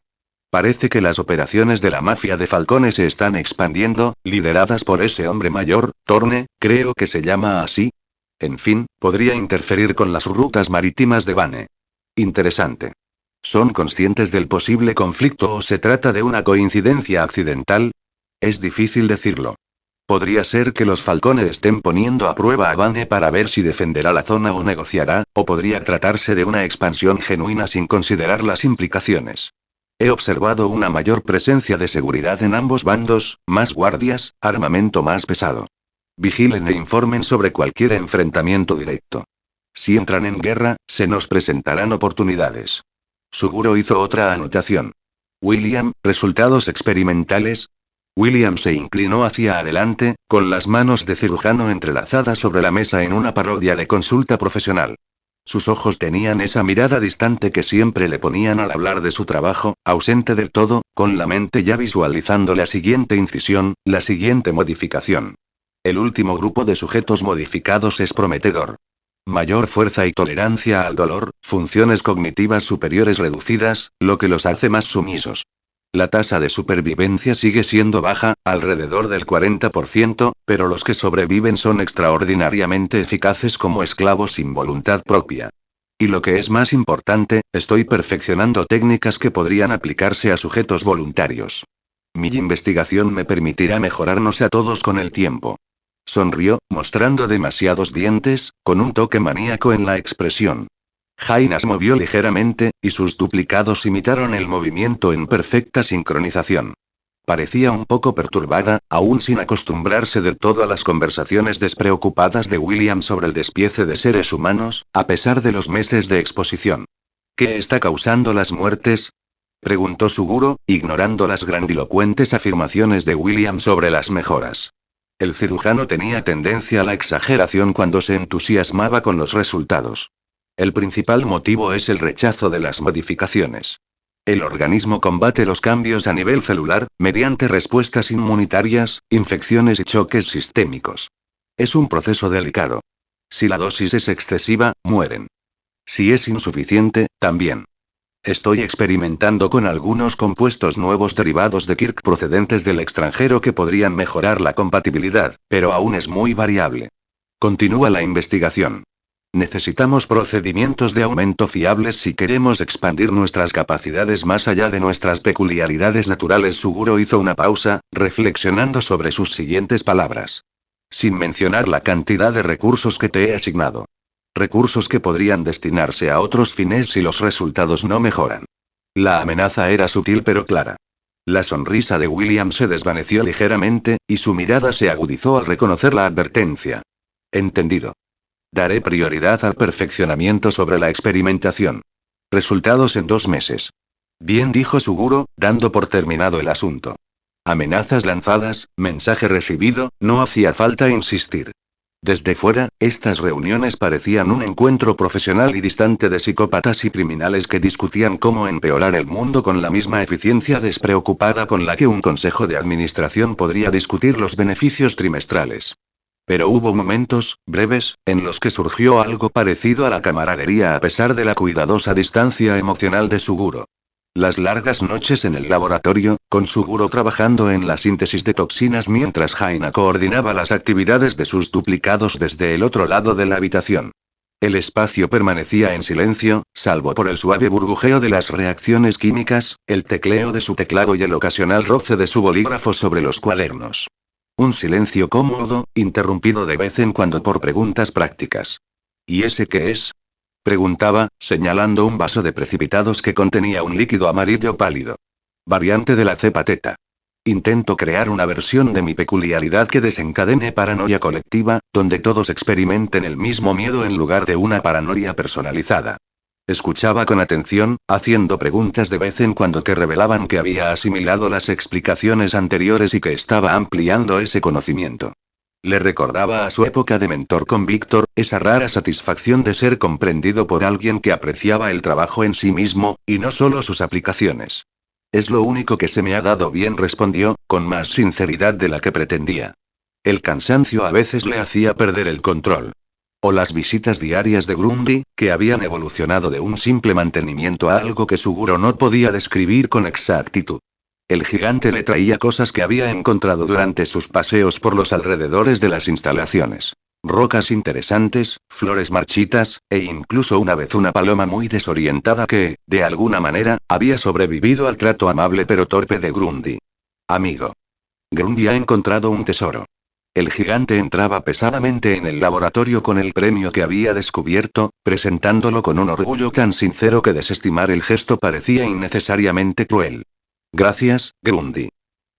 Parece que las operaciones de la mafia de Falcone se están expandiendo, lideradas por ese hombre mayor, Thorne, creo que se llama así. En fin, podría interferir con las rutas marítimas de Bane. Interesante. ¿Son conscientes del posible conflicto o se trata de una coincidencia accidental? Es difícil decirlo. Podría ser que los Falcone estén poniendo a prueba a Bane para ver si defenderá la zona o negociará, o podría tratarse de una expansión genuina sin considerar las implicaciones. He observado una mayor presencia de seguridad en ambos bandos, más guardias, armamento más pesado. Vigilen e informen sobre cualquier enfrentamiento directo. Si entran en guerra, se nos presentarán oportunidades. Suguro hizo otra anotación. William, resultados experimentales. William se inclinó hacia adelante, con las manos de cirujano entrelazadas sobre la mesa en una parodia de consulta profesional. Sus ojos tenían esa mirada distante que siempre le ponían al hablar de su trabajo, ausente del todo, con la mente ya visualizando la siguiente incisión, la siguiente modificación. El último grupo de sujetos modificados es prometedor. Mayor fuerza y tolerancia al dolor, funciones cognitivas superiores reducidas, lo que los hace más sumisos. La tasa de supervivencia sigue siendo baja, alrededor del 40%, pero los que sobreviven son extraordinariamente eficaces como esclavos sin voluntad propia. Y lo que es más importante, estoy perfeccionando técnicas que podrían aplicarse a sujetos voluntarios. Mi investigación me permitirá mejorarnos a todos con el tiempo. Sonrió, mostrando demasiados dientes, con un toque maníaco en la expresión. Jaina se movió ligeramente, y sus duplicados imitaron el movimiento en perfecta sincronización. Parecía un poco perturbada, aún sin acostumbrarse del todo a las conversaciones despreocupadas de William sobre el despiece de seres humanos, a pesar de los meses de exposición. ¿Qué está causando las muertes?, preguntó Suguro, ignorando las grandilocuentes afirmaciones de William sobre las mejoras. El cirujano tenía tendencia a la exageración cuando se entusiasmaba con los resultados. El principal motivo es el rechazo de las modificaciones. El organismo combate los cambios a nivel celular, mediante respuestas inmunitarias, infecciones y choques sistémicos. Es un proceso delicado. Si la dosis es excesiva, mueren. Si es insuficiente, también. Estoy experimentando con algunos compuestos nuevos derivados de Kirk procedentes del extranjero que podrían mejorar la compatibilidad, pero aún es muy variable. Continúa la investigación. Necesitamos procedimientos de aumento fiables si queremos expandir nuestras capacidades más allá de nuestras peculiaridades naturales. Suguro hizo una pausa, reflexionando sobre sus siguientes palabras. Sin mencionar la cantidad de recursos que te he asignado. Recursos que podrían destinarse a otros fines si los resultados no mejoran. La amenaza era sutil pero clara. La sonrisa de William se desvaneció ligeramente, y su mirada se agudizó al reconocer la advertencia. Entendido. Daré prioridad al perfeccionamiento sobre la experimentación. Resultados en 2 meses. Bien, dijo Suguro, dando por terminado el asunto. Amenazas lanzadas, mensaje recibido, no hacía falta insistir. Desde fuera, estas reuniones parecían un encuentro profesional y distante de psicópatas y criminales que discutían cómo empeorar el mundo con la misma eficiencia despreocupada con la que un consejo de administración podría discutir los beneficios trimestrales. Pero hubo momentos, breves, en los que surgió algo parecido a la camaradería a pesar de la cuidadosa distancia emocional de Suguro. Las largas noches en el laboratorio, con Suguro trabajando en la síntesis de toxinas mientras Jaina coordinaba las actividades de sus duplicados desde el otro lado de la habitación. El espacio permanecía en silencio, salvo por el suave burbujeo de las reacciones químicas, el tecleo de su teclado y el ocasional roce de su bolígrafo sobre los cuadernos. Un silencio cómodo, interrumpido de vez en cuando por preguntas prácticas. ¿Y ese qué es?, preguntaba, señalando un vaso de precipitados que contenía un líquido amarillo pálido. Variante de la cepa teta. Intento crear una versión de mi peculiaridad que desencadene paranoia colectiva, donde todos experimenten el mismo miedo en lugar de una paranoia personalizada. Escuchaba con atención, haciendo preguntas de vez en cuando que revelaban que había asimilado las explicaciones anteriores y que estaba ampliando ese conocimiento. Le recordaba a su época de mentor con Víctor, esa rara satisfacción de ser comprendido por alguien que apreciaba el trabajo en sí mismo, y no solo sus aplicaciones. Es lo único que se me ha dado bien, respondió, con más sinceridad de la que pretendía. El cansancio a veces le hacía perder el control. O las visitas diarias de Grundy, que habían evolucionado de un simple mantenimiento a algo que Suguro no podía describir con exactitud. El gigante le traía cosas que había encontrado durante sus paseos por los alrededores de las instalaciones. Rocas interesantes, flores marchitas, e incluso una vez una paloma muy desorientada que, de alguna manera, había sobrevivido al trato amable pero torpe de Grundy. Amigo. Grundy ha encontrado un tesoro. El gigante entraba pesadamente en el laboratorio con el premio que había descubierto, presentándolo con un orgullo tan sincero que desestimar el gesto parecía innecesariamente cruel. Gracias, Grundy.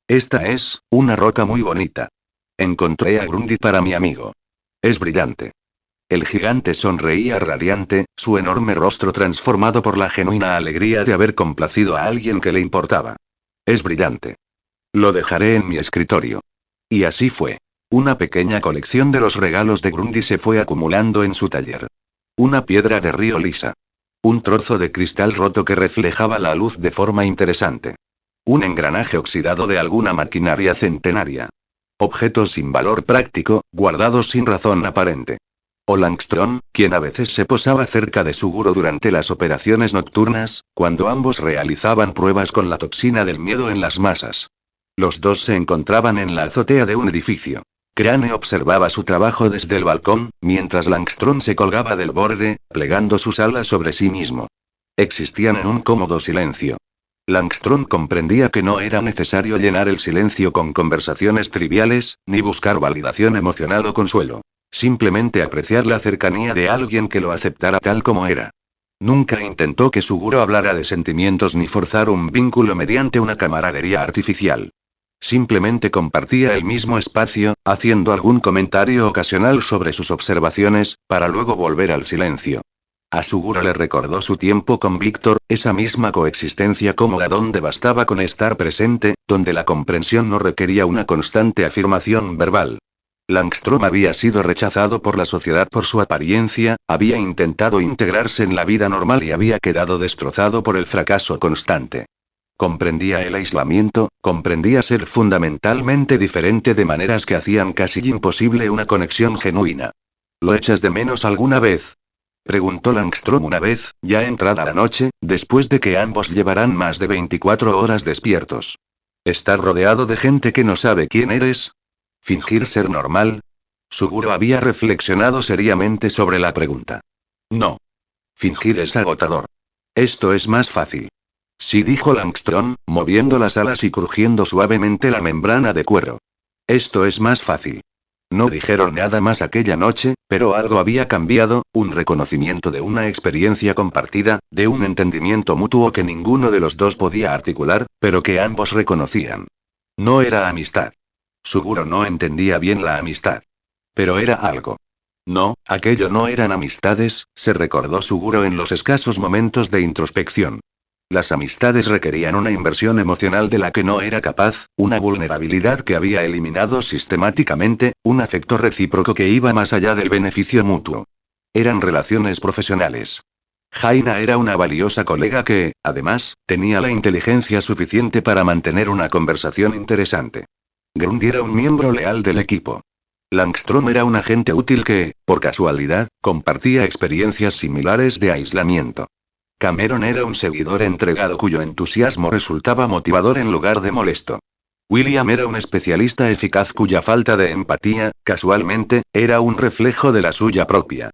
Esta es, una roca muy bonita. Encontré a Grundy para mi amigo. Es brillante. El gigante sonreía radiante, su enorme rostro transformado por la genuina alegría de haber complacido a alguien que le importaba. Es brillante. Lo dejaré en mi escritorio. Y así fue. Una pequeña colección de los regalos de Grundy se fue acumulando en su taller. Una piedra de río lisa. Un trozo de cristal roto que reflejaba la luz de forma interesante. Un engranaje oxidado de alguna maquinaria centenaria. Objetos sin valor práctico, guardados sin razón aparente. O Langstrom, quien a veces se posaba cerca de Suguro durante las operaciones nocturnas, cuando ambos realizaban pruebas con la toxina del miedo en las masas. Los dos se encontraban en la azotea de un edificio. Crane observaba su trabajo desde el balcón, mientras Langstrom se colgaba del borde, plegando sus alas sobre sí mismo. Existían en un cómodo silencio. Langstrom comprendía que no era necesario llenar el silencio con conversaciones triviales, ni buscar validación emocional o consuelo. Simplemente apreciar la cercanía de alguien que lo aceptara tal como era. Nunca intentó que Suguro hablara de sentimientos ni forzar un vínculo mediante una camaradería artificial. Simplemente compartía el mismo espacio, haciendo algún comentario ocasional sobre sus observaciones, para luego volver al silencio. A Suguro le recordó su tiempo con Víctor, esa misma coexistencia cómoda donde bastaba con estar presente, donde la comprensión no requería una constante afirmación verbal. Langstrom había sido rechazado por la sociedad por su apariencia, había intentado integrarse en la vida normal y había quedado destrozado por el fracaso constante. Comprendía el aislamiento, comprendía ser fundamentalmente diferente de maneras que hacían casi imposible una conexión genuina. ¿Lo echas de menos alguna vez? Preguntó Langstrom una vez, ya entrada la noche, después de que ambos llevaran más de 24 horas despiertos. ¿Estar rodeado de gente que no sabe quién eres? ¿Fingir ser normal? Suguro había reflexionado seriamente sobre la pregunta. No. Fingir es agotador. Esto es más fácil. Sí, dijo Langstrom, moviendo las alas y crujiendo suavemente la membrana de cuero. Esto es más fácil. No dijeron nada más aquella noche, pero algo había cambiado, un reconocimiento de una experiencia compartida, de un entendimiento mutuo que ninguno de los dos podía articular, pero que ambos reconocían. No era amistad. Suguro no entendía bien la amistad. Pero era algo. No, aquello no eran amistades, se recordó Suguro en los escasos momentos de introspección. Las amistades requerían una inversión emocional de la que no era capaz, una vulnerabilidad que había eliminado sistemáticamente, un afecto recíproco que iba más allá del beneficio mutuo. Eran relaciones profesionales. Jaina era una valiosa colega que, además, tenía la inteligencia suficiente para mantener una conversación interesante. Grundy era un miembro leal del equipo. Langstrom era un agente útil que, por casualidad, compartía experiencias similares de aislamiento. Cameron era un seguidor entregado cuyo entusiasmo resultaba motivador en lugar de molesto. William era un especialista eficaz cuya falta de empatía, casualmente, era un reflejo de la suya propia.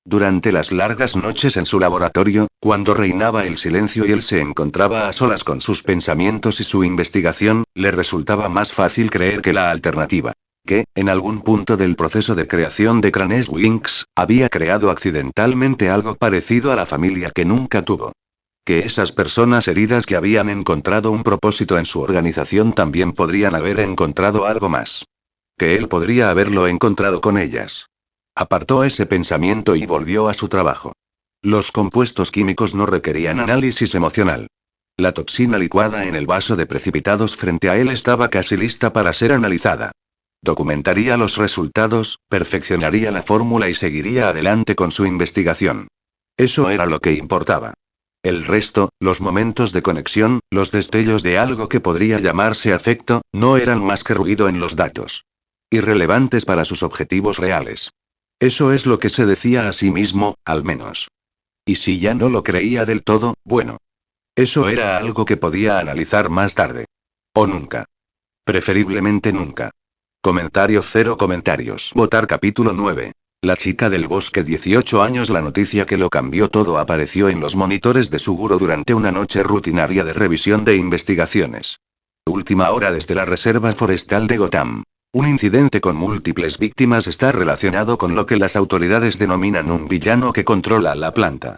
Durante las largas noches en su laboratorio, cuando reinaba el silencio y él se encontraba a solas con sus pensamientos y su investigación, le resultaba más fácil creer que la alternativa. Que, en algún punto del proceso de creación de Cranes Winx, había creado accidentalmente algo parecido a la familia que nunca tuvo. Que esas personas heridas que habían encontrado un propósito en su organización también podrían haber encontrado algo más. Que él podría haberlo encontrado con ellas. Apartó ese pensamiento y volvió a su trabajo. Los compuestos químicos no requerían análisis emocional. La toxina licuada en el vaso de precipitados frente a él estaba casi lista para ser analizada. Documentaría los resultados, perfeccionaría la fórmula y seguiría adelante con su investigación. Eso era lo que importaba. El resto, los momentos de conexión, los destellos de algo que podría llamarse afecto, no eran más que ruido en los datos. Irrelevantes para sus objetivos reales. Eso es lo que se decía a sí mismo, al menos. Y si ya no lo creía del todo, bueno. Eso era algo que podía analizar más tarde. O nunca. Preferiblemente nunca. Comentario 0 comentarios. Votar capítulo 9. La chica del bosque 18 años. La noticia que lo cambió todo apareció en los monitores de Suguro durante una noche rutinaria de revisión de investigaciones. Última hora desde la reserva forestal de Gotham. Un incidente con múltiples víctimas está relacionado con lo que las autoridades denominan un villano que controla la planta.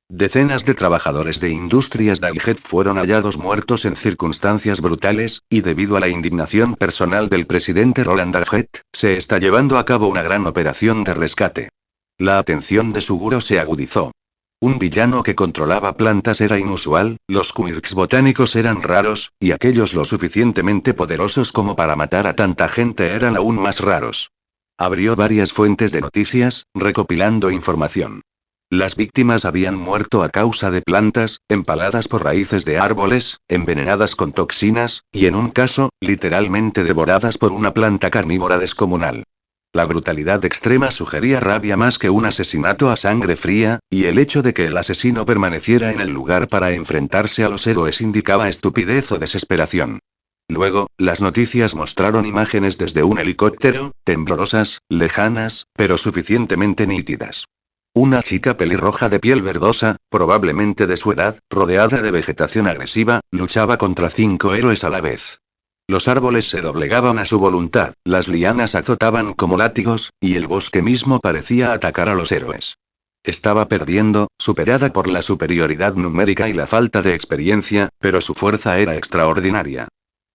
Decenas de trabajadores de Industrias Daggett fueron hallados muertos en circunstancias brutales, y debido a la indignación personal del presidente Roland Daggett, se está llevando a cabo una gran operación de rescate. La atención de Suguro se agudizó. Un villano que controlaba plantas era inusual, los quirks botánicos eran raros, y aquellos lo suficientemente poderosos como para matar a tanta gente eran aún más raros. Abrió varias fuentes de noticias, recopilando información. Las víctimas habían muerto a causa de plantas, empaladas por raíces de árboles, envenenadas con toxinas, y en un caso, literalmente devoradas por una planta carnívora descomunal. La brutalidad extrema sugería rabia más que un asesinato a sangre fría, y el hecho de que el asesino permaneciera en el lugar para enfrentarse a los héroes indicaba estupidez o desesperación. Luego, las noticias mostraron imágenes desde un helicóptero, temblorosas, lejanas, pero suficientemente nítidas. Una chica pelirroja de piel verdosa, probablemente de su edad, rodeada de vegetación agresiva, luchaba contra 5 héroes a la vez. Los árboles se doblegaban a su voluntad, las lianas azotaban como látigos, y el bosque mismo parecía atacar a los héroes. Estaba perdiendo, superada por la superioridad numérica y la falta de experiencia, pero su fuerza era extraordinaria.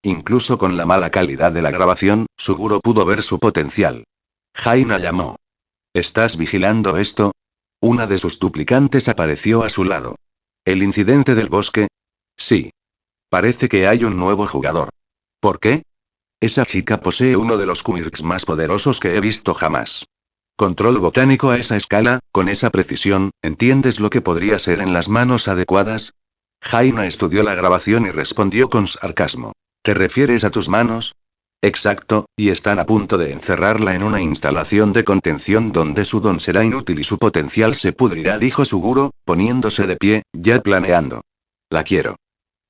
Incluso con la mala calidad de la grabación, Suguro pudo ver su potencial. Jaina llamó. ¿Estás vigilando esto? Una de sus duplicantes apareció a su lado. ¿El incidente del bosque? Sí. Parece que hay un nuevo jugador. ¿Por qué? Esa chica posee uno de los quirks más poderosos que he visto jamás. Control botánico a esa escala, con esa precisión, ¿entiendes lo que podría ser en las manos adecuadas? Jaina estudió la grabación y respondió con sarcasmo. ¿Te refieres a tus manos? Exacto, y están a punto de encerrarla en una instalación de contención donde su don será inútil y su potencial se pudrirá, dijo Suguro, poniéndose de pie, ya planeando. La quiero.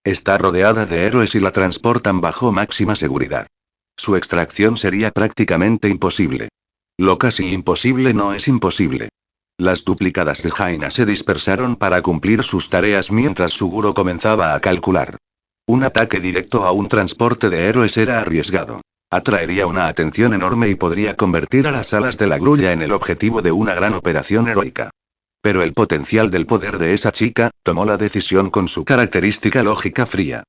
Está rodeada de héroes y la transportan bajo máxima seguridad. Su extracción sería prácticamente imposible. Lo casi imposible no es imposible. Las duplicadas de Jaina se dispersaron para cumplir sus tareas mientras Suguro comenzaba a calcular. Un ataque directo a un transporte de héroes era arriesgado. Atraería una atención enorme y podría convertir a las alas de la grulla en el objetivo de una gran operación heroica. Pero el potencial del poder de esa chica, tomó la decisión con su característica lógica fría.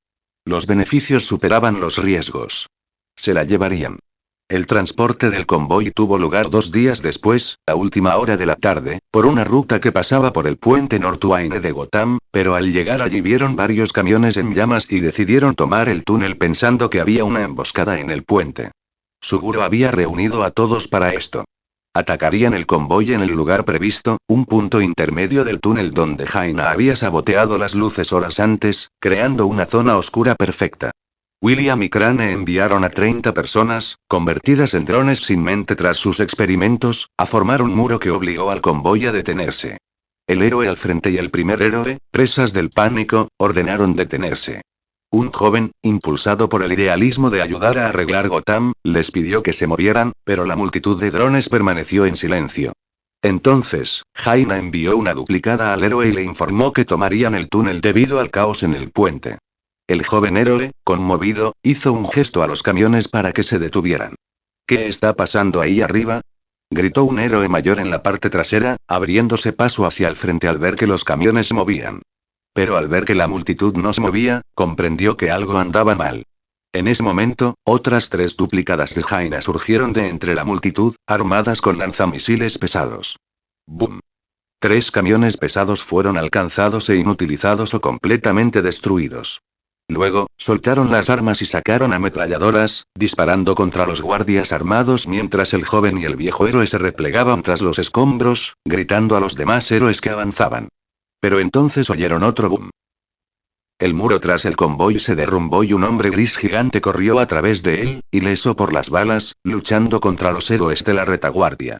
Los beneficios superaban los riesgos. Se la llevarían. El transporte del convoy tuvo lugar 2 días después, a última hora de la tarde, por una ruta que pasaba por el puente Northwaine de Gotham, pero al llegar allí vieron varios camiones en llamas y decidieron tomar el túnel pensando que había una emboscada en el puente. Suguro había reunido a todos para esto. Atacarían el convoy en el lugar previsto, un punto intermedio del túnel donde Jaina había saboteado las luces horas antes, creando una zona oscura perfecta. William y Crane enviaron a 30 personas, convertidas en drones sin mente tras sus experimentos, a formar un muro que obligó al convoy a detenerse. El héroe al frente y el primer héroe, presas del pánico, ordenaron detenerse. Un joven, impulsado por el idealismo de ayudar a arreglar Gotham, les pidió que se movieran, pero la multitud de drones permaneció en silencio. Entonces, Jaina envió una duplicada al héroe y le informó que tomarían el túnel debido al caos en el puente. El joven héroe, conmovido, hizo un gesto a los camiones para que se detuvieran. ¿Qué está pasando ahí arriba? Gritó un héroe mayor en la parte trasera, abriéndose paso hacia el frente al ver que los camiones se movían. Pero al ver que la multitud no se movía, comprendió que algo andaba mal. En ese momento, otras 3 duplicadas de Jaina surgieron de entre la multitud, armadas con lanzamisiles pesados. ¡Bum! 3 camiones pesados fueron alcanzados e inutilizados o completamente destruidos. Luego, soltaron las armas y sacaron ametralladoras, disparando contra los guardias armados mientras el joven y el viejo héroe se replegaban tras los escombros, gritando a los demás héroes que avanzaban. Pero entonces oyeron otro boom. El muro tras el convoy se derrumbó y un hombre gris gigante corrió a través de él, ileso por las balas, luchando contra los héroes de la retaguardia.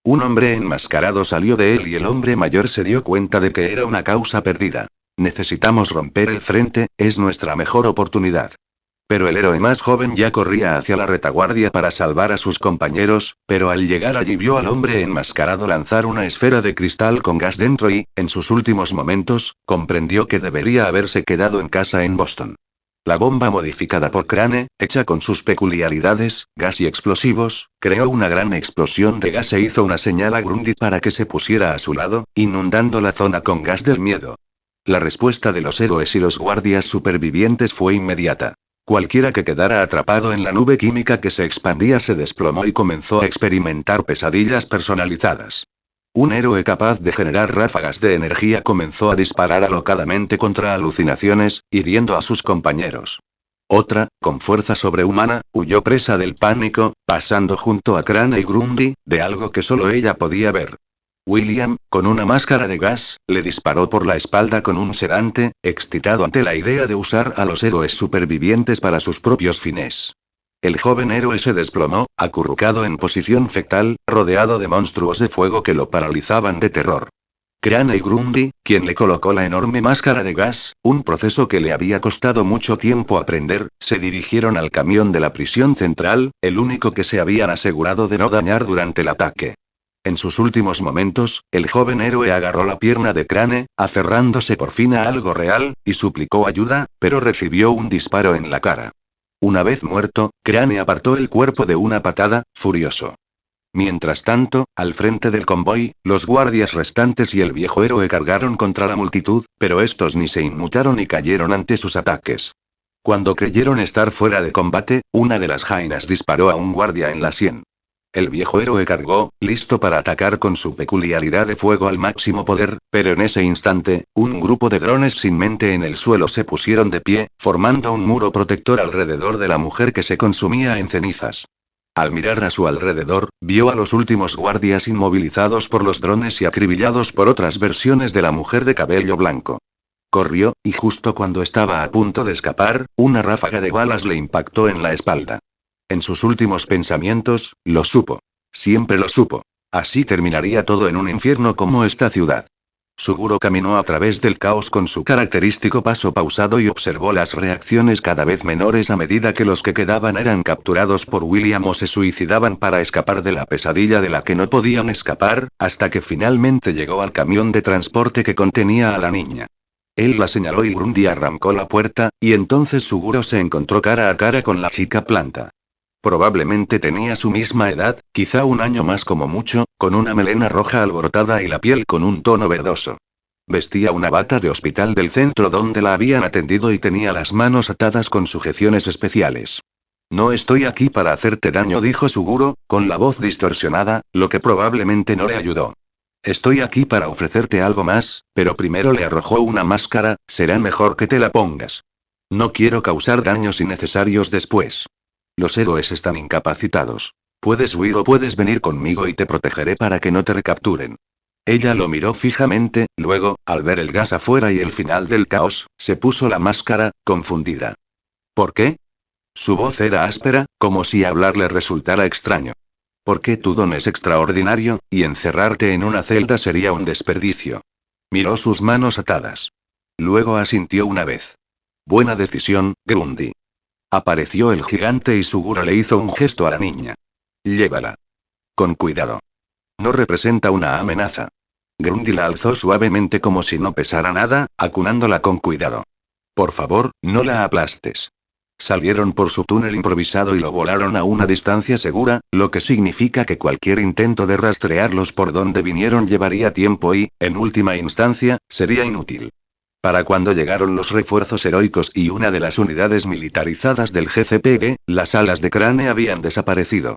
Un hombre enmascarado salió de él y el hombre mayor se dio cuenta de que era una causa perdida. Necesitamos romper el frente, es nuestra mejor oportunidad. Pero el héroe más joven ya corría hacia la retaguardia para salvar a sus compañeros, pero al llegar allí vio al hombre enmascarado lanzar una esfera de cristal con gas dentro y, en sus últimos momentos, comprendió que debería haberse quedado en casa en Boston. La bomba modificada por Crane, hecha con sus peculiaridades, gas y explosivos, creó una gran explosión de gas e hizo una señal a Grundy para que se pusiera a su lado, inundando la zona con gas del miedo. La respuesta de los héroes y los guardias supervivientes fue inmediata. Cualquiera que quedara atrapado en la nube química que se expandía se desplomó y comenzó a experimentar pesadillas personalizadas. Un héroe capaz de generar ráfagas de energía comenzó a disparar alocadamente contra alucinaciones, hiriendo a sus compañeros. Otra, con fuerza sobrehumana, huyó presa del pánico, pasando junto a Crane y Grundy, de algo que solo ella podía ver. William, con una máscara de gas, le disparó por la espalda con un sedante, excitado ante la idea de usar a los héroes supervivientes para sus propios fines. El joven héroe se desplomó, acurrucado en posición fetal, rodeado de monstruos de fuego que lo paralizaban de terror. Crane y Grundy, quien le colocó la enorme máscara de gas, un proceso que le había costado mucho tiempo aprender, se dirigieron al camión de la prisión central, el único que se habían asegurado de no dañar durante el ataque. En sus últimos momentos, el joven héroe agarró la pierna de Crane, aferrándose por fin a algo real, y suplicó ayuda, pero recibió un disparo en la cara. Una vez muerto, Crane apartó el cuerpo de una patada, furioso. Mientras tanto, al frente del convoy, los guardias restantes y el viejo héroe cargaron contra la multitud, pero estos ni se inmutaron ni cayeron ante sus ataques. Cuando creyeron estar fuera de combate, una de las jainas disparó a un guardia en la sien. El viejo héroe cargó, listo para atacar con su peculiaridad de fuego al máximo poder, pero en ese instante, un grupo de drones sin mente en el suelo se pusieron de pie, formando un muro protector alrededor de la mujer que se consumía en cenizas. Al mirar a su alrededor, vio a los últimos guardias inmovilizados por los drones y acribillados por otras versiones de la mujer de cabello blanco. Corrió, y justo cuando estaba a punto de escapar, una ráfaga de balas le impactó en la espalda. En sus últimos pensamientos, lo supo. Siempre lo supo. Así terminaría todo en un infierno como esta ciudad. Suguro caminó a través del caos con su característico paso pausado y observó las reacciones cada vez menores a medida que los que quedaban eran capturados por William o se suicidaban para escapar de la pesadilla de la que no podían escapar, hasta que finalmente llegó al camión de transporte que contenía a la niña. Él la señaló y Grundy arrancó la puerta, y entonces Suguro se encontró cara a cara con la chica planta. Probablemente tenía su misma edad, quizá un año más como mucho, con una melena roja alborotada y la piel con un tono verdoso. Vestía una bata de hospital del centro donde la habían atendido y tenía las manos atadas con sujeciones especiales. No estoy aquí para hacerte daño, dijo Suguro, con la voz distorsionada, lo que probablemente no le ayudó. Estoy aquí para ofrecerte algo más, pero primero le arrojó una máscara, será mejor que te la pongas. No quiero causar daños innecesarios después. Los héroes están incapacitados. Puedes huir o puedes venir conmigo y te protegeré para que no te recapturen. Ella lo miró fijamente, luego, al ver el gas afuera y el final del caos, se puso la máscara, confundida. ¿Por qué? Su voz era áspera, como si hablar le resultara extraño. Porque tu don es extraordinario, y encerrarte en una celda sería un desperdicio. Miró sus manos atadas. Luego asintió una vez. Buena decisión, Grundy. Apareció el gigante y Suguro le hizo un gesto a la niña. Llévala. Con cuidado. No representa una amenaza. Grundy la alzó suavemente como si no pesara nada, acunándola con cuidado. Por favor, no la aplastes. Salieron por su túnel improvisado y lo volaron a una distancia segura, lo que significa que cualquier intento de rastrearlos por donde vinieron llevaría tiempo y, en última instancia, sería inútil. Para cuando llegaron los refuerzos heroicos y una de las unidades militarizadas del GCPG, las alas de Crane habían desaparecido.